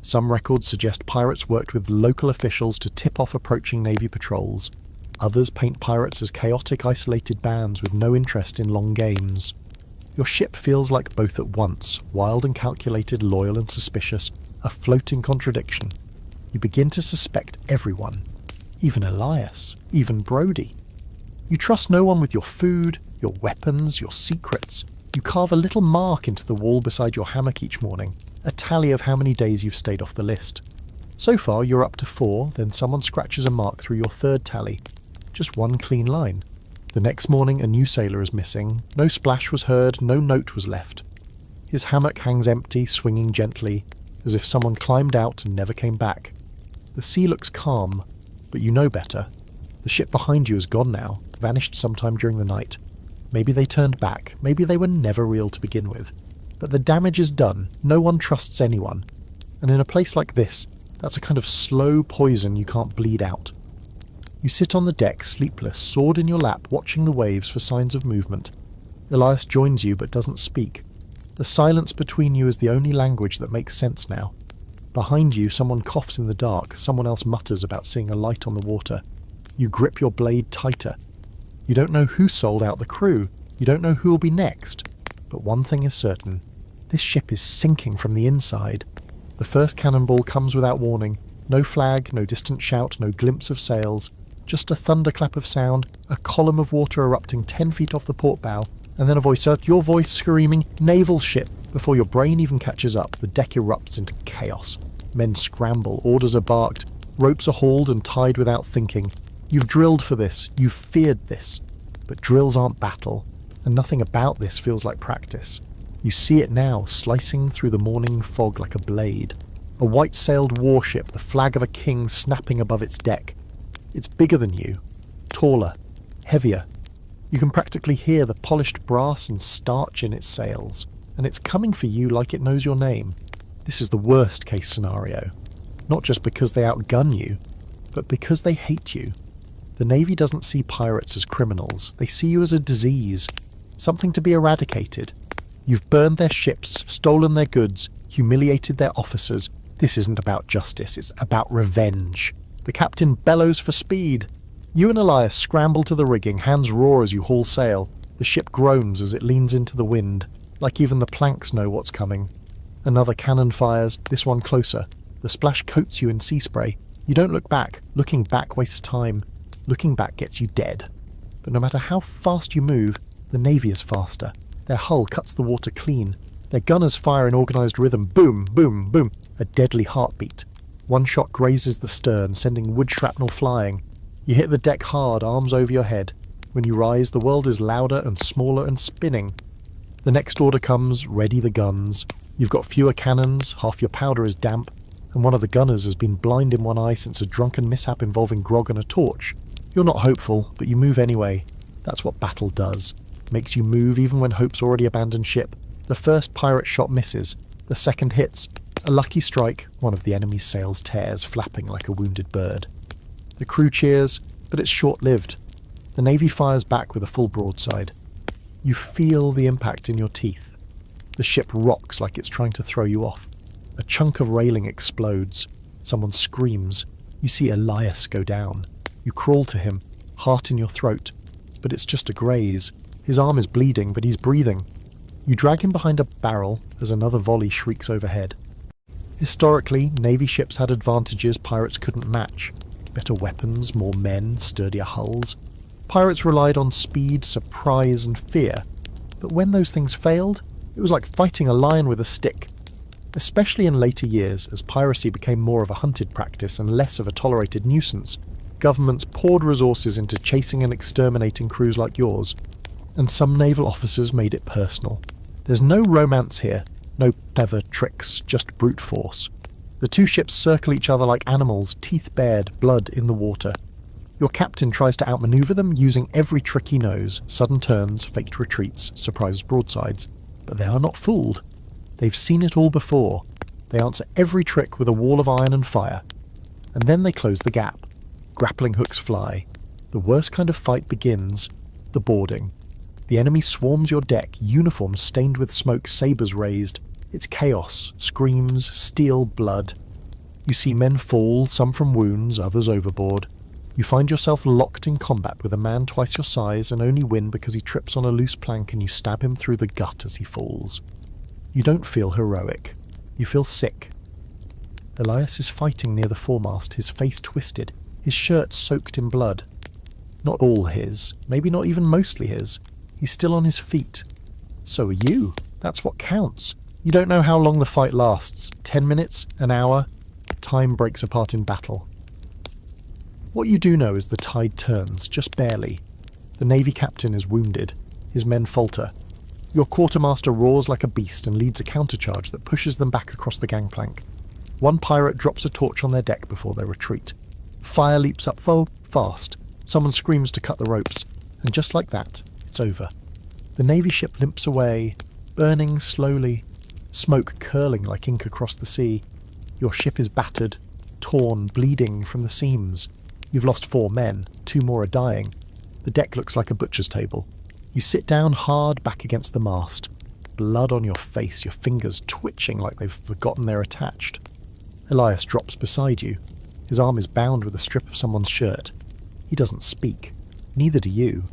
Some records suggest pirates worked with local officials to tip off approaching Navy patrols. Others paint pirates as chaotic, isolated bands with no interest in long games. Your ship feels like both at once, wild and calculated, loyal and suspicious, a floating contradiction. You begin to suspect everyone, even Elias, even Brody. You trust no one with your food, your weapons, your secrets. You carve a little mark into the wall beside your hammock each morning, a tally of how many days you've stayed off the list. So far you're up to 4, then someone scratches a mark through your 3rd tally. Just one clean line. The next morning a new sailor is missing. No splash was heard, no note was left. His hammock hangs empty, swinging gently, as if someone climbed out and never came back. The sea looks calm, but you know better. The ship behind you is gone now, vanished sometime during the night. Maybe they turned back, maybe they were never real to begin with. But the damage is done, no one trusts anyone. And in a place like this, that's a kind of slow poison you can't bleed out. You sit on the deck, sleepless, sword in your lap, watching the waves for signs of movement. Elias joins you but doesn't speak. The silence between you is the only language that makes sense now. Behind you, someone coughs in the dark, someone else mutters about seeing a light on the water. You grip your blade tighter. You don't know who sold out the crew. You don't know who will be next. But one thing is certain. This ship is sinking from the inside. The first cannonball comes without warning. No flag, no distant shout, no glimpse of sails. Just a thunderclap of sound, a column of water erupting 10 feet off the port bow, and then a voice out, your voice screaming, naval ship! Before your brain even catches up, the deck erupts into chaos. Men scramble, orders are barked, ropes are hauled and tied without thinking. You've drilled for this, you've feared this. But drills aren't battle, and nothing about this feels like practice. You see it now, slicing through the morning fog like a blade. A white-sailed warship, the flag of a king snapping above its deck. It's bigger than you, taller, heavier. You can practically hear the polished brass and starch in its sails, and it's coming for you like it knows your name. This is the worst case scenario. Not just because they outgun you, but because they hate you. The Navy doesn't see pirates as criminals. They see you as a disease, something to be eradicated. You've burned their ships, stolen their goods, humiliated their officers. This isn't about justice, it's about revenge. The captain bellows for speed. You and Elias scramble to the rigging, hands roar as you haul sail. The ship groans as it leans into the wind, like even the planks know what's coming. Another cannon fires, this one closer. The splash coats you in sea spray. You don't look back. Looking back wastes time. Looking back gets you dead. But no matter how fast you move, the Navy is faster. Their hull cuts the water clean. Their gunners fire in organised rhythm. Boom, boom, boom. A deadly heartbeat. One shot grazes the stern, sending wood shrapnel flying. You hit the deck hard, arms over your head. When you rise, the world is louder and smaller and spinning. The next order comes, ready the guns. You've got fewer cannons, half your powder is damp, and one of the gunners has been blind in one eye since a drunken mishap involving grog and a torch. You're not hopeful, but you move anyway. That's what battle does. makes you move even when hope's already abandoned ship. The first pirate shot misses, the second hits. A lucky strike, one of the enemy's sails tears, flapping like a wounded bird. The crew cheers, but it's short-lived. The Navy fires back with a full broadside. You feel the impact in your teeth. The ship rocks like it's trying to throw you off. A chunk of railing explodes. Someone screams. You see Elias go down. You crawl to him, heart in your throat. But it's just a graze. His arm is bleeding, but he's breathing. You drag him behind a barrel as another volley shrieks overhead. Historically, Navy ships had advantages pirates couldn't match. Better weapons, more men, sturdier hulls. Pirates relied on speed, surprise, and fear. But when those things failed, it was like fighting a lion with a stick. Especially in later years, as piracy became more of a hunted practice and less of a tolerated nuisance, governments poured resources into chasing and exterminating crews like yours. And some naval officers made it personal. There's no romance here, no clever tricks, just brute force. The two ships circle each other like animals, teeth bared, blood in the water. Your captain tries to outmaneuver them using every trick he knows, sudden turns, faked retreats, surprise broadsides. But they are not fooled. They've seen it all before. They answer every trick with a wall of iron and fire. And then they close the gap. Grappling hooks fly. The worst kind of fight begins, the boarding. The enemy swarms your deck, uniforms stained with smoke, sabres raised. It's chaos, screams, steel, blood. You see men fall, some from wounds, others overboard. You find yourself locked in combat with a man twice your size and only win because he trips on a loose plank and you stab him through the gut as he falls. You don't feel heroic. You feel sick. Elias is fighting near the foremast, his face twisted, his shirt soaked in blood. Not all his, maybe not even mostly his. He's still on his feet. So are you. That's what counts. You don't know how long the fight lasts. 10 minutes? An hour? Time breaks apart in battle. What you do know is the tide turns, just barely. The Navy captain is wounded. His men falter. Your quartermaster roars like a beast and leads a countercharge that pushes them back across the gangplank. One pirate drops a torch on their deck before they retreat. Fire leaps up fast. Someone screams to cut the ropes. And just like that, it's over. The Navy ship limps away, burning slowly, smoke curling like ink across the sea. Your ship is battered, torn, bleeding from the seams. You've lost 4 men, 2 more are dying. The deck looks like a butcher's table. You sit down hard back against the mast. Blood on your face, your fingers twitching like they've forgotten they're attached. Elias drops beside you. His arm is bound with a strip of someone's shirt. He doesn't speak. Neither do you.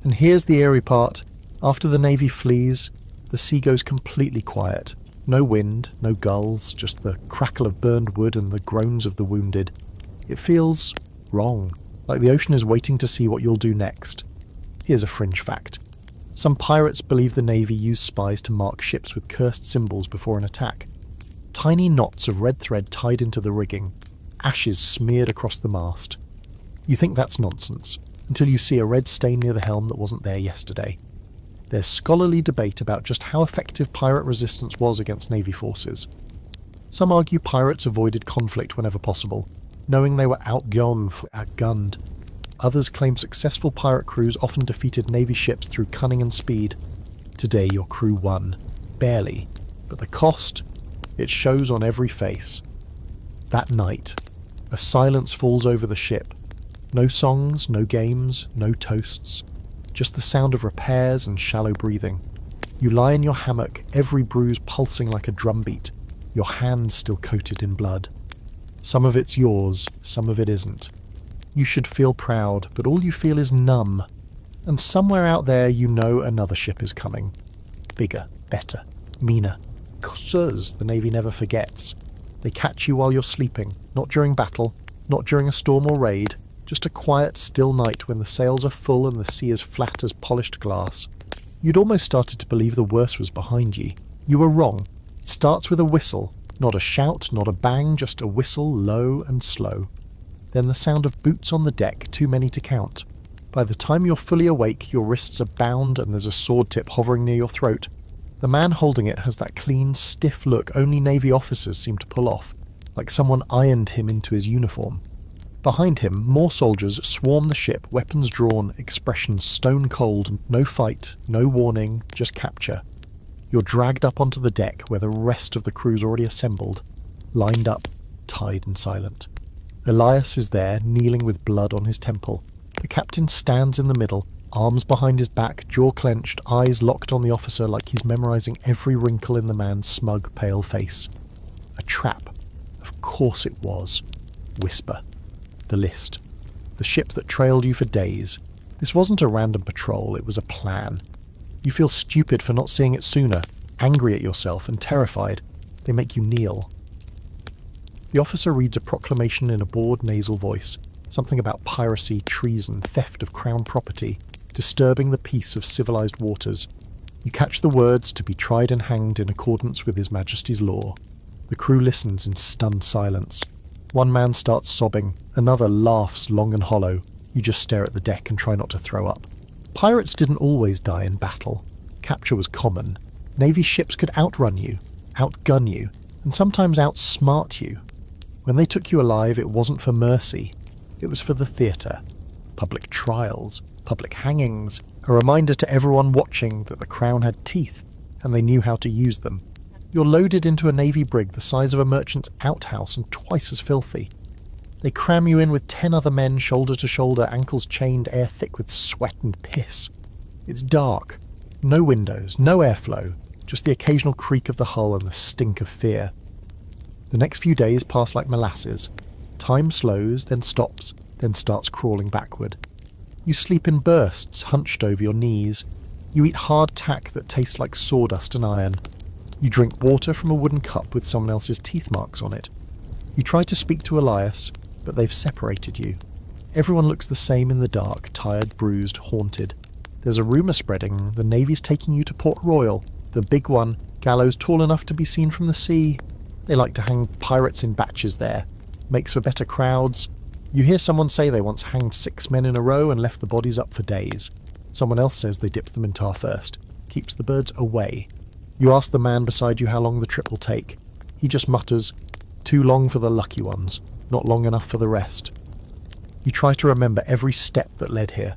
And here's the eerie part. After the Navy flees, the sea goes completely quiet. No wind, no gulls, just the crackle of burned wood and the groans of the wounded. It feels wrong, like the ocean is waiting to see what you'll do next. Here's a fringe fact. Some pirates believe the Navy used spies to mark ships with cursed symbols before an attack. Tiny knots of red thread tied into the rigging, ashes smeared across the mast. You think that's nonsense, until you see a red stain near the helm that wasn't there yesterday. There's scholarly debate about just how effective pirate resistance was against Navy forces. Some argue pirates avoided conflict whenever possible, knowing they were outgunned. Others claim successful pirate crews often defeated Navy ships through cunning and speed. Today your crew won. Barely. But the cost? It shows on every face. That night, a silence falls over the ship. No songs, no games, no toasts. Just the sound of repairs and shallow breathing. You lie in your hammock, every bruise pulsing like a drumbeat, your hands still coated in blood. Some of it's yours, some of it isn't. You should feel proud, but all you feel is numb. And somewhere out there you know another ship is coming. Bigger, better, meaner. 'Cause the Navy never forgets. They catch you while you're sleeping, not during battle, not during a storm or raid, just a quiet, still night when the sails are full and the sea is flat as polished glass. You'd almost started to believe the worst was behind you. You were wrong. It starts with a whistle. Not a shout, not a bang, just a whistle, low and slow. Then the sound of boots on the deck, too many to count. By the time you're fully awake, your wrists are bound and there's a sword tip hovering near your throat. The man holding it has that clean, stiff look only Navy officers seem to pull off, like someone ironed him into his uniform. Behind him, more soldiers swarm the ship, weapons drawn, expressions stone cold, no fight, no warning, just capture. You're dragged up onto the deck where the rest of the crew's already assembled, lined up, tied and silent. Elias is there, kneeling with blood on his temple. The captain stands in the middle, arms behind his back, jaw clenched, eyes locked on the officer like he's memorising every wrinkle in the man's smug, pale face. A trap. Of course it was. Whisper. The list. The ship that trailed you for days. This wasn't a random patrol, it was a plan. You feel stupid for not seeing it sooner, angry at yourself and terrified. They make you kneel. The officer reads a proclamation in a bored nasal voice, something about piracy, treason, theft of crown property, disturbing the peace of civilized waters. You catch the words to be tried and hanged in accordance with His Majesty's law. The crew listens in stunned silence. One man starts sobbing, another laughs long and hollow. You just stare at the deck and try not to throw up. Pirates didn't always die in battle. Capture was common. Navy ships could outrun you, outgun you, and sometimes outsmart you. When they took you alive, it wasn't for mercy. It was for the theatre. Public trials, public hangings, a reminder to everyone watching that the crown had teeth, and they knew how to use them. You're loaded into a navy brig the size of a merchant's outhouse and twice as filthy. They cram you in with 10 other men, shoulder to shoulder, ankles chained, air thick with sweat and piss. It's dark. No windows, no airflow, just the occasional creak of the hull and the stink of fear. The next few days pass like molasses. Time slows, then stops, then starts crawling backward. You sleep in bursts, hunched over your knees. You eat hard tack that tastes like sawdust and iron. You drink water from a wooden cup with someone else's teeth marks on it. You try to speak to Elias, but they've separated you. Everyone looks the same in the dark, tired, bruised, haunted. There's a rumour spreading, the Navy's taking you to Port Royal, the big one, gallows tall enough to be seen from the sea. They like to hang pirates in batches there. Makes for better crowds. You hear someone say they once hanged 6 men in a row and left the bodies up for days. Someone else says they dipped them in tar first. Keeps the birds away. You ask the man beside you how long the trip will take. He just mutters, "Too long for the lucky ones, not long enough for the rest." You try to remember every step that led here.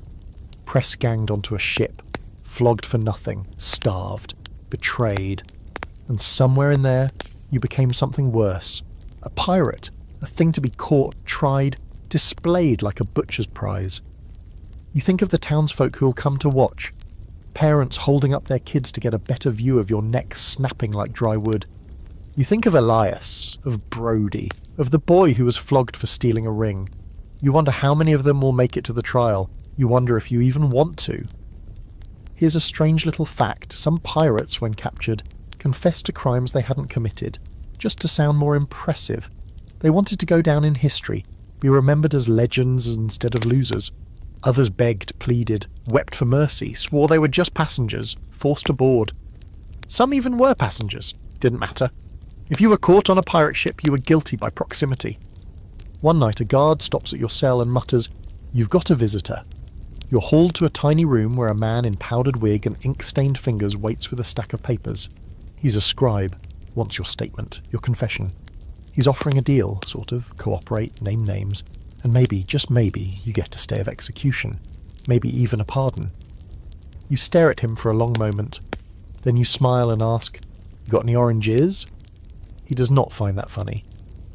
Press-ganged onto a ship, flogged for nothing, starved, betrayed. And somewhere in there, you became something worse. A pirate, a thing to be caught, tried, displayed like a butcher's prize. You think of the townsfolk who'll come to watch. Parents holding up their kids to get a better view of your neck snapping like dry wood. You think of Elias, of Brody, of the boy who was flogged for stealing a ring. You wonder how many of them will make it to the trial. You wonder if you even want to. Here's a strange little fact. Some pirates, when captured, confessed to crimes they hadn't committed, just to sound more impressive. They wanted to go down in history, be remembered as legends instead of losers. Others begged, pleaded, wept for mercy, swore they were just passengers, forced aboard. Some even were passengers. Didn't matter. If you were caught on a pirate ship, you were guilty by proximity. One night a guard stops at your cell and mutters, "You've got a visitor." You're hauled to a tiny room where a man in powdered wig and ink-stained fingers waits with a stack of papers. He's a scribe, wants your statement, your confession. He's offering a deal, sort of, cooperate, name names, and maybe, just maybe, you get a stay of execution. Maybe even a pardon. You stare at him for a long moment. Then you smile and ask, "You got any oranges?" He does not find that funny.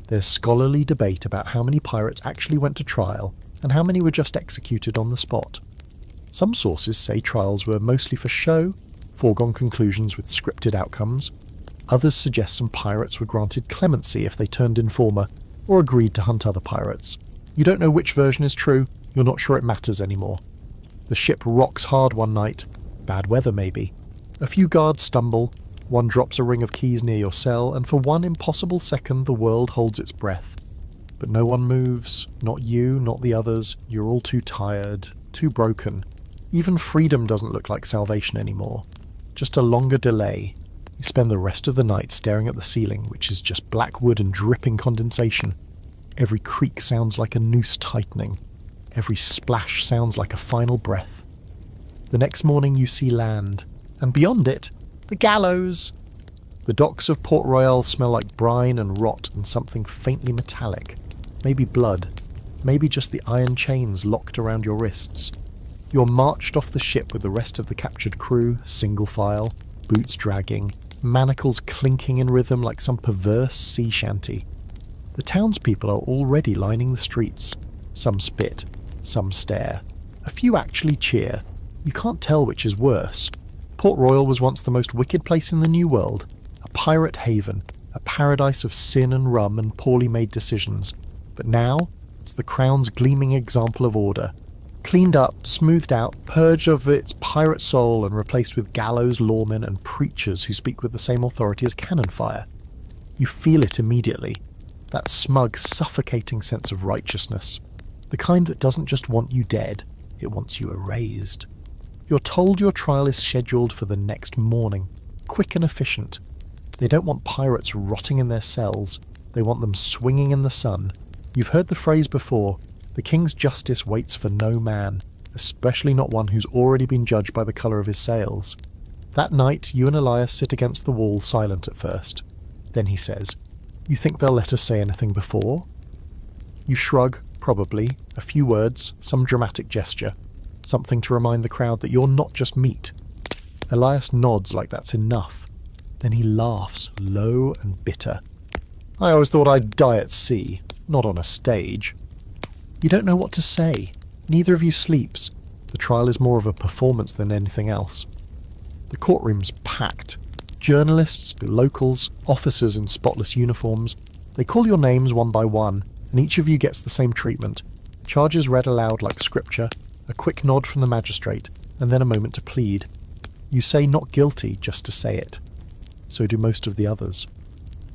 There's scholarly debate about how many pirates actually went to trial and how many were just executed on the spot. Some sources say trials were mostly for show, foregone conclusions with scripted outcomes. Others suggest some pirates were granted clemency if they turned informer or agreed to hunt other pirates. You don't know which version is true, you're not sure it matters anymore. The ship rocks hard one night. Bad weather maybe. A few guards stumble, one drops a ring of keys near your cell, and for one impossible second the world holds its breath. But no one moves, not you, not the others. You're all too tired, too broken. Even freedom doesn't look like salvation anymore. Just a longer delay. You spend the rest of the night staring at the ceiling, which is just black wood and dripping condensation. Every creak sounds like a noose tightening. Every splash sounds like a final breath. The next morning you see land, and beyond it, the gallows. The docks of Port Royal smell like brine and rot and something faintly metallic. Maybe blood. maybe just the iron chains locked around your wrists. You're marched off the ship with the rest of the captured crew, single file, boots dragging, manacles clinking in rhythm like some perverse sea shanty. The townspeople are already lining the streets. Some spit, some stare. A few actually cheer. You can't tell which is worse. Port Royal was once the most wicked place in the New World, a pirate haven, a paradise of sin and rum and poorly made decisions. But now, it's the Crown's gleaming example of order. Cleaned up, smoothed out, purged of its pirate soul and replaced with gallows lawmen and preachers who speak with the same authority as cannon fire. You feel it immediately. That smug, suffocating sense of righteousness. The kind that doesn't just want you dead, it wants you erased. You're told your trial is scheduled for the next morning, quick and efficient. They don't want pirates rotting in their cells, they want them swinging in the sun. You've heard the phrase before, the king's justice waits for no man, especially not one who's already been judged by the colour of his sails. That night, you and Elias sit against the wall silent at first. Then he says, "You think they'll let us say anything before?" You shrug, probably, a few words, some dramatic gesture. Something to remind the crowd that you're not just meat. Elias nods like that's enough. Then he laughs, low and bitter. "I always thought I'd die at sea, not on a stage." You don't know what to say. Neither of you sleeps. The trial is more of a performance than anything else. The courtroom's packed. Journalists, locals, officers in spotless uniforms. They call your names one by one, and each of you gets the same treatment. Charges read aloud like scripture, a quick nod from the magistrate, and then a moment to plead. You say not guilty just to say it. So do most of the others.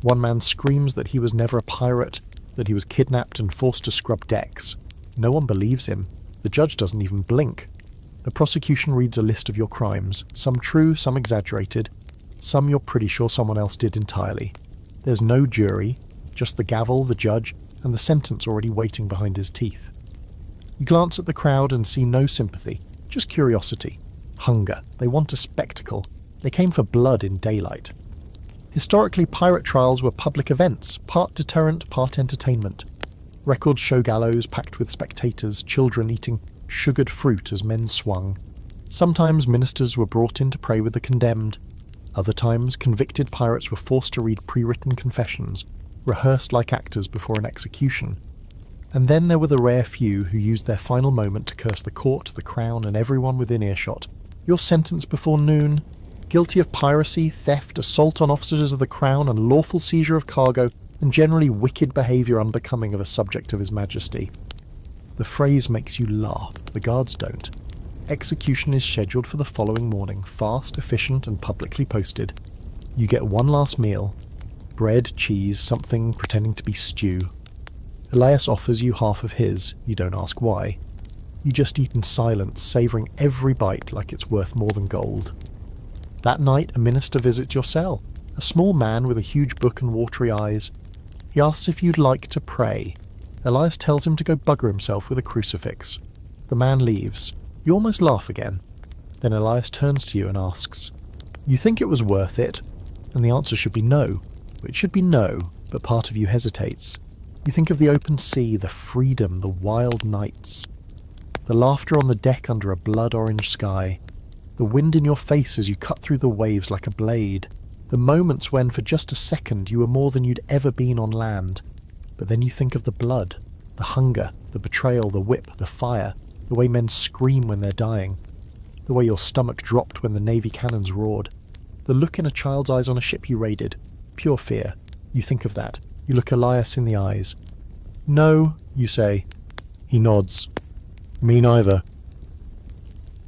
One man screams that he was never a pirate, that he was kidnapped and forced to scrub decks. No one believes him. The judge doesn't even blink. The prosecution reads a list of your crimes, some true, some exaggerated, some you're pretty sure someone else did entirely. There's no jury, just the gavel, the judge, and the sentence already waiting behind his teeth. You glance at the crowd and see no sympathy, just curiosity. Hunger. They want a spectacle. They came for blood in daylight. Historically, pirate trials were public events, part deterrent, part entertainment. Records show gallows packed with spectators, children eating sugared fruit as men swung. Sometimes ministers were brought in to pray with the condemned. Other times, convicted pirates were forced to read pre-written confessions, rehearsed like actors before an execution. And then there were the rare few who used their final moment to curse the court, the crown, and everyone within earshot. You're sentenced before noon, guilty of piracy, theft, assault on officers of the crown, and lawful seizure of cargo, and generally wicked behaviour unbecoming of a subject of His Majesty. The phrase makes you laugh, the guards don't. Execution is scheduled for the following morning, fast, efficient, and publicly posted. You get one last meal. Bread, cheese, something pretending to be stew. Elias offers you half of his, you don't ask why. You just eat in silence, savouring every bite like it's worth more than gold. That night, a minister visits your cell, a small man with a huge book and watery eyes. He asks if you'd like to pray. Elias tells him to go bugger himself with a crucifix. The man leaves. You almost laugh again. Then Elias turns to you and asks, "You think it was worth it?" And the answer should be no. It should be no, but part of you hesitates. You think of the open sea, the freedom, the wild nights. The laughter on the deck under a blood-orange sky. The wind in your face as you cut through the waves like a blade. The moments when, for just a second, you were more than you'd ever been on land. But then you think of the blood, the hunger, the betrayal, the whip, the fire, the way men scream when they're dying, the way your stomach dropped when the Navy cannons roared, the look in a child's eyes on a ship you raided, pure fear. You think of that. You look Elias in the eyes. "No," you say. He nods. "Me neither."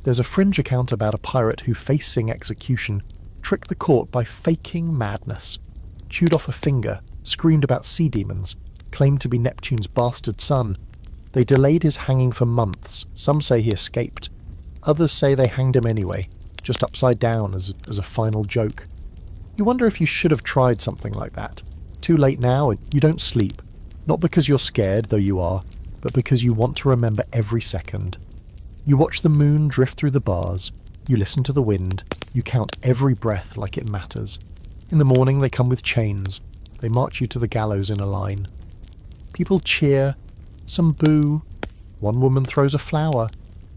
There's a fringe account about a pirate who, facing execution, tricked the court by faking madness, chewed off a finger, screamed about sea demons, claimed to be Neptune's bastard son. They delayed his hanging for months. Some say he escaped. Others say they hanged him anyway, just upside down as a final joke. You wonder if you should have tried something like that. Too late now, and you don't sleep. Not because you're scared, though you are, but because you want to remember every second. You watch the moon drift through the bars. You listen to the wind. You count every breath like it matters. In the morning they come with chains. They march you to the gallows in a line. People cheer. Some boo. One woman throws a flower.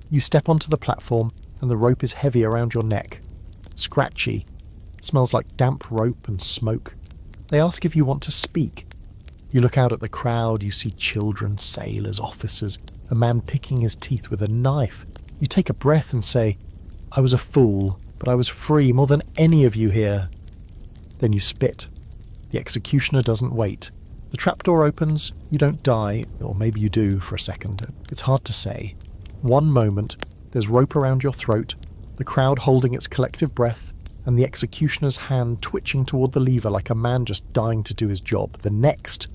You step onto the platform and the rope is heavy around your neck. Scratchy. Smells like damp rope and smoke. They ask if you want to speak. You look out at the crowd, you see children, sailors, officers, a man picking his teeth with a knife. You take a breath and say, "I was a fool, but I was free more than any of you here." Then you spit. The executioner doesn't wait. The trapdoor opens, you don't die, or maybe you do for a second. It's hard to say. One moment, there's rope around your throat, the crowd holding its collective breath, and the executioner's hand twitching toward the lever like a man just dying to do his job. The next,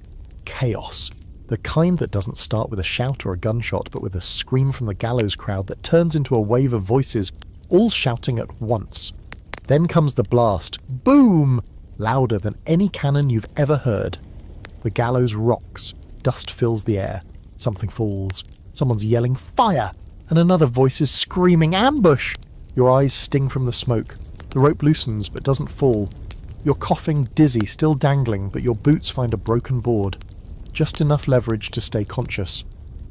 chaos. The kind that doesn't start with a shout or a gunshot, but with a scream from the gallows crowd that turns into a wave of voices, all shouting at once. Then comes the blast. Boom! Louder than any cannon you've ever heard. The gallows rocks. Dust fills the air. Something falls. Someone's yelling, "Fire!" And another voice is screaming, "Ambush!" Your eyes sting from the smoke. The rope loosens but doesn't fall. You're coughing, dizzy, still dangling, but your boots find a broken board. Just enough leverage to stay conscious.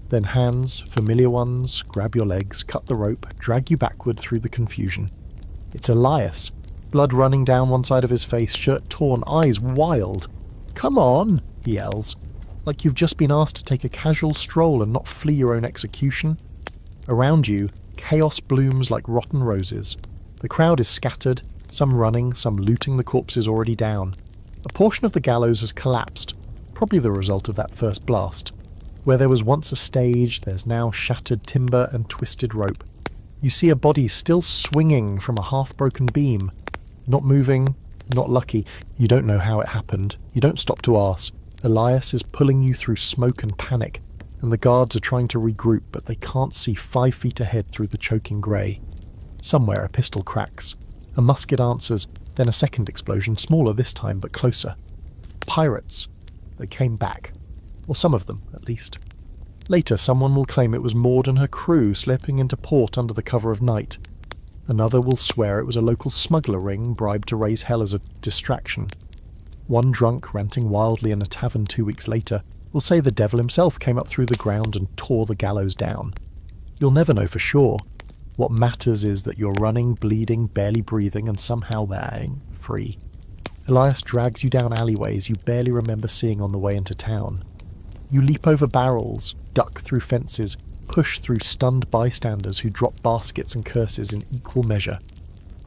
Then hands, familiar ones, grab your legs, cut the rope, drag you backward through the confusion. It's Elias. Blood running down one side of his face, shirt torn, eyes wild. "Come on," he yells, like you've just been asked to take a casual stroll and not flee your own execution. Around you, chaos blooms like rotten roses. The crowd is scattered, some running, some looting the corpses already down. A portion of the gallows has collapsed, probably the result of that first blast. Where there was once a stage, there's now shattered timber and twisted rope. You see a body still swinging from a half-broken beam. Not moving, not lucky. You don't know how it happened. You don't stop to ask. Elias is pulling you through smoke and panic, and the guards are trying to regroup, but they can't see 5 feet ahead through the choking grey. Somewhere a pistol cracks. A musket answers, then a second explosion, smaller this time, but closer. Pirates. They came back. Or some of them, at least. Later, someone will claim it was Maud and her crew slipping into port under the cover of night. Another will swear it was a local smuggler ring bribed to raise hell as a distraction. One drunk, ranting wildly in a tavern 2 weeks later, will say the devil himself came up through the ground and tore the gallows down. You'll never know for sure. What matters is that you're running, bleeding, barely breathing, and somehow being free. Elias drags you down alleyways you barely remember seeing on the way into town. You leap over barrels, duck through fences, push through stunned bystanders who drop baskets and curses in equal measure.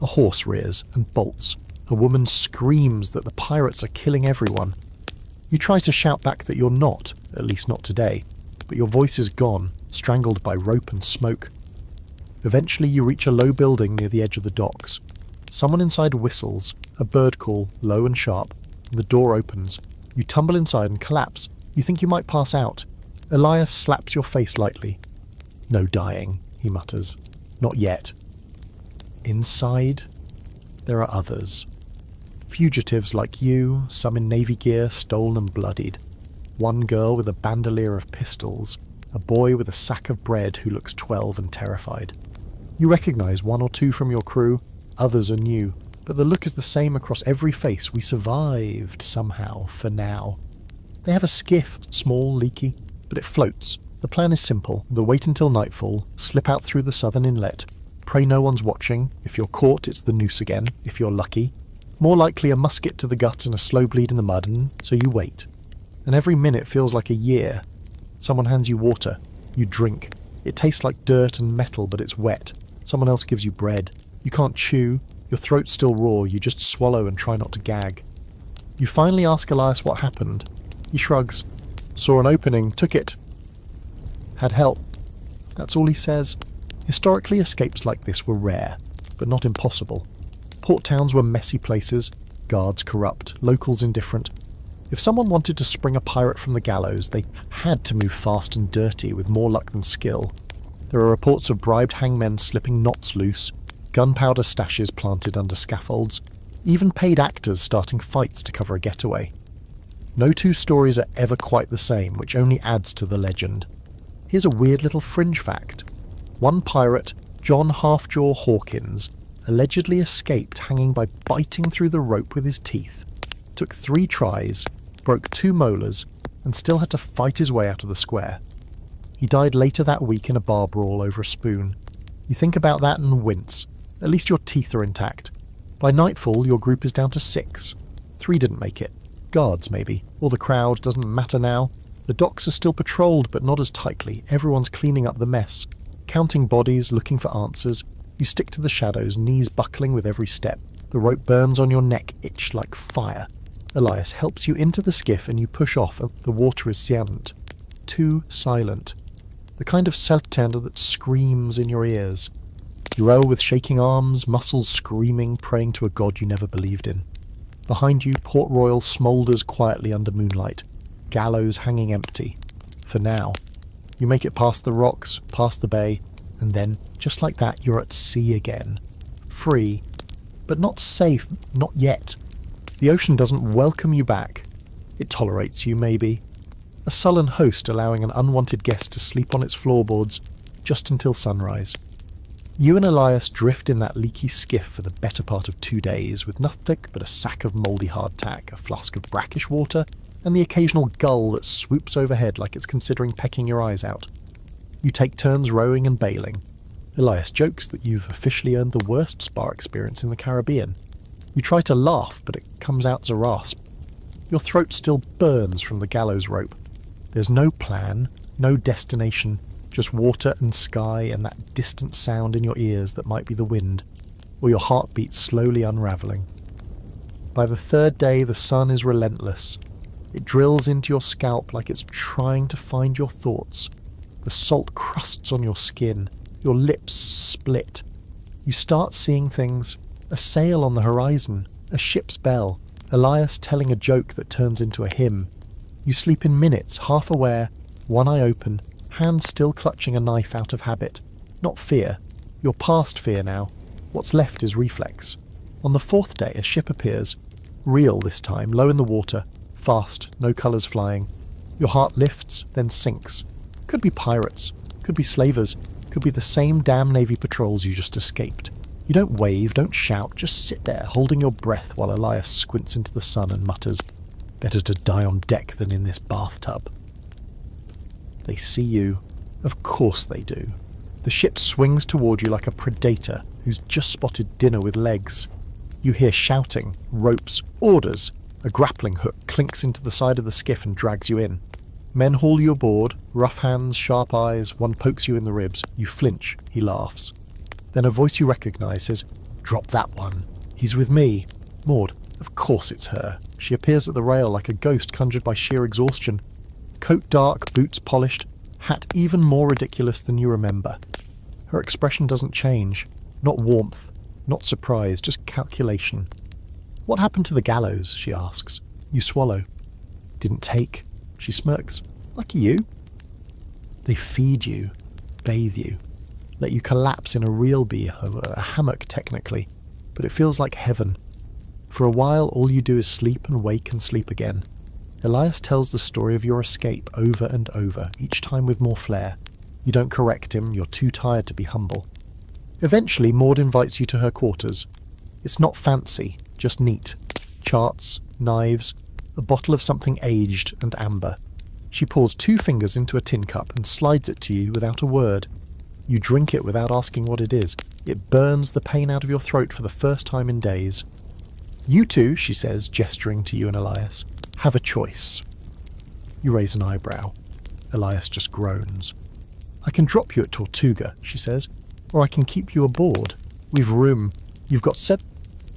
A horse rears and bolts. A woman screams that the pirates are killing everyone. You try to shout back that you're not, at least not today, but your voice is gone, strangled by rope and smoke. Eventually you reach a low building near the edge of the docks. Someone inside whistles, a bird call, low and sharp, and the door opens. You tumble inside and collapse. You think you might pass out. Elias slaps your face lightly. "No dying," he mutters. "Not yet." Inside, there are others. Fugitives like you, some in navy gear, stolen and bloodied. One girl with a bandolier of pistols, a boy with a sack of bread who looks 12 and terrified. You recognize one or two from your crew, others are new, but the look is the same across every face. We survived, somehow, for now. They have a skiff, small, leaky, but it floats. The plan is simple. They'll wait until nightfall, slip out through the southern inlet, pray no one's watching. If you're caught, it's the noose again, if you're lucky. More likely a musket to the gut and a slow bleed in the mud, and so you wait. And every minute feels like a year. Someone hands you water. You drink. It tastes like dirt and metal, but it's wet. Someone else gives you bread. You can't chew. Your throat's still raw. You just swallow and try not to gag. You finally ask Elias what happened. He shrugs. Saw an opening, took it. Had help. That's all he says. Historically, escapes like this were rare, but not impossible. Port towns were messy places, guards corrupt, locals indifferent. If someone wanted to spring a pirate from the gallows, they had to move fast and dirty with more luck than skill. There are reports of bribed hangmen slipping knots loose, gunpowder stashes planted under scaffolds, even paid actors starting fights to cover a getaway. No two stories are ever quite the same, which only adds to the legend. Here's a weird little fringe fact. One pirate, John Halfjaw Hawkins, allegedly escaped hanging by biting through the rope with his teeth. Took 3 tries, broke 2 molars, and still had to fight his way out of the square. He died later that week in a bar brawl over a spoon. You think about that and wince. At least your teeth are intact. By nightfall, your group is down to 6. 3 didn't make it. Guards, maybe. Or the crowd, doesn't matter now. The docks are still patrolled, but not as tightly. Everyone's cleaning up the mess. Counting bodies, looking for answers. You stick to the shadows, knees buckling with every step. The rope burns on your neck, itch like fire. Elias helps you into the skiff and you push off. The water is silent. Too silent. The kind of self-tender that screams in your ears. You row with shaking arms, muscles screaming, praying to a god you never believed in. Behind you, Port Royal smoulders quietly under moonlight. Gallows hanging empty. For now. You make it past the rocks, past the bay, and then, just like that, you're at sea again. Free. But not safe, not yet. The ocean doesn't welcome you back. It tolerates you, maybe. A sullen host allowing an unwanted guest to sleep on its floorboards just until sunrise. You and Elias drift in that leaky skiff for the better part of 2 days, with nothing but a sack of mouldy hardtack, a flask of brackish water, and the occasional gull that swoops overhead like it's considering pecking your eyes out. You take turns rowing and bailing. Elias jokes that you've officially earned the worst spar experience in the Caribbean. You try to laugh, but it comes out as a rasp. Your throat still burns from the gallows rope. There's no plan, no destination, just water and sky and that distant sound in your ears that might be the wind, or your heartbeat slowly unravelling. By the 3rd day, the sun is relentless. It drills into your scalp like it's trying to find your thoughts. The salt crusts on your skin. Your lips split. You start seeing things. A sail on the horizon. A ship's bell. Elias telling a joke that turns into a hymn. You sleep in minutes, half aware, one eye open, hand still clutching a knife out of habit. Not fear. You're past fear now. What's left is reflex. On the 4th day, a ship appears. Real this time, low in the water. Fast, no colours flying. Your heart lifts, then sinks. Could be pirates. Could be slavers. Could be the same damn Navy patrols you just escaped. You don't wave, don't shout, just sit there, holding your breath while Elias squints into the sun and mutters, "Better to die on deck than in this bathtub." They see you. Of course they do. The ship swings toward you like a predator who's just spotted dinner with legs. You hear shouting, ropes, orders. A grappling hook clinks into the side of the skiff and drags you in. Men haul you aboard, rough hands, sharp eyes, one pokes you in the ribs. You flinch, he laughs. Then a voice you recognise says, "Drop that one. He's with me." Maud, of course it's her. She appears at the rail like a ghost conjured by sheer exhaustion. Coat dark, boots polished, hat even more ridiculous than you remember. Her expression doesn't change. Not warmth, not surprise, just calculation. "What happened to the gallows?" she asks. You swallow. "Didn't take." She smirks. "Lucky you." They feed you, bathe you, let you collapse in a real a hammock technically, but it feels like heaven. For a while all you do is sleep and wake and sleep again. Elias tells the story of your escape over and over, each time with more flair. You don't correct him, you're too tired to be humble. Eventually Maud invites you to her quarters. It's not fancy, just neat. Charts, knives, a bottle of something aged and amber. She pours 2 fingers into a tin cup and slides it to you without a word. You drink it without asking what it is. It burns the pain out of your throat for the first time in days. "You two," she says, gesturing to you and Elias, "have a choice." You raise an eyebrow. Elias just groans. "I can drop you at Tortuga," she says, "or I can keep you aboard. We've room. You've got 7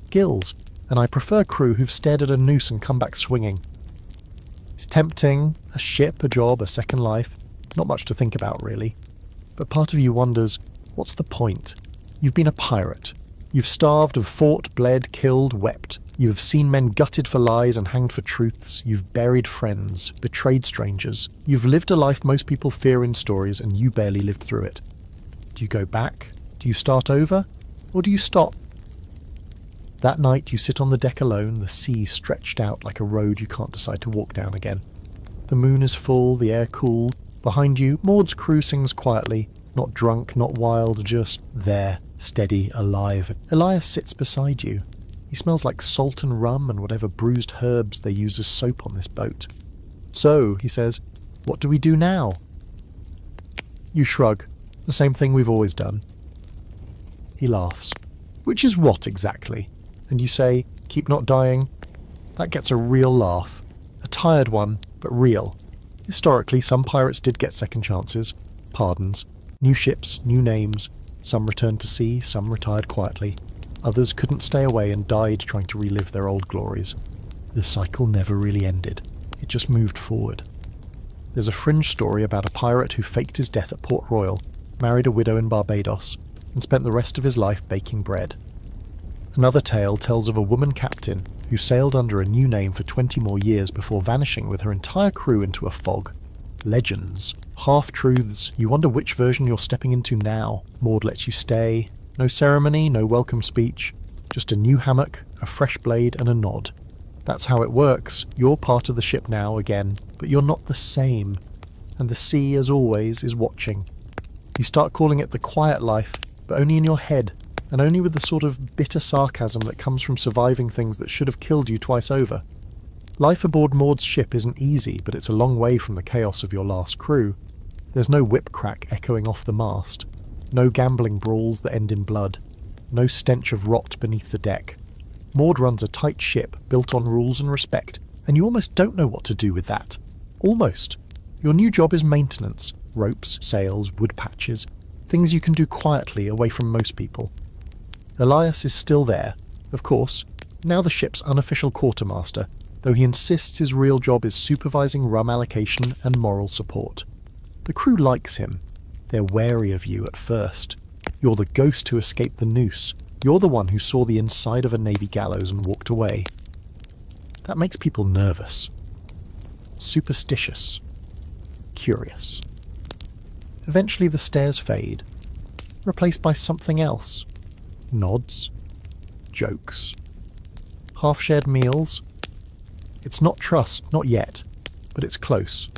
skills, and I prefer crew who've stared at a noose and come back swinging." It's tempting. A ship, a job, a second life. Not much to think about, really. But part of you wonders, what's the point? You've been a pirate. You've starved and fought, bled, killed, wept. You've seen men gutted for lies and hanged for truths. You've buried friends, betrayed strangers. You've lived a life most people fear in stories, and you barely lived through it. Do you go back? Do you start over? Or do you stop? That night you sit on the deck alone, the sea stretched out like a road you can't decide to walk down again. The moon is full, the air cool. Behind you, Maud's crew sings quietly, not drunk, not wild, just there, steady, alive. Elias sits beside you. He smells like salt and rum and whatever bruised herbs they use as soap on this boat. "So," he says, "what do we do now?" You shrug. The same thing we've always done. He laughs. Which is what exactly? And you say, keep not dying? That gets a real laugh. A tired one, but real. Historically, some pirates did get second chances, pardons, new ships, new names. Some returned to sea, some retired quietly. Others couldn't stay away and died trying to relive their old glories. The cycle never really ended. It just moved forward. There's a fringe story about a pirate who faked his death at Port Royal, married a widow in Barbados, and spent the rest of his life baking bread. Another tale tells of a woman captain who sailed under a new name for 20 more years before vanishing with her entire crew into a fog. Legends. Half-truths. You wonder which version you're stepping into now. Maud lets you stay. No ceremony, no welcome speech. Just a new hammock, a fresh blade and a nod. That's how it works. You're part of the ship now again, but you're not the same. And the sea, as always, is watching. You start calling it the quiet life, but only in your head, and only with the sort of bitter sarcasm that comes from surviving things that should have killed you twice over. Life aboard Maud's ship isn't easy, but it's a long way from the chaos of your last crew. There's no whip crack echoing off the mast. No gambling brawls that end in blood. No stench of rot beneath the deck. Maud runs a tight ship built on rules and respect, and you almost don't know what to do with that. Almost. Your new job is maintenance. Ropes, sails, wood patches. Things you can do quietly away from most people. Elias is still there, of course, now the ship's unofficial quartermaster, though he insists his real job is supervising rum allocation and moral support. The crew likes him. They're wary of you at first. You're the ghost who escaped the noose. You're the one who saw the inside of a navy gallows and walked away. That makes people nervous. Superstitious. Curious. Eventually the stares fade, replaced by something else. Nods. Jokes. Half-shared meals. It's not trust, not yet, but it's close.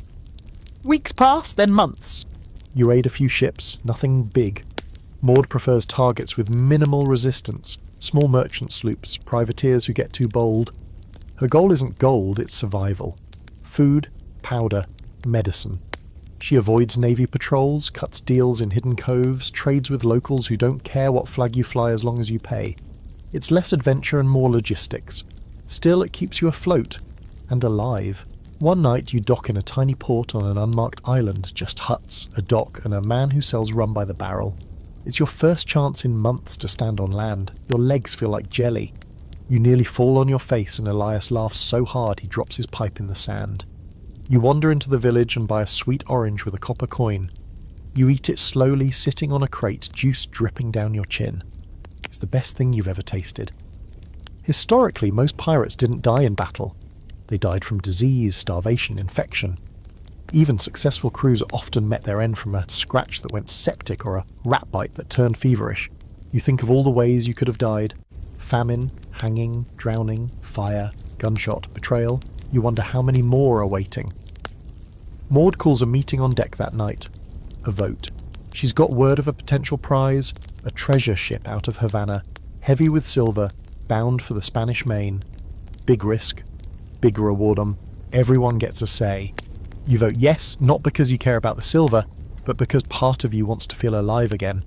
Weeks pass, then months. You raid a few ships, nothing big. Maud prefers targets with minimal resistance, small merchant sloops, privateers who get too bold. Her goal isn't gold, it's survival. Food, powder, medicine. She avoids navy patrols, cuts deals in hidden coves, trades with locals who don't care what flag you fly as long as you pay. It's less adventure and more logistics. Still, it keeps you afloat. And alive. One night you dock in a tiny port on an unmarked island, just huts, a dock, and a man who sells rum by the barrel. It's your first chance in months to stand on land. Your legs feel like jelly. You nearly fall on your face and Elias laughs so hard he drops his pipe in the sand. You wander into the village and buy a sweet orange with a copper coin. You eat it slowly, sitting on a crate, juice dripping down your chin. It's the best thing you've ever tasted. Historically, most pirates didn't die in battle. They died from disease, starvation, infection. Even successful crews often met their end from a scratch that went septic or a rat bite that turned feverish. You think of all the ways you could have died. Famine, hanging, drowning, fire, gunshot, betrayal. You wonder how many more are waiting. Maud calls a meeting on deck that night. A vote. She's got word of a potential prize, a treasure ship out of Havana, heavy with silver, bound for the Spanish Main. Big risk, big reward 'em. Everyone gets a say. You vote yes, not because you care about the silver, but because part of you wants to feel alive again.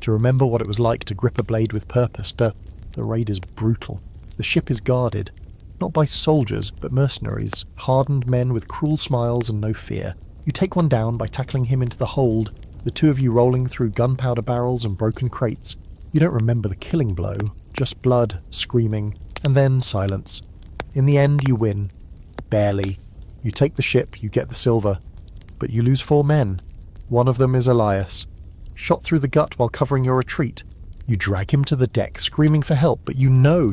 To remember what it was like to grip a blade with purpose. The raid is brutal. The ship is guarded. Not by soldiers, but mercenaries, hardened men with cruel smiles and no fear. You take one down by tackling him into the hold, the two of you rolling through gunpowder barrels and broken crates. You don't remember the killing blow, just blood, screaming, and then silence. In the end, you win. Barely. You take the ship, you get the silver. But you lose 4 men. One of them is Elias. Shot through the gut while covering your retreat. You drag him to the deck, screaming for help, but you know.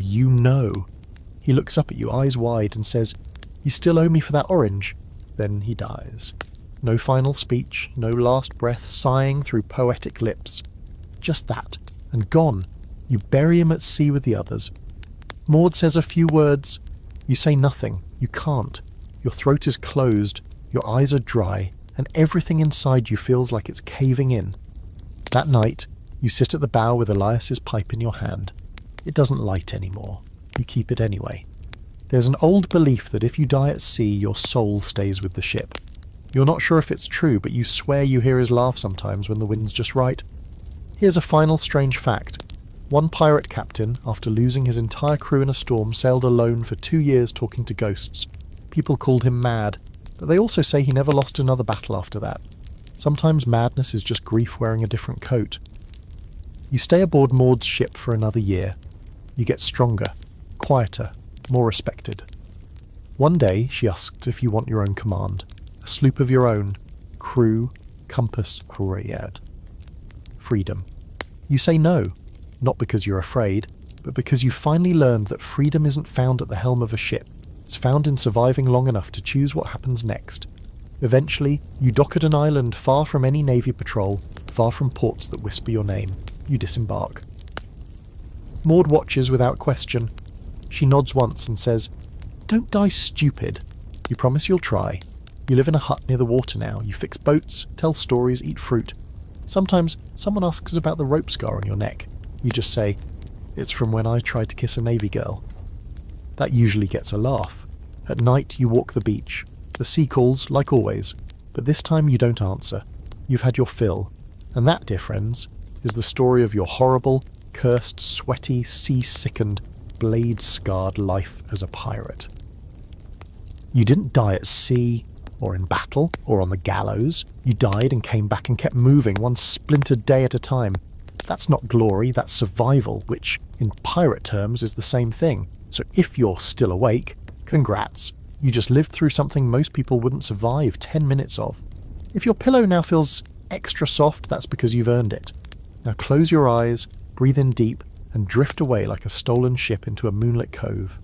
He looks up at you, eyes wide, and says, "You still owe me for that orange." Then he dies. No final speech, no last breath sighing through poetic lips. Just that, and gone. You bury him at sea with the others. Maud says a few words. You say nothing. You can't. Your throat is closed, your eyes are dry, and everything inside you feels like it's caving in. That night, you sit at the bow with Elias's pipe in your hand. It doesn't light anymore. You keep it anyway. There's an old belief that if you die at sea, your soul stays with the ship. You're not sure if it's true, but you swear you hear his laugh sometimes when the wind's just right. Here's a final strange fact. One pirate captain, after losing his entire crew in a storm, sailed alone for 2 years talking to ghosts. People called him mad, but they also say he never lost another battle after that. Sometimes madness is just grief wearing a different coat. You stay aboard Maud's ship for another year. You get stronger, quieter, more respected. One day she asks if you want your own command, a sloop of your own, crew, compass, Horayad. Freedom. You say no, not because you're afraid, but because you finally learned that freedom isn't found at the helm of a ship. It's found in surviving long enough to choose what happens next. Eventually, you dock at an island far from any navy patrol, far from ports that whisper your name. You disembark. Maud watches without question. She nods once and says, "Don't die stupid. You promise you'll try. You live in a hut near the water now. You fix boats, tell stories, eat fruit. Sometimes someone asks about the rope scar on your neck. You just say, 'It's from when I tried to kiss a navy girl.' That usually gets a laugh. At night you walk the beach. The sea calls, like always, but this time you don't answer. You've had your fill. And that, dear friends, is the story of your horrible, cursed, sweaty, sea-sickened, blade-scarred life as a pirate. You didn't die at sea, or in battle, or on the gallows. You died and came back and kept moving, one splintered day at a time. That's not glory, that's survival, which, in pirate terms, is the same thing. So if you're still awake, congrats. You just lived through something most people wouldn't survive 10 minutes of. If your pillow now feels extra soft, that's because you've earned it. Now close your eyes, breathe in deep, and drift away like a stolen ship into a moonlit cove.